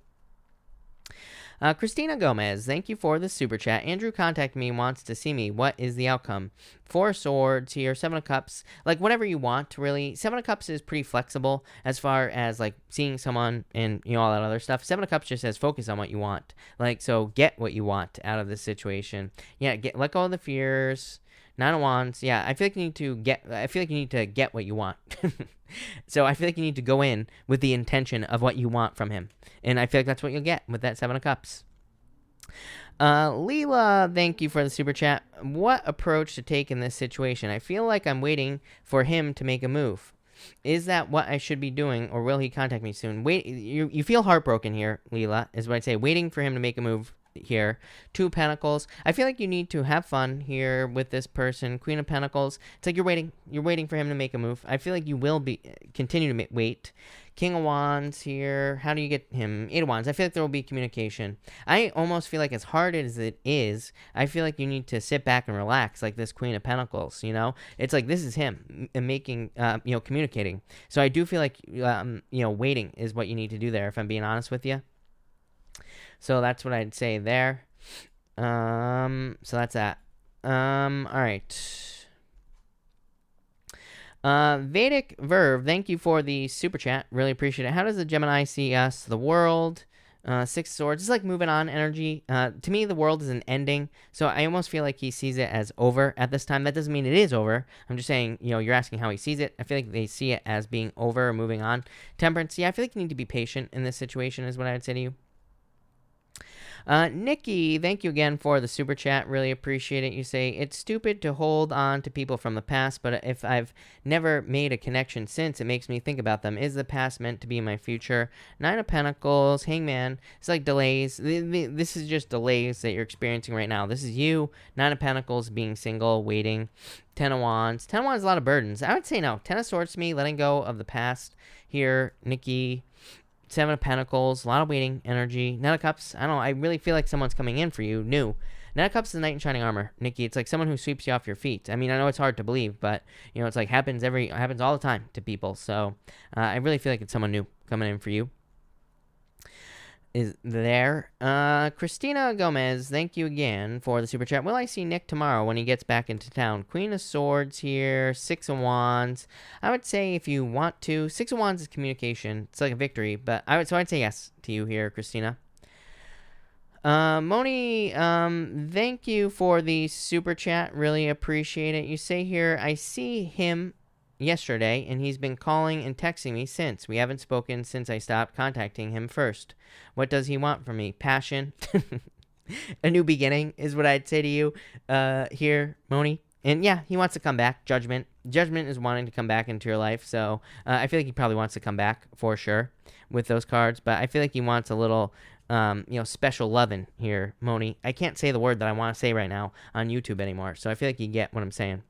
Christina Gomez, thank you for the super chat. Andrew contacted me, wants to see me. What is the outcome? 4 Swords here, 7 of Cups. Like, whatever you want, really. 7 of Cups is pretty flexible as far as, like, seeing someone and, all that other stuff. 7 of Cups just says focus on what you want. Like, so get what you want out of this situation. Yeah, let go of the fears. 9 of Wands. Yeah, I feel like you need to get what you want. So I feel like you need to go in with the intention of what you want from him. And I feel like that's what you'll get with that 7 of Cups. Leela, thank you for the super chat. What approach to take in this situation? I feel like I'm waiting for him to make a move. Is that what I should be doing, or will he contact me soon? Wait, you feel heartbroken here, Leela, is what I'd say. Waiting for him to make a move here. Two of Pentacles. I feel like you need to have fun here with this person. Queen of Pentacles. It's like you're waiting for him to make a move. I feel like you will be continue to wait. King of Wands here. How do you get him? Eight of Wands. I feel like there will be communication. I almost feel like as hard as it is, I feel like you need to sit back and relax, like this Queen of Pentacles, you know? It's like this is him making, communicating. So I do feel like, waiting is what you need to do there, if I'm being honest with you. So that's what I'd say there. So that's that. All right. Vedic Verve, thank you for the super chat. Really appreciate it. How does the Gemini see us? The world. Six of Swords. It's like moving on energy. To me, the world is an ending. So I almost feel like he sees it as over at this time. That doesn't mean it is over. I'm just saying, you're asking how he sees it. I feel like they see it as being over or moving on. Temperance. Yeah, I feel like you need to be patient in this situation is what I would say to you. Nikki, thank you again for the super chat. Really appreciate it. You say, it's stupid to hold on to people from the past, but if I've never made a connection since, it makes me think about them. Is the past meant to be my future? Nine of Pentacles, Hangman. It's like delays. This is just delays that you're experiencing right now. This is you. Nine of Pentacles, being single, waiting. Ten of Wands. Ten of Wands, a lot of burdens. I would say no. Ten of Swords to me, letting go of the past here. Nikki. Seven of Pentacles, a lot of waiting energy. Nine of Cups, I don't know, I really feel like someone's coming in for you, new. Nine of Cups is the Knight in Shining Armor, Nikki. It's like someone who sweeps you off your feet. I mean, I know it's hard to believe, but, it's like happens all the time to people. So, I really feel like it's someone new coming in for you. Is there. Christina Gomez, thank you again for the super chat. Will I see Nick tomorrow when he gets back into town? Queen of Swords here, Six of Wands. I would say if you want to, Six of Wands is communication. It's like a victory, but I'd say yes to you here, Christina. Moni, thank you for the super chat. Really appreciate it. You say here, I see him yesterday, and he's been calling and texting me since. We haven't spoken since I stopped contacting him first. What does he want from me? Passion. A new beginning is what I'd say to you here, Moni. And yeah, he wants to come back. Judgment is wanting to come back into your life. So I feel like he probably wants to come back for sure with those cards. But I feel like he wants a little special loving here, Moni. I can't say the word that I want to say right now on YouTube anymore. So I feel like you get what I'm saying.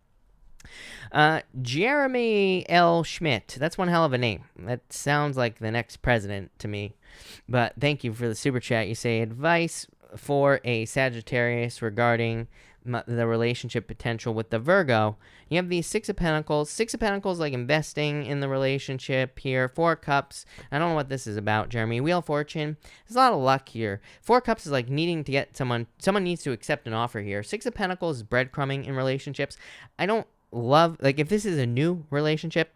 Jeremy L. Schmidt. That's one hell of a name. That sounds like the next president to me. But thank you for the super chat. You say advice for a Sagittarius regarding the relationship potential with the Virgo. You have the Six of Pentacles. Six of Pentacles, like investing in the relationship here. Four of Cups. I don't know what this is about, Jeremy. Wheel of Fortune. There's a lot of luck here. Four of Cups is like needing to get someone needs to accept an offer here. Six of Pentacles is breadcrumbing in relationships. I don't love, like, if this is a new relationship,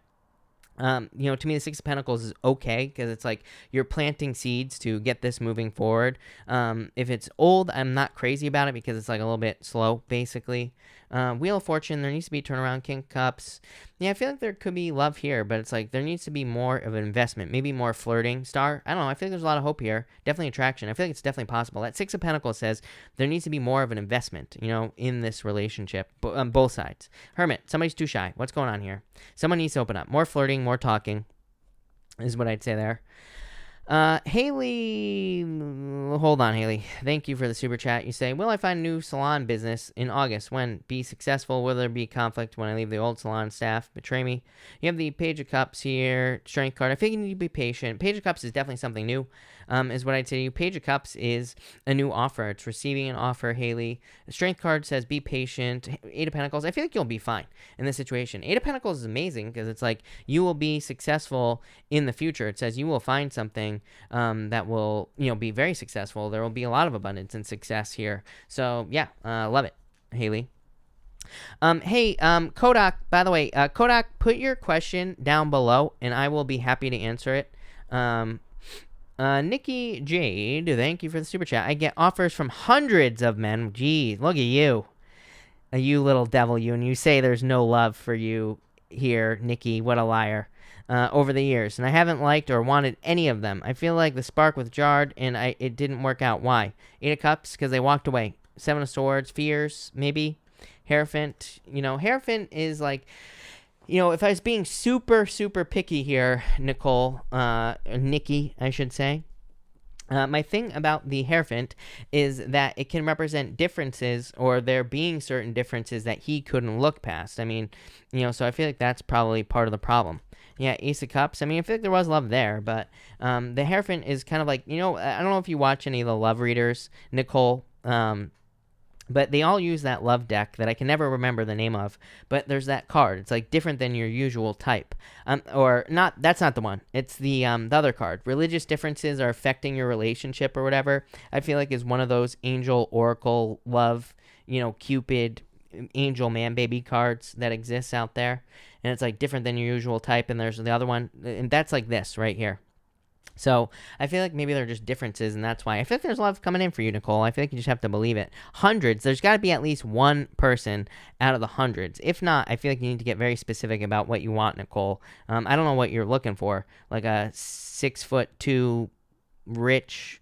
to me the Six of Pentacles is okay because it's like you're planting seeds to get this moving forward. If it's old, I'm not crazy about it because it's like a little bit slow, basically. Wheel of Fortune, there needs to be turnaround. King of Cups. Yeah, I feel like there could be love here, but it's like there needs to be more of an investment, maybe more flirting. Star, I don't know. I feel like there's a lot of hope here. Definitely attraction. I feel like it's definitely possible. That Six of Pentacles says there needs to be more of an investment, in this relationship, on both sides. Hermit, somebody's too shy. What's going on here? Someone needs to open up. More flirting, more talking is what I'd say there. Haley, hold on, Haley. Thank you for the super chat. You say, will I find a new salon business in August? When? Be successful? Will there be conflict when I leave the old salon? Staff betray me? You have the Page of Cups here, Strength card. I think you need to be patient. Page of Cups is definitely something new, is what I'd say to you. Page of Cups is a new offer. It's receiving an offer, Haley. The Strength card says be patient. Eight of Pentacles. I feel like you'll be fine in this situation. Eight of Pentacles is amazing because it's like you will be successful in the future. It says you will find something that will, be very successful. There will be a lot of abundance and success here. So yeah, love it, Haley. Hey, Kodak, by the way, Kodak, put your question down below and I will be happy to answer it. Nikki Jade, thank you for the super chat. I get offers from hundreds of men. Geez, look at you. You little devil, you. And you say there's no love for you here, Nikki. What a liar. Over the years, and I haven't liked or wanted any of them. I feel like the spark was jarred, and it didn't work out. Why? Eight of Cups, because they walked away. Seven of Swords, fears, maybe. Hierophant, Hierophant is like, You know, if I was being super, super picky here, Nikki, I should say, my thing about the Hierophant is that it can represent differences, or there being certain differences that he couldn't look past. I mean, you know, so I feel like that's probably part of the problem. Yeah, Ace of Cups. I mean, I feel like there was love there, but the Hierophant is kind of like, you know, I don't know if you watch any of the love readers, Nicole. But they all use that love deck that I can never remember the name of. But there's that card. It's like different than your usual type. Or not. That's not the one. It's the other card. Religious differences are affecting your relationship or whatever. I feel like is one of those angel, oracle, love, you know, Cupid, angel, man, baby cards that exists out there. And it's like different than your usual type. And there's the other one. And that's like this right here. So I feel like maybe there are just differences, and that's why I feel like there's love coming in for you, Nicole. I feel like you just have to believe it. Hundreds, there's got to be at least one person out of the hundreds. If not, I feel like you need to get very specific about what you want, Nicole. I don't know what you're looking for, like a 6'2" rich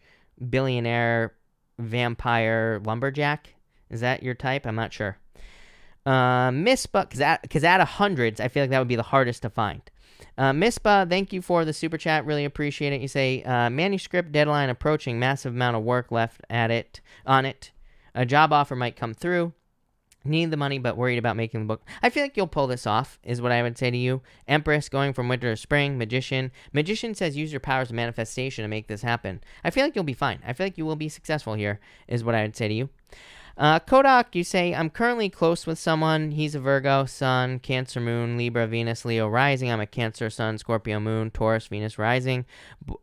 billionaire vampire lumberjack. Is that your type? I'm not sure. Mispa, because out of hundreds, I feel like that would be the hardest to find. Mispa, thank you for the super chat. Really appreciate it. You say, manuscript deadline approaching, massive amount of work left on it. A job offer might come through. Need the money, but worried about making the book. I feel like you'll pull this off, is what I would say to you. Empress, going from winter to spring. Magician. Magician says use your powers of manifestation to make this happen. I feel like you'll be fine. I feel like you will be successful here, is what I would say to you. Kodak, you say, I'm currently close with someone. He's a Virgo, Sun, Cancer Moon, Libra, Venus, Leo rising. I'm a Cancer, Sun, Scorpio Moon, Taurus, Venus rising.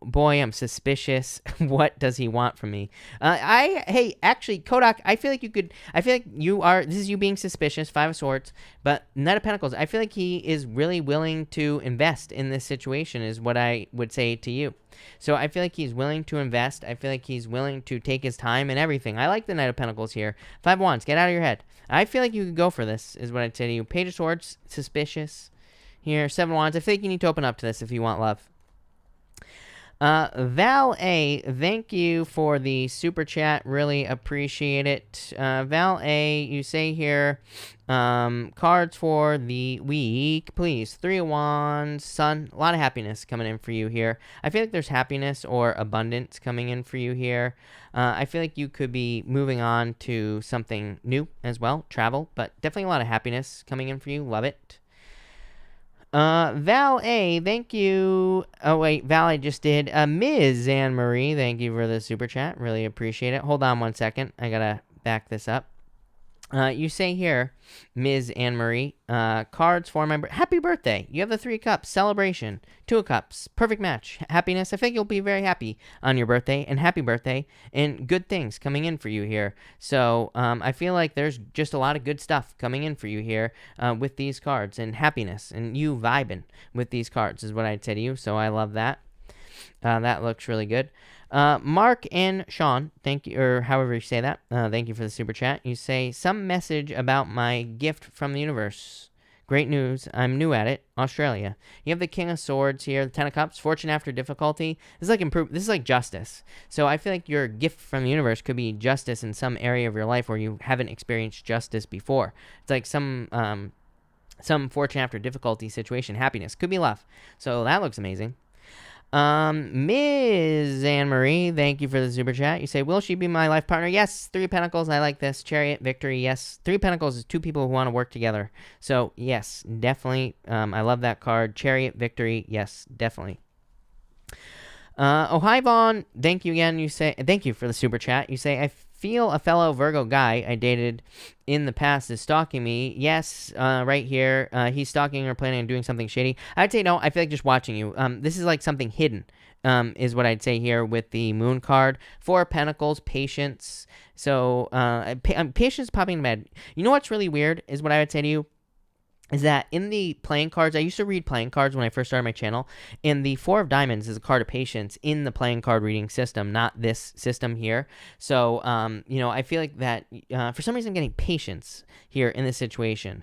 Boy, I'm suspicious. What does he want from me? Hey, actually, Kodak, I feel like this is you being suspicious, Five of Swords, but Knight of Pentacles, I feel like he is really willing to invest in this situation, is what I would say to you. So I feel like he's willing to invest. I feel like he's willing to take his time and everything. I like the Knight of Pentacles here. Five of Wands, get out of your head. I feel like you could go for this, is what I'd say to you. Page of Swords, suspicious. Here, Seven of Wands. I feel like you need to open up to this if you want love. Val A, thank you for the super chat. Really appreciate it. Val A, you say here, cards for the week, please. Three of Wands, Sun, a lot of happiness coming in for you here. I feel like there's happiness or abundance coming in for you here. I feel like you could be moving on to something new as well, travel, but definitely a lot of happiness coming in for you. Love it. Val A, thank you. Oh, wait, Val, I just did. Ms. Anne-Marie, thank you for the super chat. Really appreciate it. Hold on one second. I gotta back this up. You say here, Ms. Anne-Marie, cards for my happy birthday. You have the Three of Cups, celebration, Two of Cups, perfect match, happiness. I think you'll be very happy on your birthday, and happy birthday, and good things coming in for you here. So I feel like there's just a lot of good stuff coming in for you here with these cards, and happiness, and you vibing with these cards is what I'd say to you. So I love that. That looks really good. Mark and Sean, thank you, or however you say that. Thank you for the super chat. You say, some message about my gift from the universe. Great news. I'm new at it. Australia. You have the King of Swords here, the Ten of Cups, fortune after difficulty. This is like This is like justice. So I feel like your gift from the universe could be justice in some area of your life where you haven't experienced justice before. It's like some fortune after difficulty situation. Happiness. Could be love. So that looks amazing. Ms. Anne-Marie, thank you for the super chat. You say, will she be my life partner? Yes. Three of Pentacles, I like this. Chariot, victory, yes. Three of Pentacles is two people who want to work together. So, yes, definitely. I love that card. Chariot, victory, yes, definitely. Oh, hi, Vaughn. Thank you again. You say, thank you for the super chat. You say, I feel a fellow Virgo guy I dated in the past is stalking me. Yes, right here. He's stalking or planning on doing something shady. I'd say no. I feel like just watching you. This is like something hidden, is what I'd say here with the Moon card. Four of Pentacles, patience. So, patience popping in bed. You know what's really weird is what I would say to you is that in the playing cards, I used to read playing cards when I first started my channel, and the Four of Diamonds is a card of patience in the playing card reading system, not this system here. So, you know, I feel like that for some reason I'm getting patience here in this situation.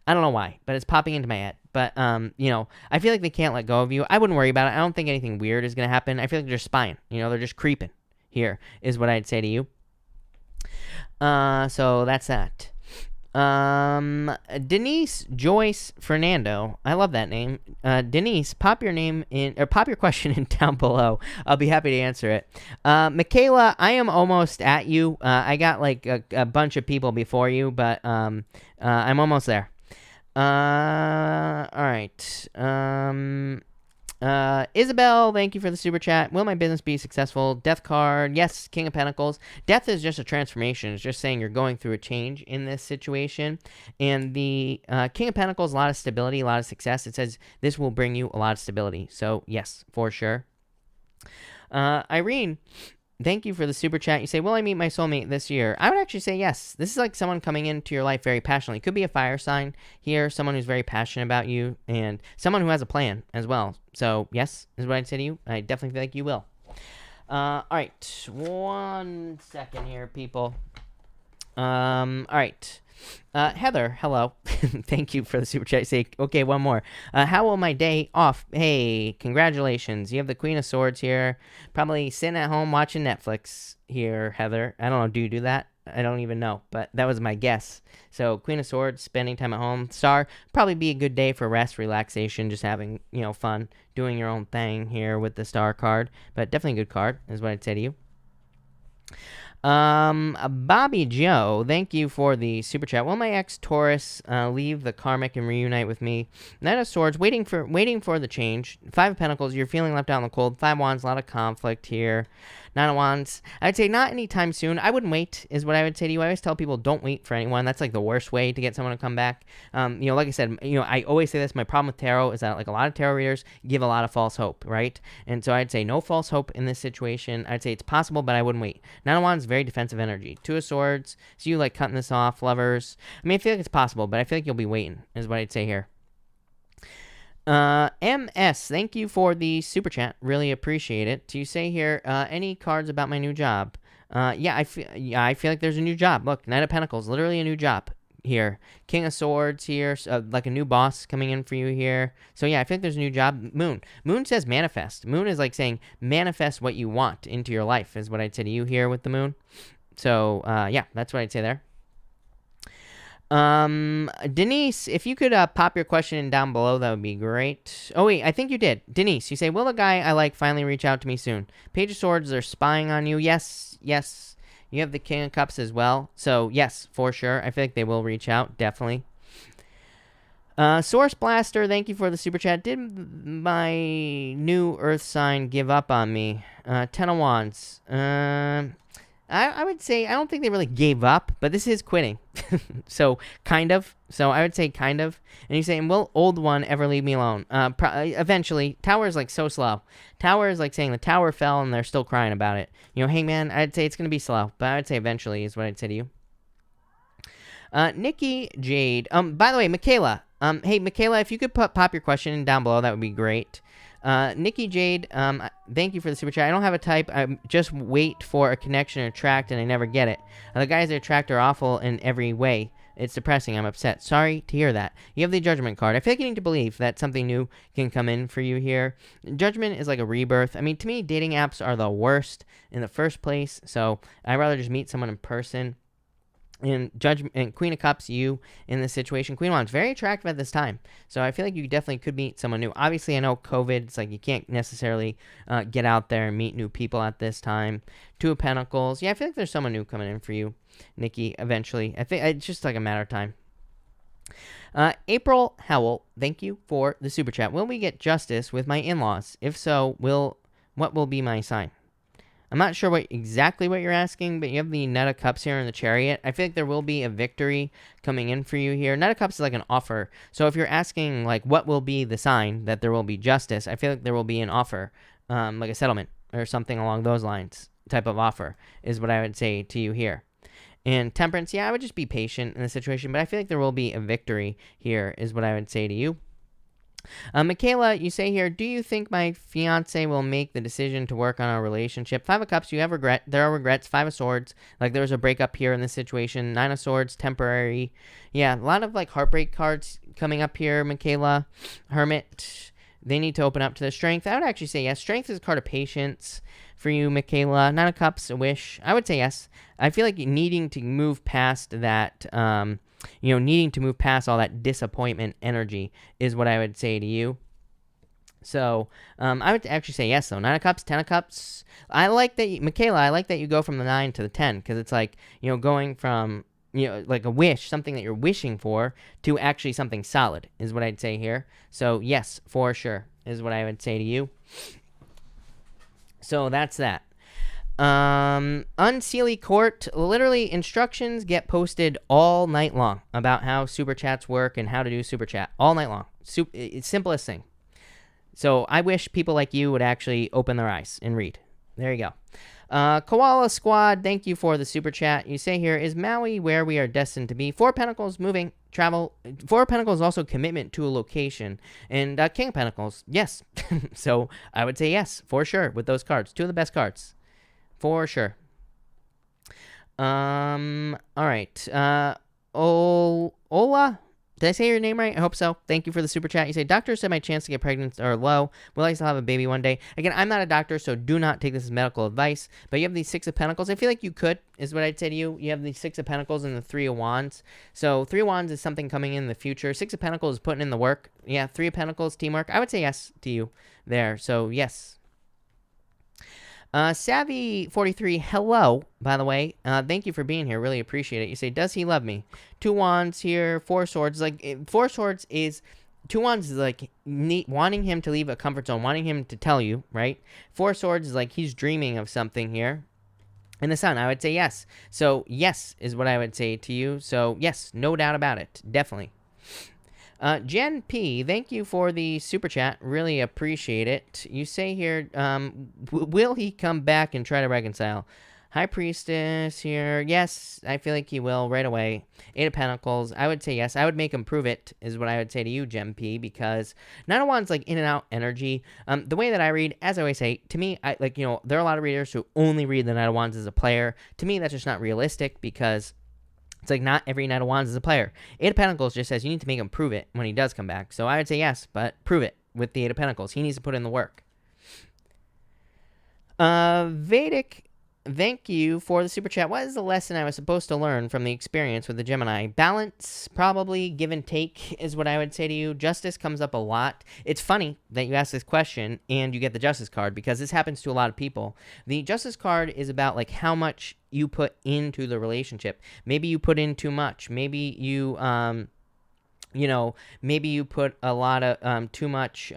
I don't know why, but it's popping into my head. But, you know, I feel like they can't let go of you. I wouldn't worry about it. I don't think anything weird is going to happen. I feel like they're just spying. You know, they're just creeping here is what I'd say to you. So that's that. Denise Joyce Fernando. I love that name. Denise, pop your name in, or pop your question in down below. I'll be happy to answer it. Michaela, I am almost at you. I got like a bunch of people before you, but I'm almost there. All right. Isabel, thank you for the super chat. Will my business be successful? Death card. Yes, King of Pentacles. Death is just a transformation. It's just saying you're going through a change in this situation. And the King of Pentacles, a lot of stability, a lot of success. It says this will bring you a lot of stability. So, yes, for sure. Irene, thank you for the super chat. You say, will I meet my soulmate this year? I would actually say yes. This is like someone coming into your life very passionately. Could be a fire sign here, someone who's very passionate about you, and someone who has a plan as well. So, yes, is what I'd say to you. I definitely feel like you will. All right. 1 second here, people. All right. Heather, hello. Thank you for the super chat. Say, okay, one more. How will my day off? Hey, congratulations. You have the Queen of Swords here. Probably sitting at home watching Netflix here, Heather. I don't know. Do you do that? I don't even know, but that was my guess. So, Queen of Swords, spending time at home. Star, probably be a good day for rest, relaxation, just having, fun, doing your own thing here with the Star card. But definitely a good card, is what I'd say to you. Bobby Joe, thank you for the super chat. Will my ex Taurus leave the karmic and reunite with me? Knight of Swords, waiting for the change. 5 of Pentacles, you're feeling left out in the cold. 5 Wands, a lot of conflict here. 9 of Wands, I'd say not anytime soon. I wouldn't wait, is what I would say to you. I always tell people don't wait for anyone. That's like the worst way to get someone to come back. Like I said, I always say this. My problem with tarot is that like a lot of tarot readers give a lot of false hope, right? And so I'd say no false hope in this situation. I'd say it's possible, but I wouldn't wait. 9 of Wands, very defensive energy. 2 of Swords, so you like cutting this off, lovers. I mean, I feel like it's possible, but I feel like you'll be waiting, is what I'd say here. MS, thank you for the super chat. Really appreciate it. Do you say here, any cards about my new job? I feel like there's a new job. Look, Knight of Pentacles, literally a new job here. King of Swords here, like a new boss coming in for you here. So yeah, I feel like there's a new job. Moon says manifest. Moon is like saying manifest what you want into your life, is what I'd say to you here with the moon. So yeah, that's what I'd say there. Denise, if you could pop your question down below, that would be great. Oh wait, I think you did. Denise, you say, will the guy I like finally reach out to me soon? Page of Swords, they're spying on you. Yes. You have the King of Cups as well. So yes, for sure. I feel like they will reach out, definitely. Source Blaster, thank you for the super chat. Did my new Earth sign give up on me? 10 of Wands. I would say I don't think they really gave up, but this is quitting. So, kind of. So, I would say kind of. And you're saying, will old one ever leave me alone? Eventually. Tower is like so slow. Tower is like saying the tower fell and they're still crying about it. Hangman, I'd say it's going to be slow, but I would say eventually is what I'd say to you. Nikki Jade. By the way, Michaela. Hey, Michaela, if you could pop your question down below, that would be great. Nikki Jade, thank you for the super chat. I don't have a type. I just wait for a connection or attract, and I never get it. The guys that attract are awful in every way. It's depressing. I'm upset. Sorry to hear that. You have the Judgment card. I feel like you need to believe that something new can come in for you here. Judgment is like a rebirth. I mean, to me, dating apps are the worst in the first place, so I'd rather just meet someone in person. And Judgment and Queen of Cups, you in this situation. Queen of Wands, very attractive at this time. So I feel like you definitely could meet someone new. Obviously, I know COVID, it's like you can't necessarily get out there and meet new people at this time. 2 of Pentacles. Yeah, I feel like there's someone new coming in for you, Nikki, eventually. I think it's just like a matter of time. April Howell, thank you for the super chat. Will we get justice with my in-laws? If so, what will be my sign? I'm not sure exactly what you're asking, but you have the Knight of Cups here in the Chariot. I feel like there will be a victory coming in for you here. Knight of Cups is like an offer. So if you're asking, like, what will be the sign that there will be justice, I feel like there will be an offer, like a settlement or something along those lines type of offer is what I would say to you here. And Temperance, yeah, I would just be patient in the situation, but I feel like there will be a victory here is what I would say to you. Michaela, you say here, do you think my fiance will make the decision to work on our relationship? 5 of Cups, you have regret. There are regrets. 5 of Swords, like there was a breakup here in this situation. 9 of Swords, temporary. Yeah, a lot of like heartbreak cards coming up here, Michaela. Hermit, they need to open up to the Strength. I would actually say yes. Strength is a card of patience for you, Michaela. 9 of Cups, a wish. I would say yes. I feel like needing to move past that, needing to move past all that disappointment energy is what I would say to you. So I would actually say yes, though. 9 of Cups, 10 of Cups. I like that, Michaela, I like that you go from the 9 to the 10, because it's like, going from, like a wish, something that you're wishing for, to actually something solid is what I'd say here. So yes, for sure, is what I would say to you. So that's that. Unseelie Court, literally instructions get posted all night long about how super chats work and how to do super chat all night long. It's simplest thing. So I wish people like you would actually open their eyes and read. There you go. Koala Squad, thank you for the super chat. You say here, is Maui where we are destined to be? 4 Pentacles, moving, travel. 4 Pentacles, also commitment to a location. And King of Pentacles, yes. So I would say yes, for sure, with those cards. 2 of the best cards. For sure. All right. Ola? Did I say your name right? I hope so. Thank you for the super chat. You say, doctor said my chance to get pregnant are low. Will I still have a baby one day? Again, I'm not a doctor, so do not take this as medical advice. But you have these 6 of Pentacles. I feel like you could, is what I'd say to you. You have these 6 of Pentacles and the 3 of Wands. So 3 of Wands is something coming in the future. 6 of Pentacles is putting in the work. Yeah, 3 of Pentacles, teamwork. I would say yes to you there. So yes. Savvy43, hello, by the way. Thank you for being here. Really appreciate it. You say, does he love me? 2 Wands here, 4 Swords. Like, 4 Swords is... 2 Wands is like wanting him to leave a comfort zone, wanting him to tell you, right? 4 Swords is like he's dreaming of something here. In the Sun, I would say yes. So, yes is what I would say to you. So, yes, no doubt about it. Definitely. Jen P, thank you for the super chat. Really appreciate it. You say here, will he come back and try to reconcile? High Priestess here. Yes, I feel like he will right away. 8 of Pentacles. I would say yes. I would make him prove it, is what I would say to you, Jen P, because Nine of Wands, like, in and out energy. The way that I read, as I always say, to me, there are a lot of readers who only read the Nine of Wands as a player. To me, that's just not realistic, because it's like not every Knight of Wands is a player. 8 of Pentacles just says you need to make him prove it when he does come back. So I would say yes, but prove it with the 8 of Pentacles. He needs to put in the work. Vedic, thank you for the super chat. What is the lesson I was supposed to learn from the experience with the Gemini? Balance, probably give and take is what I would say to you. Justice comes up a lot. It's funny that you ask this question and you get the Justice card, because this happens to a lot of people. The Justice card is about like how much you put into the relationship. Maybe you put in too much. Maybe you maybe you put a lot of too much,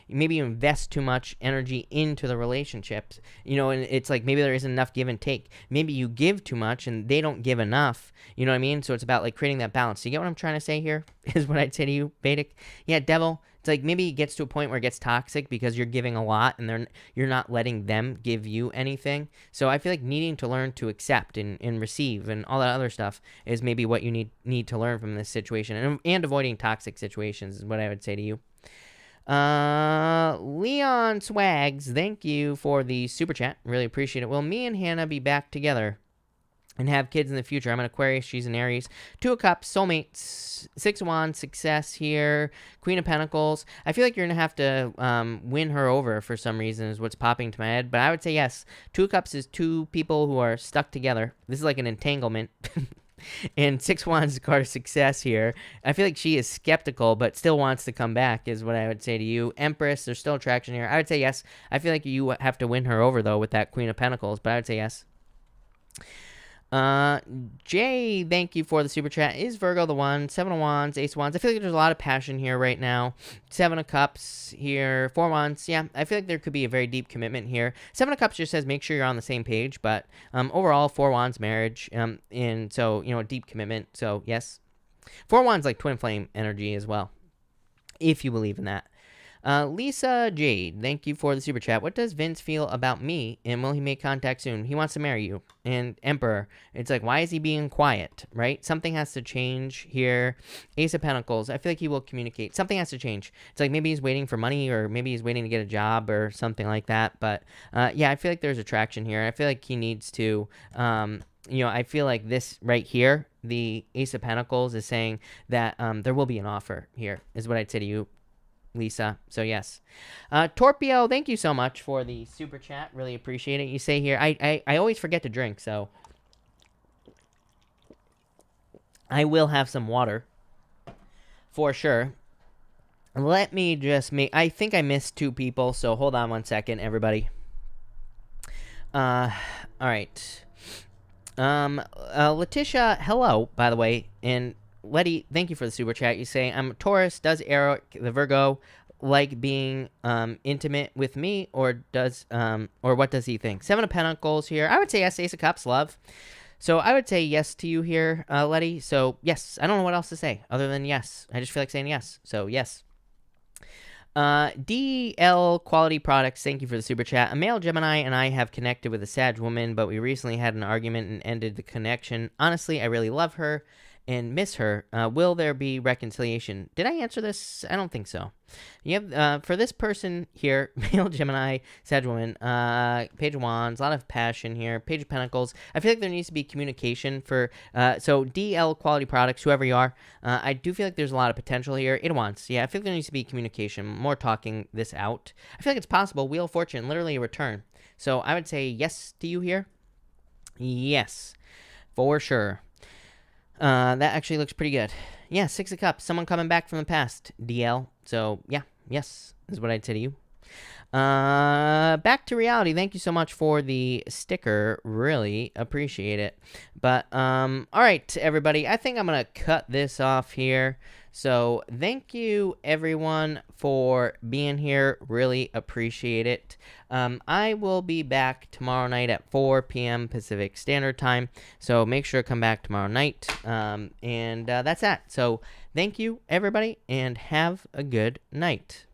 maybe you invest too much energy into the relationships, and it's like maybe there isn't enough give and take. Maybe you give too much and they don't give enough, you know what I mean? So it's about like creating that balance. Do you get what I'm trying to say here? Is what I'd say to you, Vedic. Yeah, Devil. It's like maybe it gets to a point where it gets toxic because you're giving a lot and you're not letting them give you anything. So I feel like needing to learn to accept and receive and all that other stuff is maybe what you need to learn from this situation. And avoiding toxic situations is what I would say to you. Leon Swags, thank you for the super chat. Really appreciate it. Will me and Hannah be back together and have kids in the future? I'm an Aquarius, she's an Aries. 2 of Cups, soulmates. 6 of Wands, success here. Queen of Pentacles. I feel like you're going to have to win her over for some reason is what's popping to my head. But I would say yes. 2 of Cups is 2 people who are stuck together. This is like an entanglement. And 6 Wands is a card of success here. I feel like she is skeptical, but still wants to come back is what I would say to you. Empress, there's still attraction here. I would say yes. I feel like you have to win her over, though, with that Queen of Pentacles. But I would say yes. Jay, thank you for the super chat. Is Virgo the one? 7 of Wands, Ace of Wands. I feel like there's a lot of passion here right now. 7 of Cups here, 4 Wands. Yeah, I feel like there could be a very deep commitment here. 7 of Cups just says make sure you're on the same page, but overall 4 Wands, marriage, and so a deep commitment. So yes, 4 Wands like twin flame energy as well, if you believe in that. Lisa Jade, thank you for the super chat. What does Vince feel about me, and will he make contact soon? He wants to marry you. And Emperor, it's like, why is he being quiet, right? Something has to change here. Ace of Pentacles, I feel like he will communicate. Something has to change. It's like maybe he's waiting for money, or maybe he's waiting to get a job or something like that. But yeah, I feel like there's attraction here. I feel like he needs to... I feel like this right here, the Ace of Pentacles is saying that there will be an offer here, is what I'd say to you, Lisa. So yes. Torpio, thank you so much for the super chat. Really appreciate it. You say here, I always forget to drink, so I will have some water for sure. Let me just make, I think I missed 2 people, so hold on 1 second, everybody. All right. Letitia, hello, by the way, and Letty, thank you for the super chat. You say, I'm a Taurus. Does Eric, the Virgo, like being intimate with me, or what does he think? 7 of Pentacles here. I would say yes. Ace of Cups, love. So I would say yes to you here, Letty. So yes, I don't know what else to say other than yes. I just feel like saying yes. So yes. DL Quality Products, thank you for the super chat. A male Gemini and I have connected with a Sag woman, but we recently had an argument and ended the connection. Honestly, I really love her and miss her. Will there be reconciliation? Did I answer this? I don't think so. You have for this person here, male Gemini, Sag woman, Page of Wands, a lot of passion here, Page of Pentacles. I feel like there needs to be communication for so DL Quality Products, whoever you are. I do feel like there's a lot of potential here. It wants, yeah. I feel like there needs to be communication, more talking this out. I feel like it's possible. Wheel of Fortune, literally a return. So I would say yes to you here. Yes, for sure. That actually looks pretty good. Yeah, 6 of Cups. Someone coming back from the past. DL. So, yeah. Yes, is what I'd say to you. Back to reality. Thank you so much for the sticker. Really appreciate it. But, all right, everybody. I think I'm going to cut this off here. So, thank you, everyone, for being here. Really appreciate it. I will be back tomorrow night at 4 p.m. Pacific Standard Time. So, make sure to come back tomorrow night. And that's that. So, thank you, everybody, and have a good night.